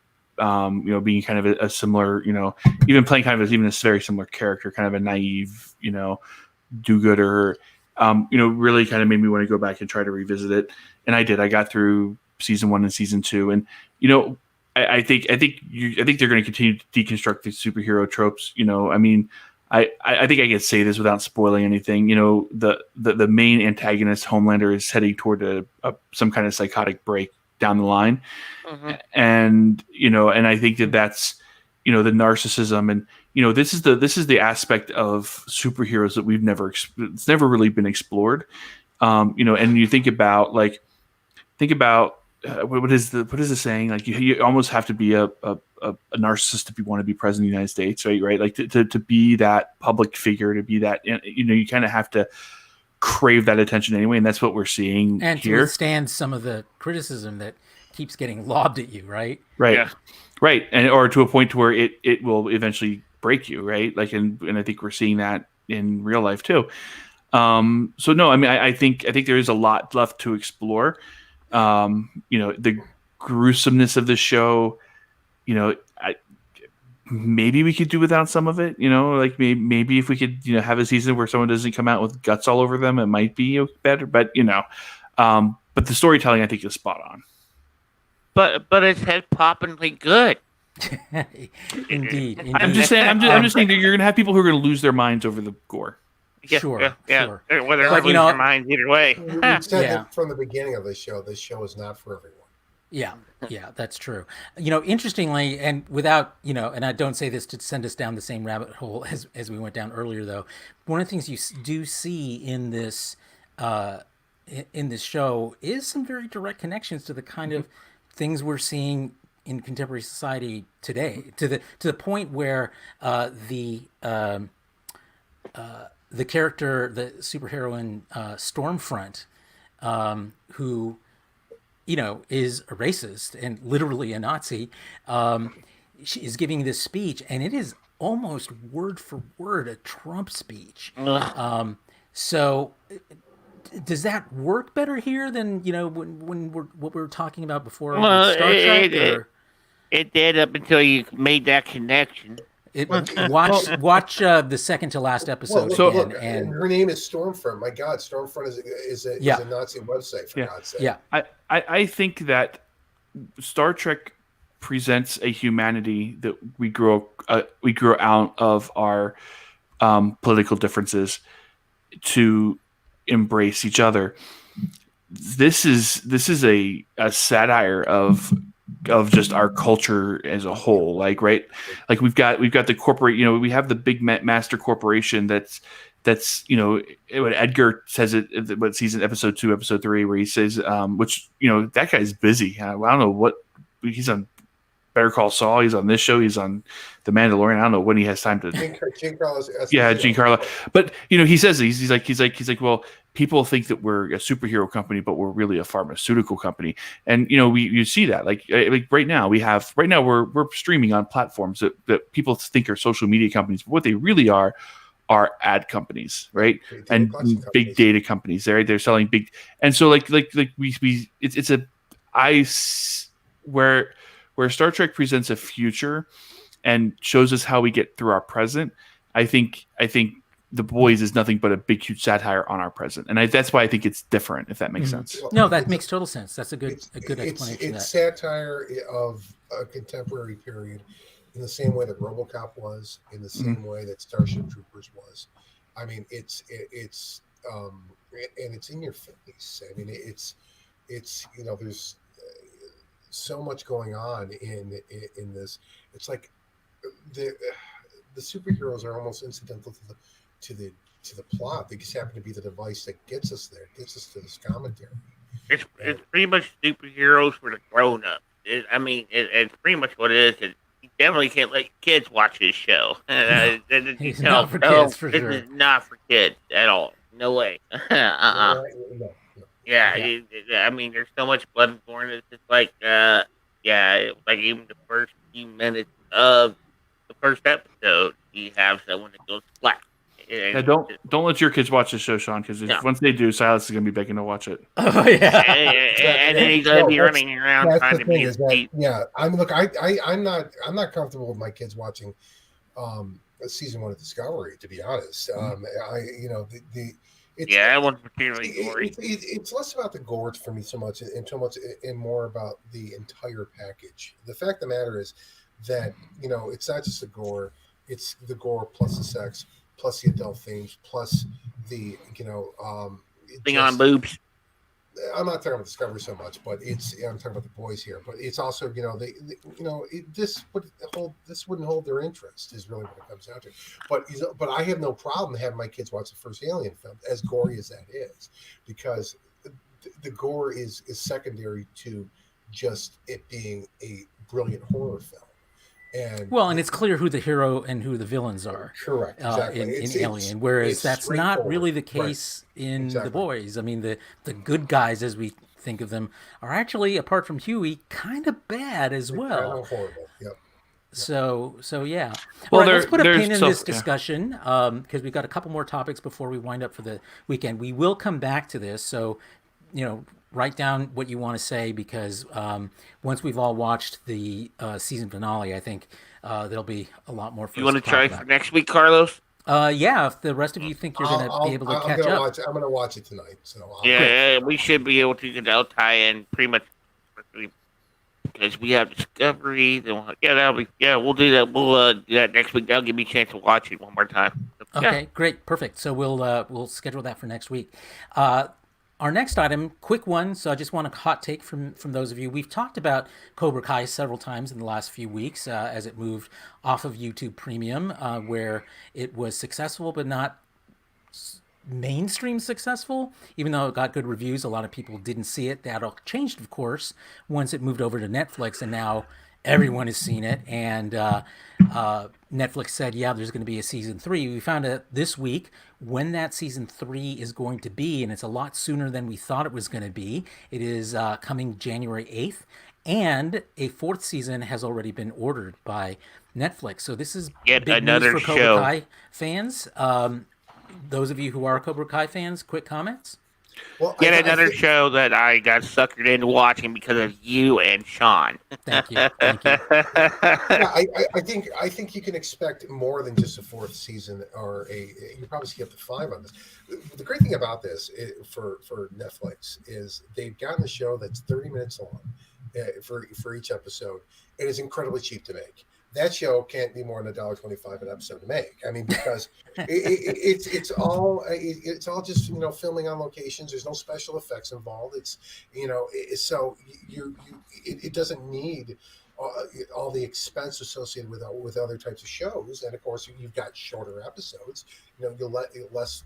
being kind of a similar, even playing kind of even a very similar character, kind of a naive, do-gooder, really kind of made me want to go back and try to revisit it. And I did. I got through season 1 and season 2, and I think they're going to continue to deconstruct the superhero tropes. I mean, I think I can say this without spoiling anything. The main antagonist, Homelander, is heading toward some kind of psychotic break down the line, and I think that's the narcissism, and this is the aspect of superheroes that it's never really been explored. And you think about what is the saying? Like you almost have to be a narcissist if you want to be president of the United States, right? Like to be that public figure, to be that, you kind of have to crave that attention anyway, and that's what we're seeing and here. To withstand some of the criticism that keeps getting lobbed at you, right? Right, Yeah. right, and or to a point to where it will eventually break you, right? Like, and I think we're seeing that in real life too. So no, I mean, I think there is a lot left to explore. The gruesomeness of the show, maybe we could do without some of it, like maybe if we could, have a season where someone doesn't come out with guts all over them, it might be better, but but the storytelling, I think, is spot on. but it's head-poppingly good. Indeed. I'm just saying that you're going to have people who are going to lose their minds over the gore. Yeah, Sure. Whether they're But, losing their minds either way. We said Yeah. that from the beginning of this show is not for everyone. Yeah, that's true. Interestingly, and without, and I don't say this to send us down the same rabbit hole as we went down earlier, though, one of the things you do see in this show is some very direct connections to the kind of things we're seeing in contemporary society today, to the point where the character, the superheroine Stormfront, who is a racist and literally a Nazi, she is giving this speech, and it is almost word for word a Trump speech. So does that work better here than when what we were talking about before with Star Trek? It did up until you made that connection. Watch the second to last episode again. And her name is Stormfront. My God, Stormfront is a Nazi website, for God's sake. Yeah. I think that Star Trek presents a humanity that we grow out of our political differences to embrace each other. This is a satire of just our culture as a whole, right? Like we've got the corporate, we have the big master corporation that's what Edgar says it, what season episode 2, episode 3, where he says, which, that guy's busy. I don't know what he's on Better Call Saul. He's on this show. He's on The Mandalorian. I don't know when he has time to. Giancarlo Esposito. Yeah, Giancarlo. But he says he's like, well, people think that we're a superhero company, but we're really a pharmaceutical company. And you see that like right now we're streaming on platforms that people think are social media companies, but what they really are ad companies, right? And big data companies. They're selling big, and so where Star Trek presents a future and shows us how we get through our present. I think The Boys is nothing but a big, huge satire on our present, and that's why I think it's different. If that makes sense. No, that makes total sense. That's a good explanation. It's satire of a contemporary period, in the same way that RoboCop was, in the same way that Starship Troopers was. I mean, it's and it's in your face. I mean, it's there's so much going on in this. It's like the superheroes are almost incidental to the plot. They just happen to be the device that gets us there, gets us to this commentary. It's pretty much superheroes for the grown up. It's pretty much what it is. You definitely can't let kids watch this show. It's not for kids, for sure. This is not for kids at all. No way. No. Yeah, there's so much blood and gore. It's just like, like even the first few minutes of the first episode, you have someone that goes flat. Yeah, don't let your kids watch the show, Sean, because once they do, Silas is going to be begging to watch it. Oh yeah, and then he's going to be running around trying to be his feet. Yeah, I mean, look, I'm not comfortable with my kids watching season 1 of Discovery, to be honest. That one's particularly gory. It's less about the gore for me so much, and more about the entire package. The fact of the matter is that it's not just the gore; it's the gore plus the sex, plus the adult themes, plus the thing on boobs. I'm not talking about Discovery so much, but I'm talking about The Boys here. But it's also this wouldn't hold their interest is really what it comes down to. But I have no problem having my kids watch the first Alien film, as gory as that is, because the gore is secondary to just it being a brilliant horror film. And it's clear who the hero and who the villains are. Correct, exactly. In Alien, whereas that's not really the case in The Boys. I mean, the good guys, as we think of them, are actually, apart from Huey, kind of bad as well. Kind of horrible. Yep. So yeah. Well, all right, let's put a pin in this discussion because we've got a couple more topics before we wind up for the weekend. We will come back to this, so write down what you want to say, because once we've all watched the season finale, I think there'll be a lot more for us to talk about. You want to try for next week, Carlos? Yeah, if the rest of you think you're going to be able to catch up. I'm going to watch it tonight. So we should be able to. I'll tie in pretty much because we have Discovery. Then we'll do that. We'll do that next week. That'll give me a chance to watch it one more time. Okay, great, perfect. So we'll schedule that for next week. Our next item, quick one, so I just want a hot take from those of you. We've talked about Cobra Kai several times in the last few weeks as it moved off of YouTube Premium, where it was successful but not mainstream successful. Even though it got good reviews, a lot of people didn't see it. That all changed, of course, once it moved over to Netflix, and now everyone has seen it. And Netflix said, there's going to be a season 3. We found out this week when that season 3 is going to be, and it's a lot sooner than we thought it was going to be. It is coming January 8th, and a 4th season has already been ordered by Netflix. So this is yet big another news for Cobra show. Kai fans. Those of you who are Cobra Kai fans, quick comments? Well, another show that I got suckered into watching because of you and Sean. Thank you. I think you can expect more than just a 4th season, or you probably see up to 5 on this. The great thing about this for Netflix is they've gotten a show that's 30 minutes long for each episode. It is incredibly cheap to make. That show can't be more than $1.25 an episode to make. I mean, because it's all just filming on locations. There's no special effects involved. It's so it doesn't need all the expense associated with other types of shows. And of course, you've got shorter episodes. You'll let less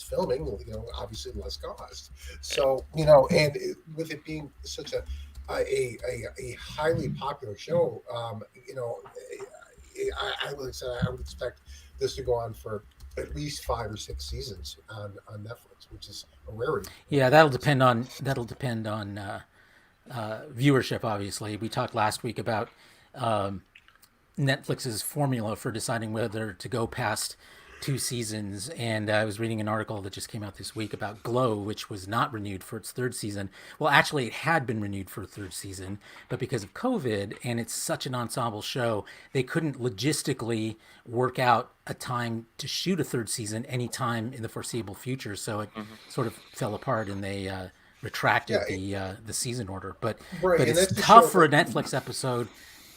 filming. Obviously less cost. So and with it being such a a highly popular show. I would expect this to go on for at least 5 or 6 seasons on Netflix, which is a rarity. Yeah, that'll depend on viewership. Obviously, we talked last week about Netflix's formula for deciding whether to go past 2 seasons. And I was reading an article that just came out this week about Glow, which was not renewed for its third season. Well, actually, it had been renewed for a third season, but because of COVID and it's such an ensemble show, they couldn't logistically work out a time to shoot a third season anytime in the foreseeable future. So it sort of fell apart, and they retracted the season order. But it's tough for a Netflix episode.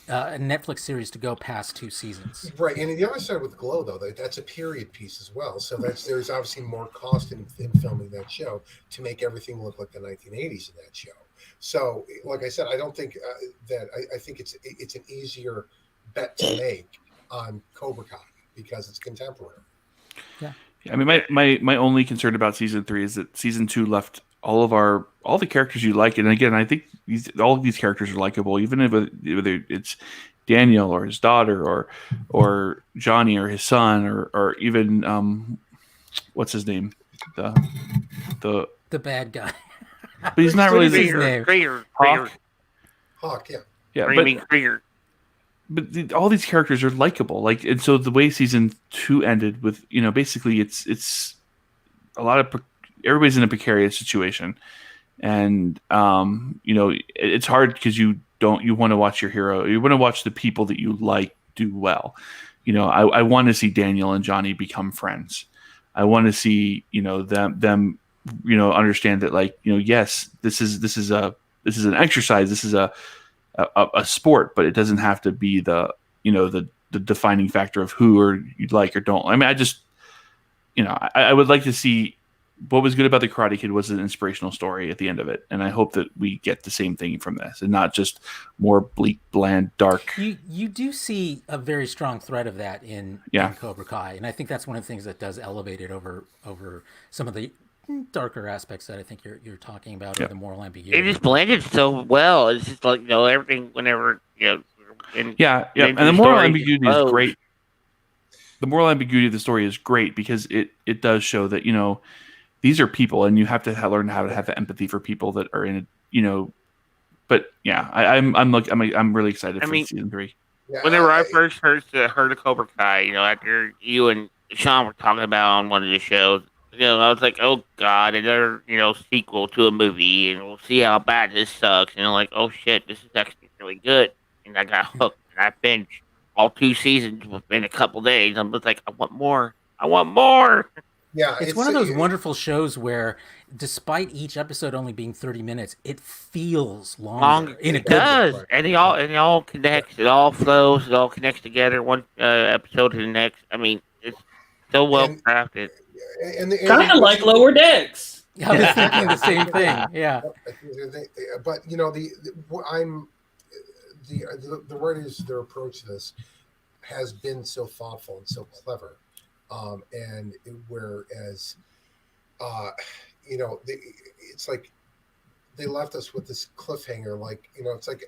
A Netflix series to go past 2 seasons. Right, and the other side with Glow, though, that's a period piece as well. So there's obviously more cost in filming that show to make everything look like the 1980s in that show. So, like I said, I don't think that I think it's an easier bet to make on Cobra Kai because it's contemporary. Yeah. I mean, my only concern about season 3 is that season 2 left all the characters you like, and again, I think all of these characters are likable, even if whether it's Daniel or his daughter or Johnny or his son or even what's his name, the bad guy. But he's not really his name. Hawk, yeah, Krieger. But all these characters are likable, and so the way season 2 ended with, basically it's a lot of everybody's in a precarious situation, and it's hard because you want to watch your hero, you want to watch the people that you like do well. I want to see Daniel and Johnny become friends. I want to see them understand that yes, this is an exercise, this is a sport, but it doesn't have to be the defining factor of who you'd like or don't. I mean, I would like to see. What was good about the Karate Kid was an inspirational story at the end of it, and I hope that we get the same thing from this, and not just more bleak, bland, dark. You do see a very strong thread of that in Cobra Kai, and I think that's one of the things that does elevate it over some of the darker aspects that I think you're talking about, or the moral ambiguity. It just blended so well. It's just like everything whenever and the moral ambiguity is great. The moral ambiguity of the story is great because it does show that these are people, and you have to learn how to have empathy for people that are in it, But yeah, I'm really excited for season 3. Yeah, whenever I first heard of Cobra Kai, after you and Sean were talking about on one of the shows, I was like, oh god, another sequel to a movie, and we'll see how bad this sucks. And I'm like, oh shit, this is actually really good, and I got hooked, and I binged all 2 seasons within a couple days. I'm just like, I want more. Yeah, it's one of those wonderful shows where, despite each episode only being 30 minutes, it feels longer. It does, and it all connects. It all flows. It all connects together. One episode to the next. I mean, it's so well crafted. Kind of like Lower Decks. I was thinking the same thing. Yeah, but the writers, their approach to this has been so thoughtful and so clever. And whereas, it's like they left us with this cliffhanger. It's like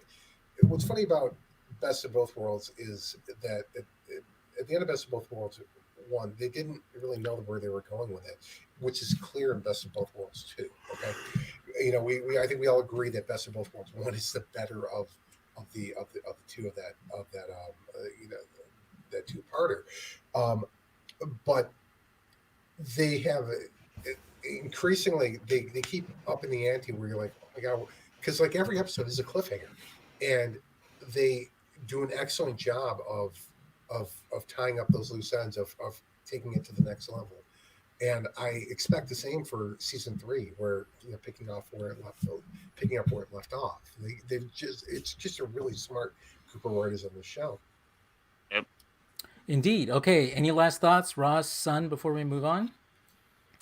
what's funny about Best of Both Worlds is that at the end of Best of Both Worlds 1, they didn't really know where they were going with it, which is clear in Best of Both Worlds 2. Okay, I think we all agree that Best of Both Worlds 1 is the better of the two of that two-parter. But they have increasingly they keep up in the ante where you're like, oh my god, because every episode is a cliffhanger, and they do an excellent job of tying up those loose ends of taking it to the next level. And I expect the same for season 3, where picking up where it left off. It's just a really smart group of writers on the show. Yep. Indeed. Okay. Any last thoughts, Ross, Sun, before we move on?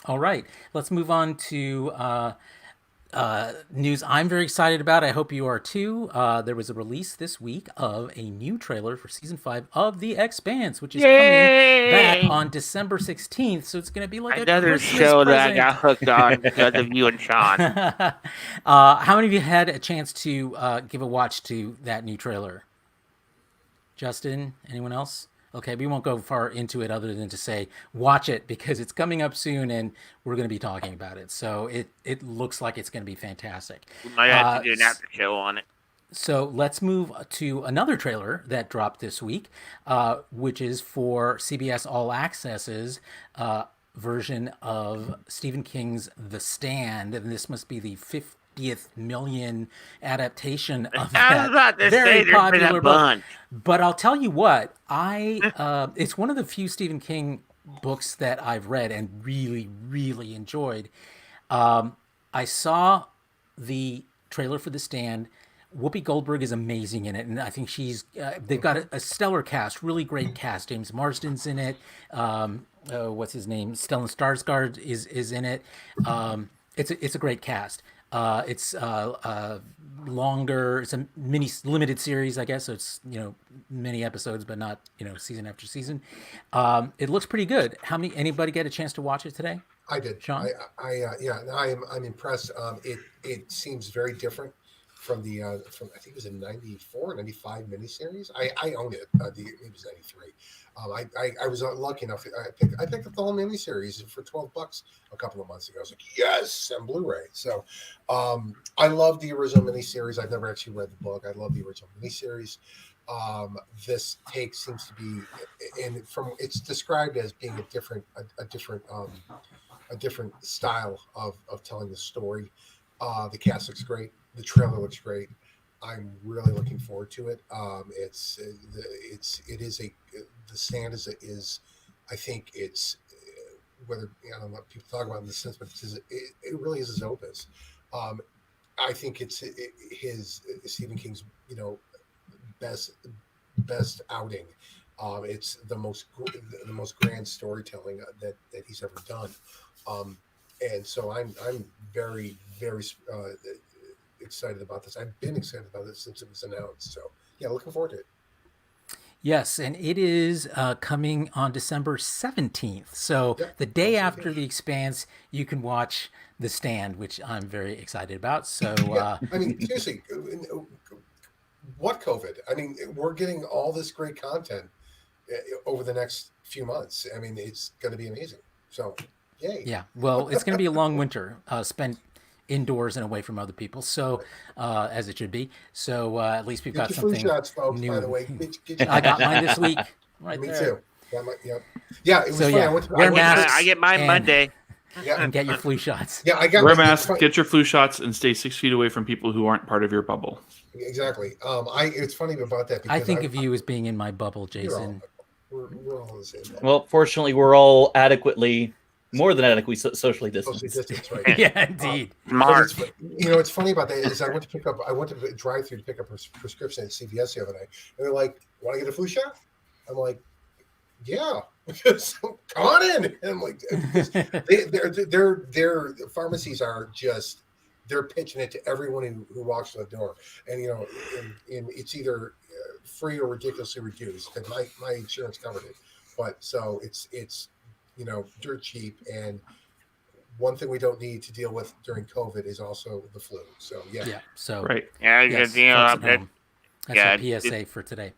All right. Let's move on to news I'm very excited about. I hope you are too. There was a release this week of a new trailer for season 5 of The Expanse, which is coming back on December 16th. So it's going to be like Another a Christmas show that I present. got hooked on because of you and Sean. How many of you had a chance to give a watch to that new trailer? Justin, anyone else? Okay, we won't go far into it other than to say watch it because it's coming up soon and we're going to be talking about it. So it looks like it's going to be fantastic. We might have to do an after show on it. So let's move to another trailer that dropped this week, which is for CBS All Access's version of Stephen King's The Stand, and this must be the 50th million adaptation of that very popular book. But I'll tell you what, it's one of the few Stephen King books that I've read and really, really enjoyed. I saw the trailer for The Stand. Whoopi Goldberg is amazing in it, and I think they've got a stellar cast, really great cast. James Marsden's in it. What's his name? Stellan Skarsgård is in it. It's a great cast. It's longer. It's a mini limited series, I guess. So it's many episodes, but not season after season. It looks pretty good. Anybody get a chance to watch it today? I did. Sean? I'm impressed. It seems very different from the I think it was a 94, 95 miniseries. I own it. Maybe it was 93. I was lucky enough. I picked up the whole miniseries for $12 a couple of months ago. I was like, yes, and Blu-ray. So I love the original miniseries. I've never actually read the book. I love the original miniseries. This take seems to be, and it's described as being a different style of telling the story. The cast looks great. The trailer looks great. I'm really looking forward to it. The Stand is I think it's whether I don't know what people talk about in the sense, but it really is his opus. I think it's his Stephen King's best outing. It's the most grand storytelling that he's ever done. And so I'm very, very excited about this. I've been excited about this since it was announced. So yeah, looking forward to it. Yes, and it is coming on December 17th. So the day after The Expanse, you can watch The Stand, which I'm very excited about. So I mean, seriously, what COVID? I mean, we're getting all this great content over the next few months. I mean, it's going to be amazing. So yay. Yeah, well, it's going to be a long winter spent indoors and away from other people, so as it should be. So at least we've got something flu shots, folks, new. by the way. I got mine this week. Right Me there. too. Yeah, it was funny. Wear masks. I get mine Monday. Yeah, and get your flu shots. Yeah, I got wear masks, get your flu shots, and stay 6 feet away from people who aren't part of your bubble. Exactly. It's funny about that. Because I think of you as being in my bubble, Jason. We're all the same. Well, fortunately, we're all more than adequately socially distanced. Right? Yeah, indeed. Smart. It's funny about that is I went to drive through to pick up a prescription at CVS the other night, and they're like, "Want to get a flu shot?" I'm like, "Yeah." So, come on in. And I'm like, their pharmacies are just they're pitching it to everyone who walks through the door, and it's either free or ridiculously reduced. And my insurance covered it, but so it's dirt cheap. And one thing we don't need to deal with during COVID is also the flu. So yeah. So right. Yeah, yes, that's a PSA for today.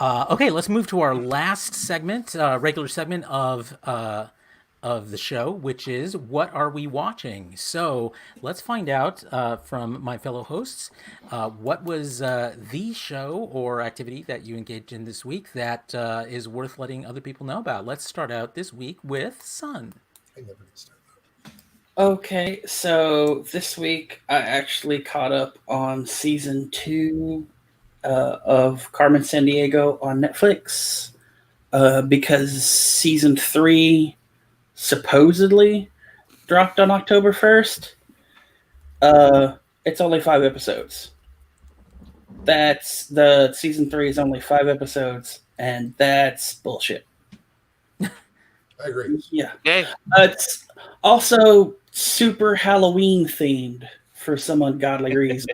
Okay, let's move to our last segment, regular segment of the show, which is What Are We Watching? So let's find out from my fellow hosts what was the show or activity that you engaged in this week that is worth letting other people know about. Let's start out this week with Sun. I never get started. Okay, so this week I actually caught up on season 2 of Carmen Sandiego on Netflix because season 3 supposedly dropped on October 1st. It's only 5 episodes. The season 3 is only 5 episodes, and that's bullshit. I agree. Yeah. Okay. It's also super Halloween themed for some ungodly reason.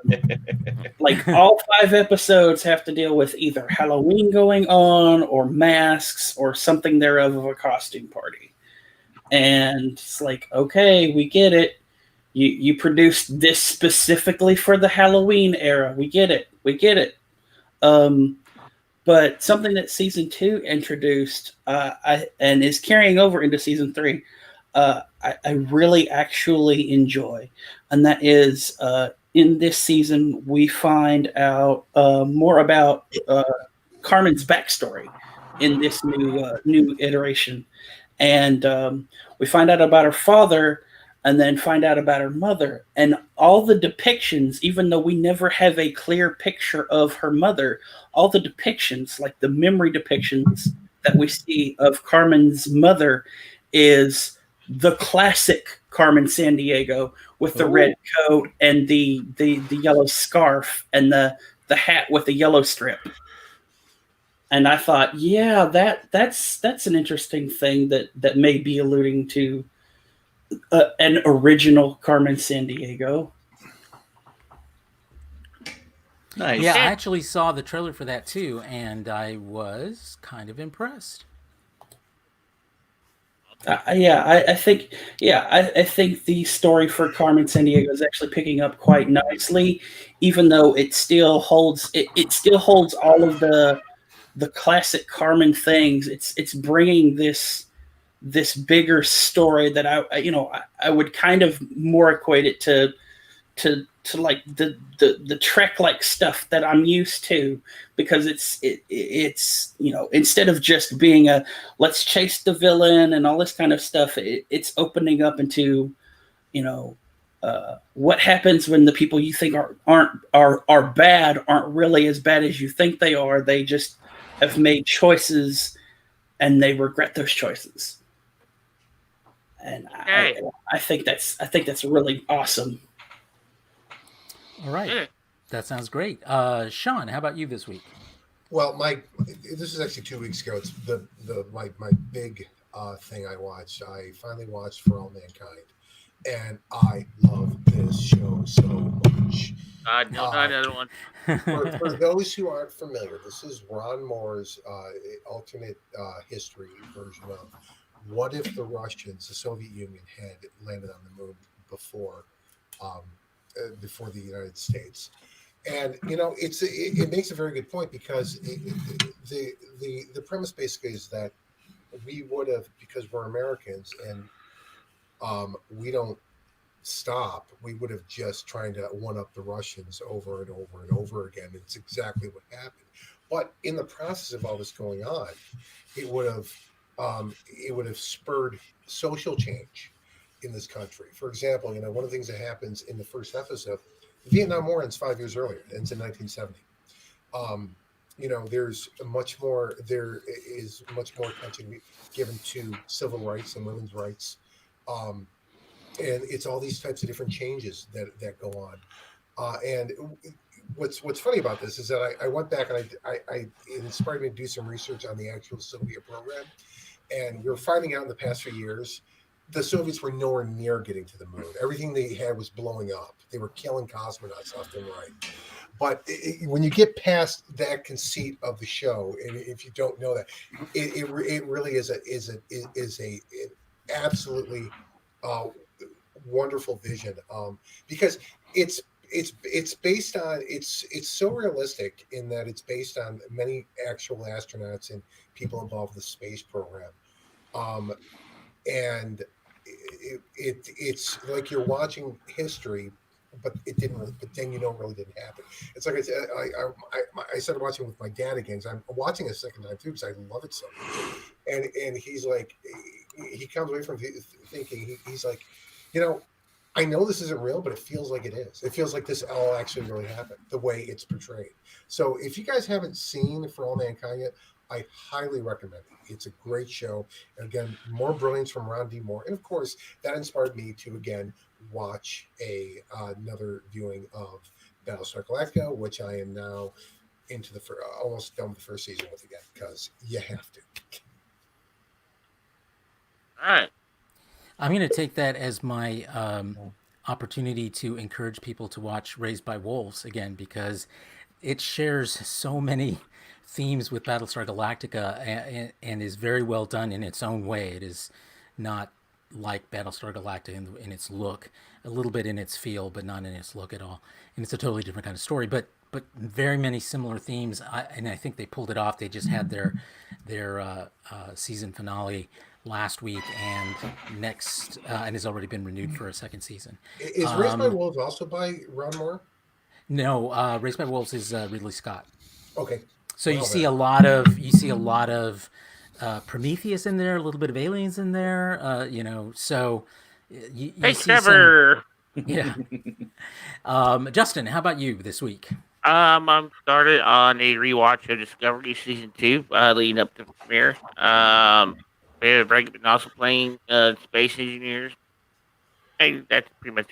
Like all 5 episodes have to deal with either Halloween going on or masks or something thereof of a costume party. And it's like, okay, we get it. You produced this specifically for the Halloween era. We get it. But something that season 2 introduced and is carrying over into season 3, I really actually enjoy, and that is in this season we find out more about Carmen's backstory in this new iteration, and we find out about her father and then find out about her mother, and all the depictions, even though we never have a clear picture of her mother, all the depictions, like the memory depictions that we see of Carmen's mother, is the classic Carmen Sandiego with the red coat and the yellow scarf and the hat with the yellow strip. And I thought, yeah, that's an interesting thing that may be alluding to an original Carmen Sandiego. Nice. Yeah, I actually saw the trailer for that too, and I was kind of impressed. I think the story for Carmen Sandiego is actually picking up quite nicely, even though it still holds all of the classic Carmen things. It's bringing this bigger story that I would kind of more equate it to like the Trek like stuff that I'm used to, because it's instead of just being a let's chase the villain and all this kind of stuff, it's opening up into what happens when the people you think are bad aren't really as bad as you think they are. They just have made choices and they regret those choices. And I think that's really awesome. All right. That sounds great. Sean, how about you this week? Well, this is actually 2 weeks ago. It's my big thing I watched. I finally watched For All Mankind, and I love this show so much. No, not another one. For those who aren't familiar, this is Ron Moore's alternate history version of what if the Russians, the Soviet Union, had landed on the moon before the United States. And it makes a very good point, because the premise basically is that we would have, because we're Americans and we don't stop, we would have just trying to one up the Russians over and over and over again. It's exactly what happened. But in the process of all this going on, it would have spurred social change in this country. For example, one of the things that happens in the first episode, the Vietnam War ends 5 years earlier. It ends in 1970. There is much more attention given to civil rights and women's rights. And it's all these types of different changes that go on. And what's funny about this is that I went back and it inspired me to do some research on the actual Soviet program. And we were finding out in the past few years, the Soviets were nowhere near getting to the moon. Everything they had was blowing up. They were killing cosmonauts left and right. But when you get past that conceit of the show, and if you don't know that, it really is an absolutely wonderful vision, because it's based on it's so realistic in that it's based on many actual astronauts and people involved with the space program, and it's like you're watching history, but it didn't really, but then really didn't happen. It's like I started watching with my dad again. So I'm watching it a second time too because I love it so much. And he's like, he comes away from thinking, he's like, I know this isn't real, but it feels like it is. It feels like this all actually really happened, the way it's portrayed. So if you guys haven't seen For All Mankind yet, I highly recommend it. It's a great show. And again, more brilliance from Ron D. Moore. And of course, that inspired me to, again, watch another viewing of Battlestar Galactica, which I am now into almost done with the first season with again, because you have to. All right. I'm going to take that as my opportunity to encourage people to watch Raised by Wolves again, because it shares so many themes with Battlestar Galactica and is very well done in its own way. It is not like Battlestar Galactica in its look, a little bit in its feel, but not in its look at all. And it's a totally different kind of story, but very many similar themes. And I think they pulled it off. They just had their season finale last week, and and has already been renewed for a second season. Is Raised by Wolves also by Ron Moore? No, Raised by Wolves is Ridley Scott. Okay. So Well, you see then. a lot of Prometheus in there, a little bit of aliens in there. So you Hey, see Trevor. yeah. Justin, how about you this week? I'm started on a rewatch of Discovery season 2, leading up to the premiere. They've been also playing space engineers. Hey, that's pretty much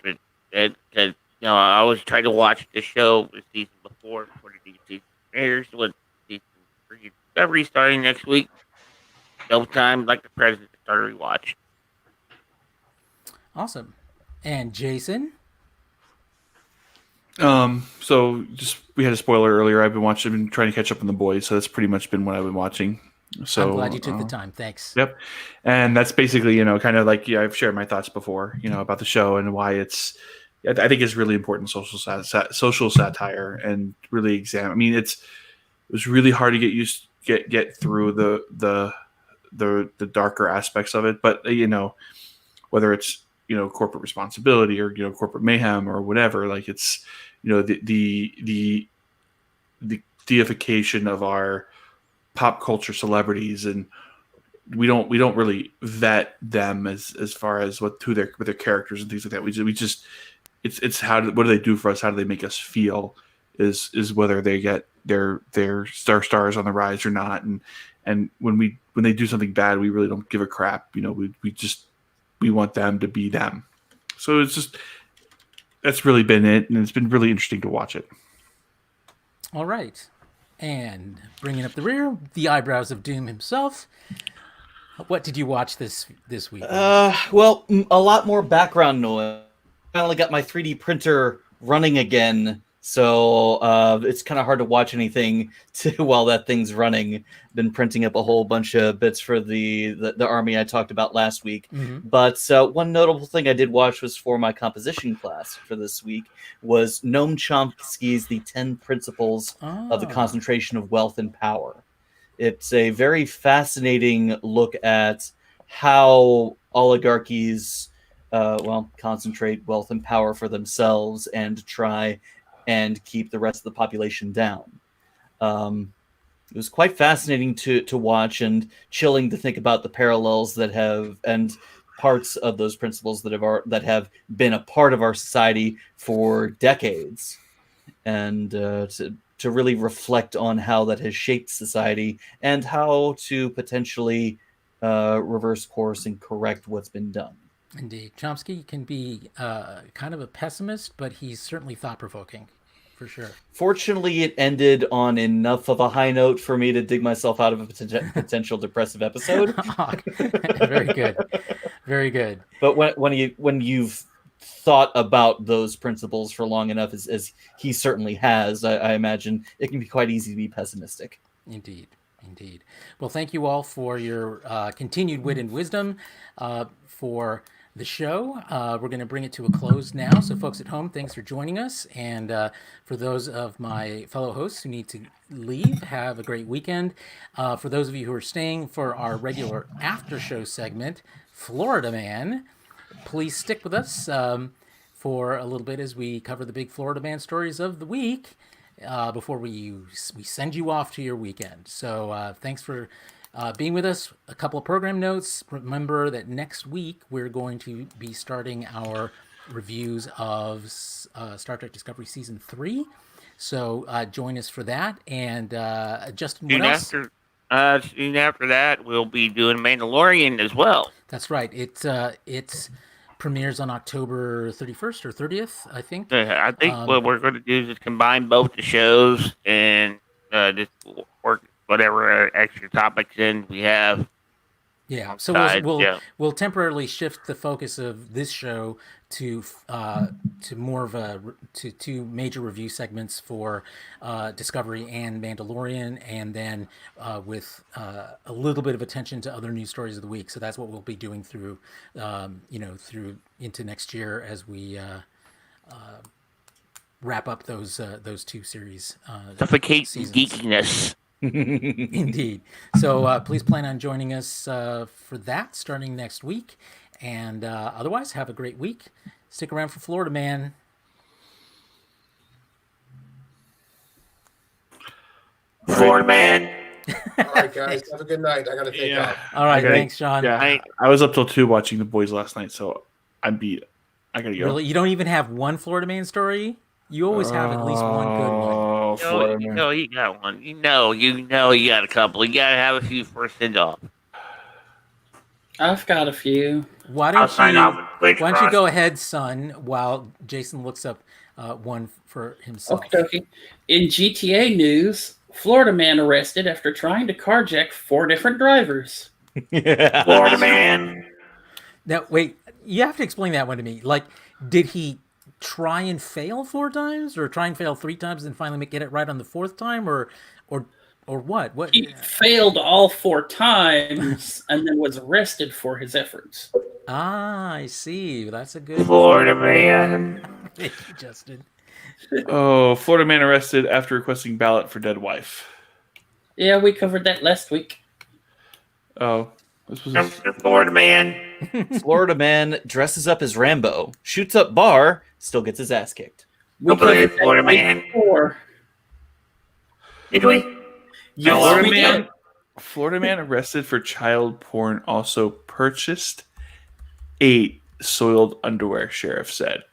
it. Because I always try to watch the show the season before the new season premieres. With season 3 Discovery starting next week, no time like the president to start a rewatch. Awesome. And Jason? So just we had a spoiler earlier. I've been trying to catch up on The Boys, so that's pretty much been what I've been watching. So I'm glad you took the time. Thanks. Yep, and that's basically kind of like I've shared my thoughts before, about the show and why it's. I think it's really important social satire and really examine. I mean, it was really hard to get through the darker aspects of it, but whether it's corporate responsibility or corporate mayhem or whatever, like it's the deification of our pop culture celebrities, and we don't really vet them as far as what their characters and things like that. We just it's what do they do for us? How do they make us feel? Is whether they get their stars on the rise or not, and when they do something bad, we really don't give a crap. We want them to be them. So that's really been it, and it's been really interesting to watch it. All right. And bringing up the rear, the eyebrows of Doom himself. What did you watch this week? Well, a lot more background noise. I finally got my 3D printer running again, so it's kind of hard to watch anything while that thing's running. Been printing up a whole bunch of bits for the army I talked about last week. Mm-hmm. But one notable thing I did watch was for my composition class for this week was Noam Chomsky's The 10 Principles of the Concentration of Wealth and Power. It's a very fascinating look at how oligarchies concentrate wealth and power for themselves and try and keep the rest of the population down. It was quite fascinating to watch and chilling to think about the parallels that have and parts of those principles that have been a part of our society for decades, and to really reflect on how that has shaped society and how to potentially reverse course and correct what's been done. Indeed. Chomsky can be kind of a pessimist, but he's certainly thought-provoking, for sure. Fortunately, it ended on enough of a high note for me to dig myself out of a potential depressive episode. Very good. Very good. But when you've thought about those principles for long enough, as he certainly has, I imagine it can be quite easy to be pessimistic. Indeed. Well, thank you all for your continued wit and wisdom for the show. We're going to bring it to a close now. So folks at home, thanks for joining us. And for those of my fellow hosts who need to leave, have a great weekend. For those of you who are staying for our regular after show segment, Florida Man, please stick with us for a little bit as we cover the big Florida Man stories of the week before we send you off to your weekend. So thanks for being with us. A couple of program notes. Remember that next week we're going to be starting our reviews of Star Trek Discovery Season 3. So join us for that. And Justin, what else? Soon after that, we'll be doing Mandalorian as well. That's right. It premieres on October 31st or 30th, I think. I think what we're going to do is just combine both the shows and just work whatever extra topics in we have. Yeah, so side, we'll yeah. we'll temporarily shift the focus of this show to more of to two major review segments for Discovery and Mandalorian, and then with a little bit of attention to other news stories of the week. So that's what we'll be doing through through into next year as we wrap up those two series. Suffocating seasons. geekiness. Indeed. So please plan on joining us for that starting next week. And otherwise, have a great week. Stick around for Florida Man. Florida Man. All right, guys. Have a good night. I got to take Yeah. off. All right. Okay. Thanks, Sean. Yeah, I was up till 2 watching The Boys last night, so I'm beat. I gotta go. Really? You don't even have one Florida Man story? You always have at least one good one. Oh, Florida You Man. know you got one. You know you got a couple. You gotta have a few first and off. I've got a few. Why I'll don't sign you? off with Blake Why don't you Frost. go ahead, son, while Jason looks up one for himself. Okay. In GTA news, Florida man arrested after trying to carjack 4 different drivers. Florida Man. Now, wait. You have to explain that one to me. Like, did he try and fail 4 times, or try and fail 3 times and finally get it right on the 4th time, or what? What? He failed all 4 times and then was arrested for his efforts. Ah, I see. That's a good. Florida Man. Thank you, Justin. Oh, Florida man arrested after requesting ballot for dead wife. Yeah, we covered that last week. Oh, this was Florida Man. Florida Man dresses up as Rambo, shoots up bar, still gets his ass kicked. We covered that Florida week Man. before. Did we? Yes, Florida we man. did. Florida man arrested for child porn. Also purchased 8 soiled underwear. Sheriff said.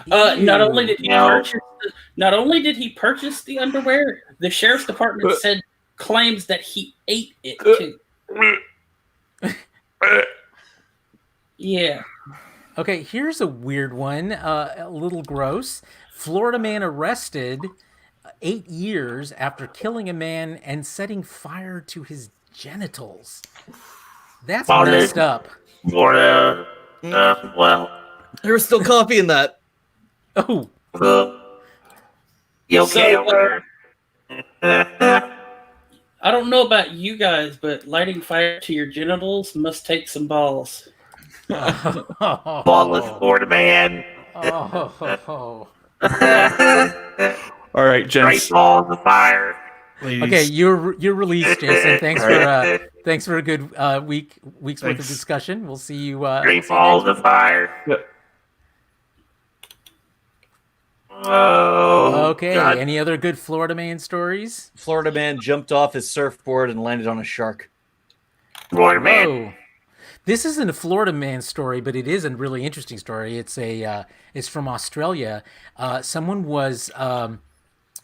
Not only did he No. purchase the underwear, the sheriff's department said claims that he ate it too. Yeah. Okay, here's a weird one. A little gross. Florida man arrested 8 years after killing a man and setting fire to his genitals. That's Florida. messed up. Florida. Well. There was still coffee in that. Oh, You okay So, over there? I don't know about you guys, but lighting fire to your genitals must take some balls. Flawless Florida Man. oh. All right, Great gents. balls of fire. Ladies. Okay, you're released, Jason. Thanks for a good week's worth of Thanks. discussion. We'll see you. Great see you balls next of fire. Yep. Oh, Okay. God. Any other good Florida man stories? Florida Man jumped off his surfboard and landed on a shark. Florida Man. Whoa. This isn't a Florida man story, but it is a really interesting story. It's it's from Australia. Someone was, and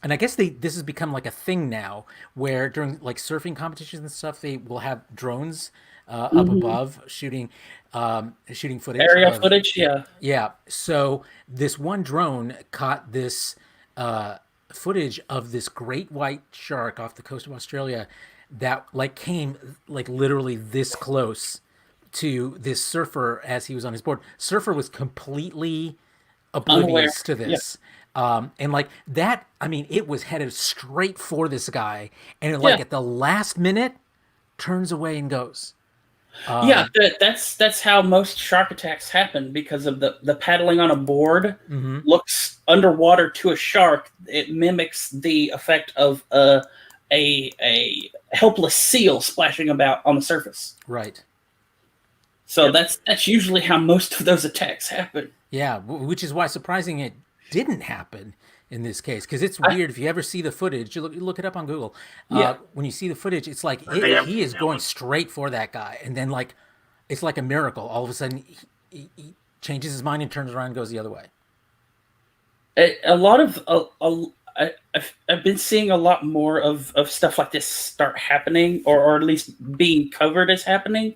I guess this has become like a thing now, where during like surfing competitions and stuff, they will have drones up above shooting footage. Aerial of- footage, yeah. Yeah. So this one drone caught this footage of this great white shark off the coast of Australia that like came like literally this close to this surfer as he was on his board. Surfer was completely oblivious to this. And like that, I mean, it was headed straight for this guy. And like Yeah. at the last minute, turns away and goes. Yeah, that's how most shark attacks happen, because of the paddling on a board looks underwater to a shark. It mimics the effect of a helpless seal splashing about on the surface. Right. So that's usually how most of those attacks happen. Yeah, which is why surprising it didn't happen in this case, because it's weird. If you ever see the footage, you look it up on Google. Yeah. When you see the footage, it's like he is going straight for that guy, and then like it's like a miracle. All of a sudden, he changes his mind and turns around and goes the other way. A lot of I've been seeing a lot more of stuff like this start happening, or at least being covered as happening,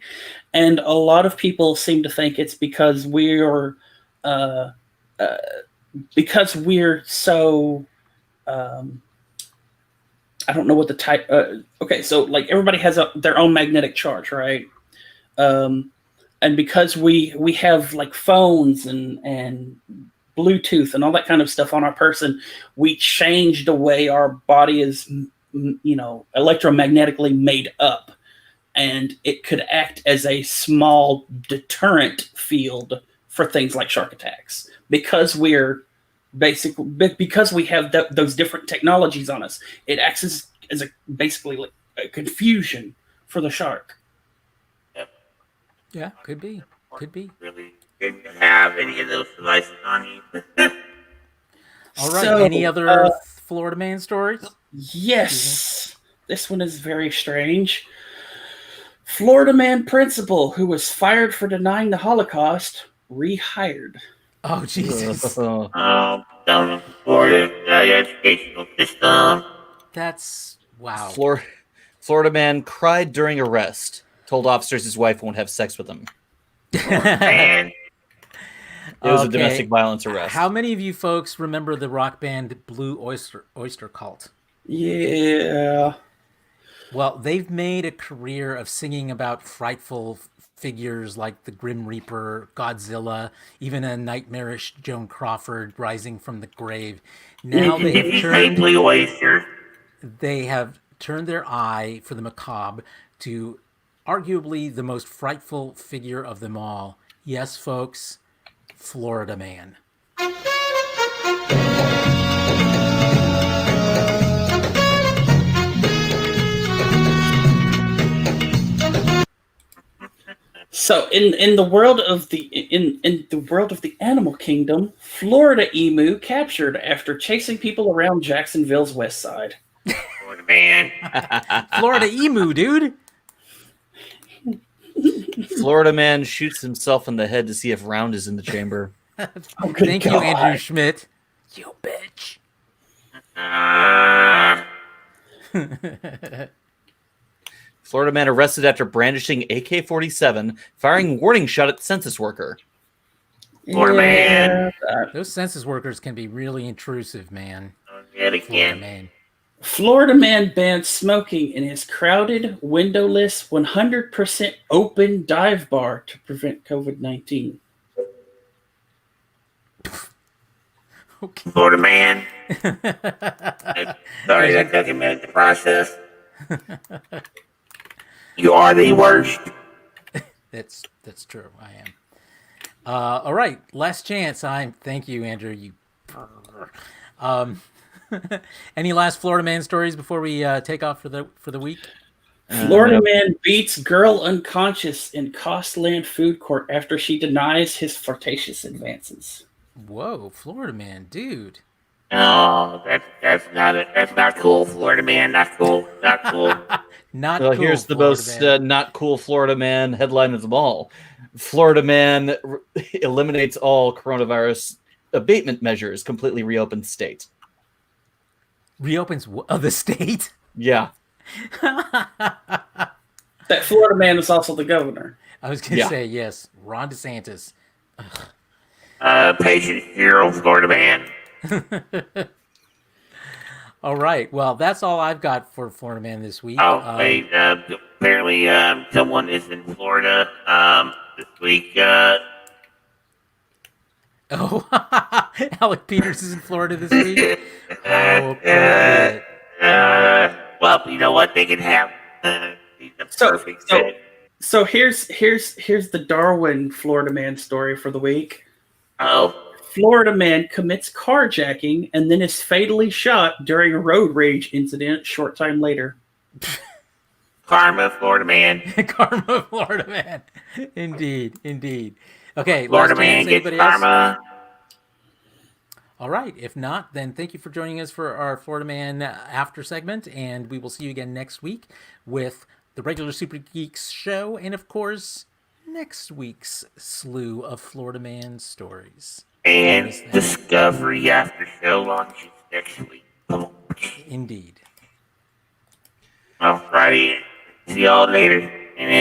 and a lot of people seem to think it's because we're so I don't know what the type. Okay, so like everybody has their own magnetic charge, right? And because we have like phones and Bluetooth and all that kind of stuff on our person, we change the way our body is, electromagnetically made up, and it could act as a small deterrent field for things like shark attacks because because we have those different technologies on us. It acts as basically like a confusion for the shark. Yeah, could be. Really didn't have any of those devices on you. All right. So, Any other Florida man stories? Yes. This one is very strange. Florida man principal who was fired for denying the Holocaust rehired. Oh, Jesus. Down in Florida, educational system. That's wow. Florida man cried during arrest. Told officers his wife won't have sex with him. Man, It was a domestic violence arrest. How many of you folks remember the rock band Blue Oyster Cult? Yeah. Well, they've made a career of singing about frightful figures like the Grim Reaper, Godzilla, even a nightmarish Joan Crawford rising from the grave. Now they have turned their eye for the macabre to arguably the most frightful figure of them all. Yes, folks, Florida Man. So in the world of the animal kingdom, Florida emu captured after chasing people around Jacksonville's west side. Florida man. Florida emu, dude. Florida man shoots himself in the head to see if round is in the chamber. Thank you, Andrew Schmidt. You bitch. Florida man arrested after brandishing AK-47, firing warning shot at census worker. Florida man. Those census workers can be really intrusive, man. Yet Florida again. man. Florida man bans smoking in his crowded, windowless, 100% open dive bar to prevent COVID-19. Okay. Florida man. Sorry, that took a minute to process. You are the worst. That's true. I am. All right, last chance. Thank you, Andrew. You. Any last Florida man stories before we take off for the week? Florida man beats girl unconscious in Costland food court after she denies his flirtatious advances. Whoa, Florida man, dude. No, that's not cool, Florida man. Not cool. Not cool. Not Well, cool, here's the Florida most man. not cool Florida man headline of them all. Florida man eliminates all coronavirus abatement measures, completely reopened state. Reopens the state. Yeah. That Florida man is also the governor. I was gonna say yes, Ron DeSantis. Patient zero, Florida man. All right, well, that's all I've got for Florida man this week. Oh, wait. Apparently, someone is in Florida this week. Oh, Alec Peters is in Florida this week. How appropriate. Well, you know what? They can have. He's the perfect fit. So here's the Darwin Florida man story for the week. Oh. Florida man commits carjacking and then is fatally shot during a road rage incident short time later. Karma, Florida man. Karma, Florida man. Indeed. Okay, Florida last man chance, gets anybody else? karma. All right. If not, then thank you for joining us for our Florida Man after segment, and we will see you again next week with the regular Super Geeks show, and of course, next week's slew of Florida Man stories. And Discovery After Show launches next week. Indeed. Well, Friday. See y'all later. And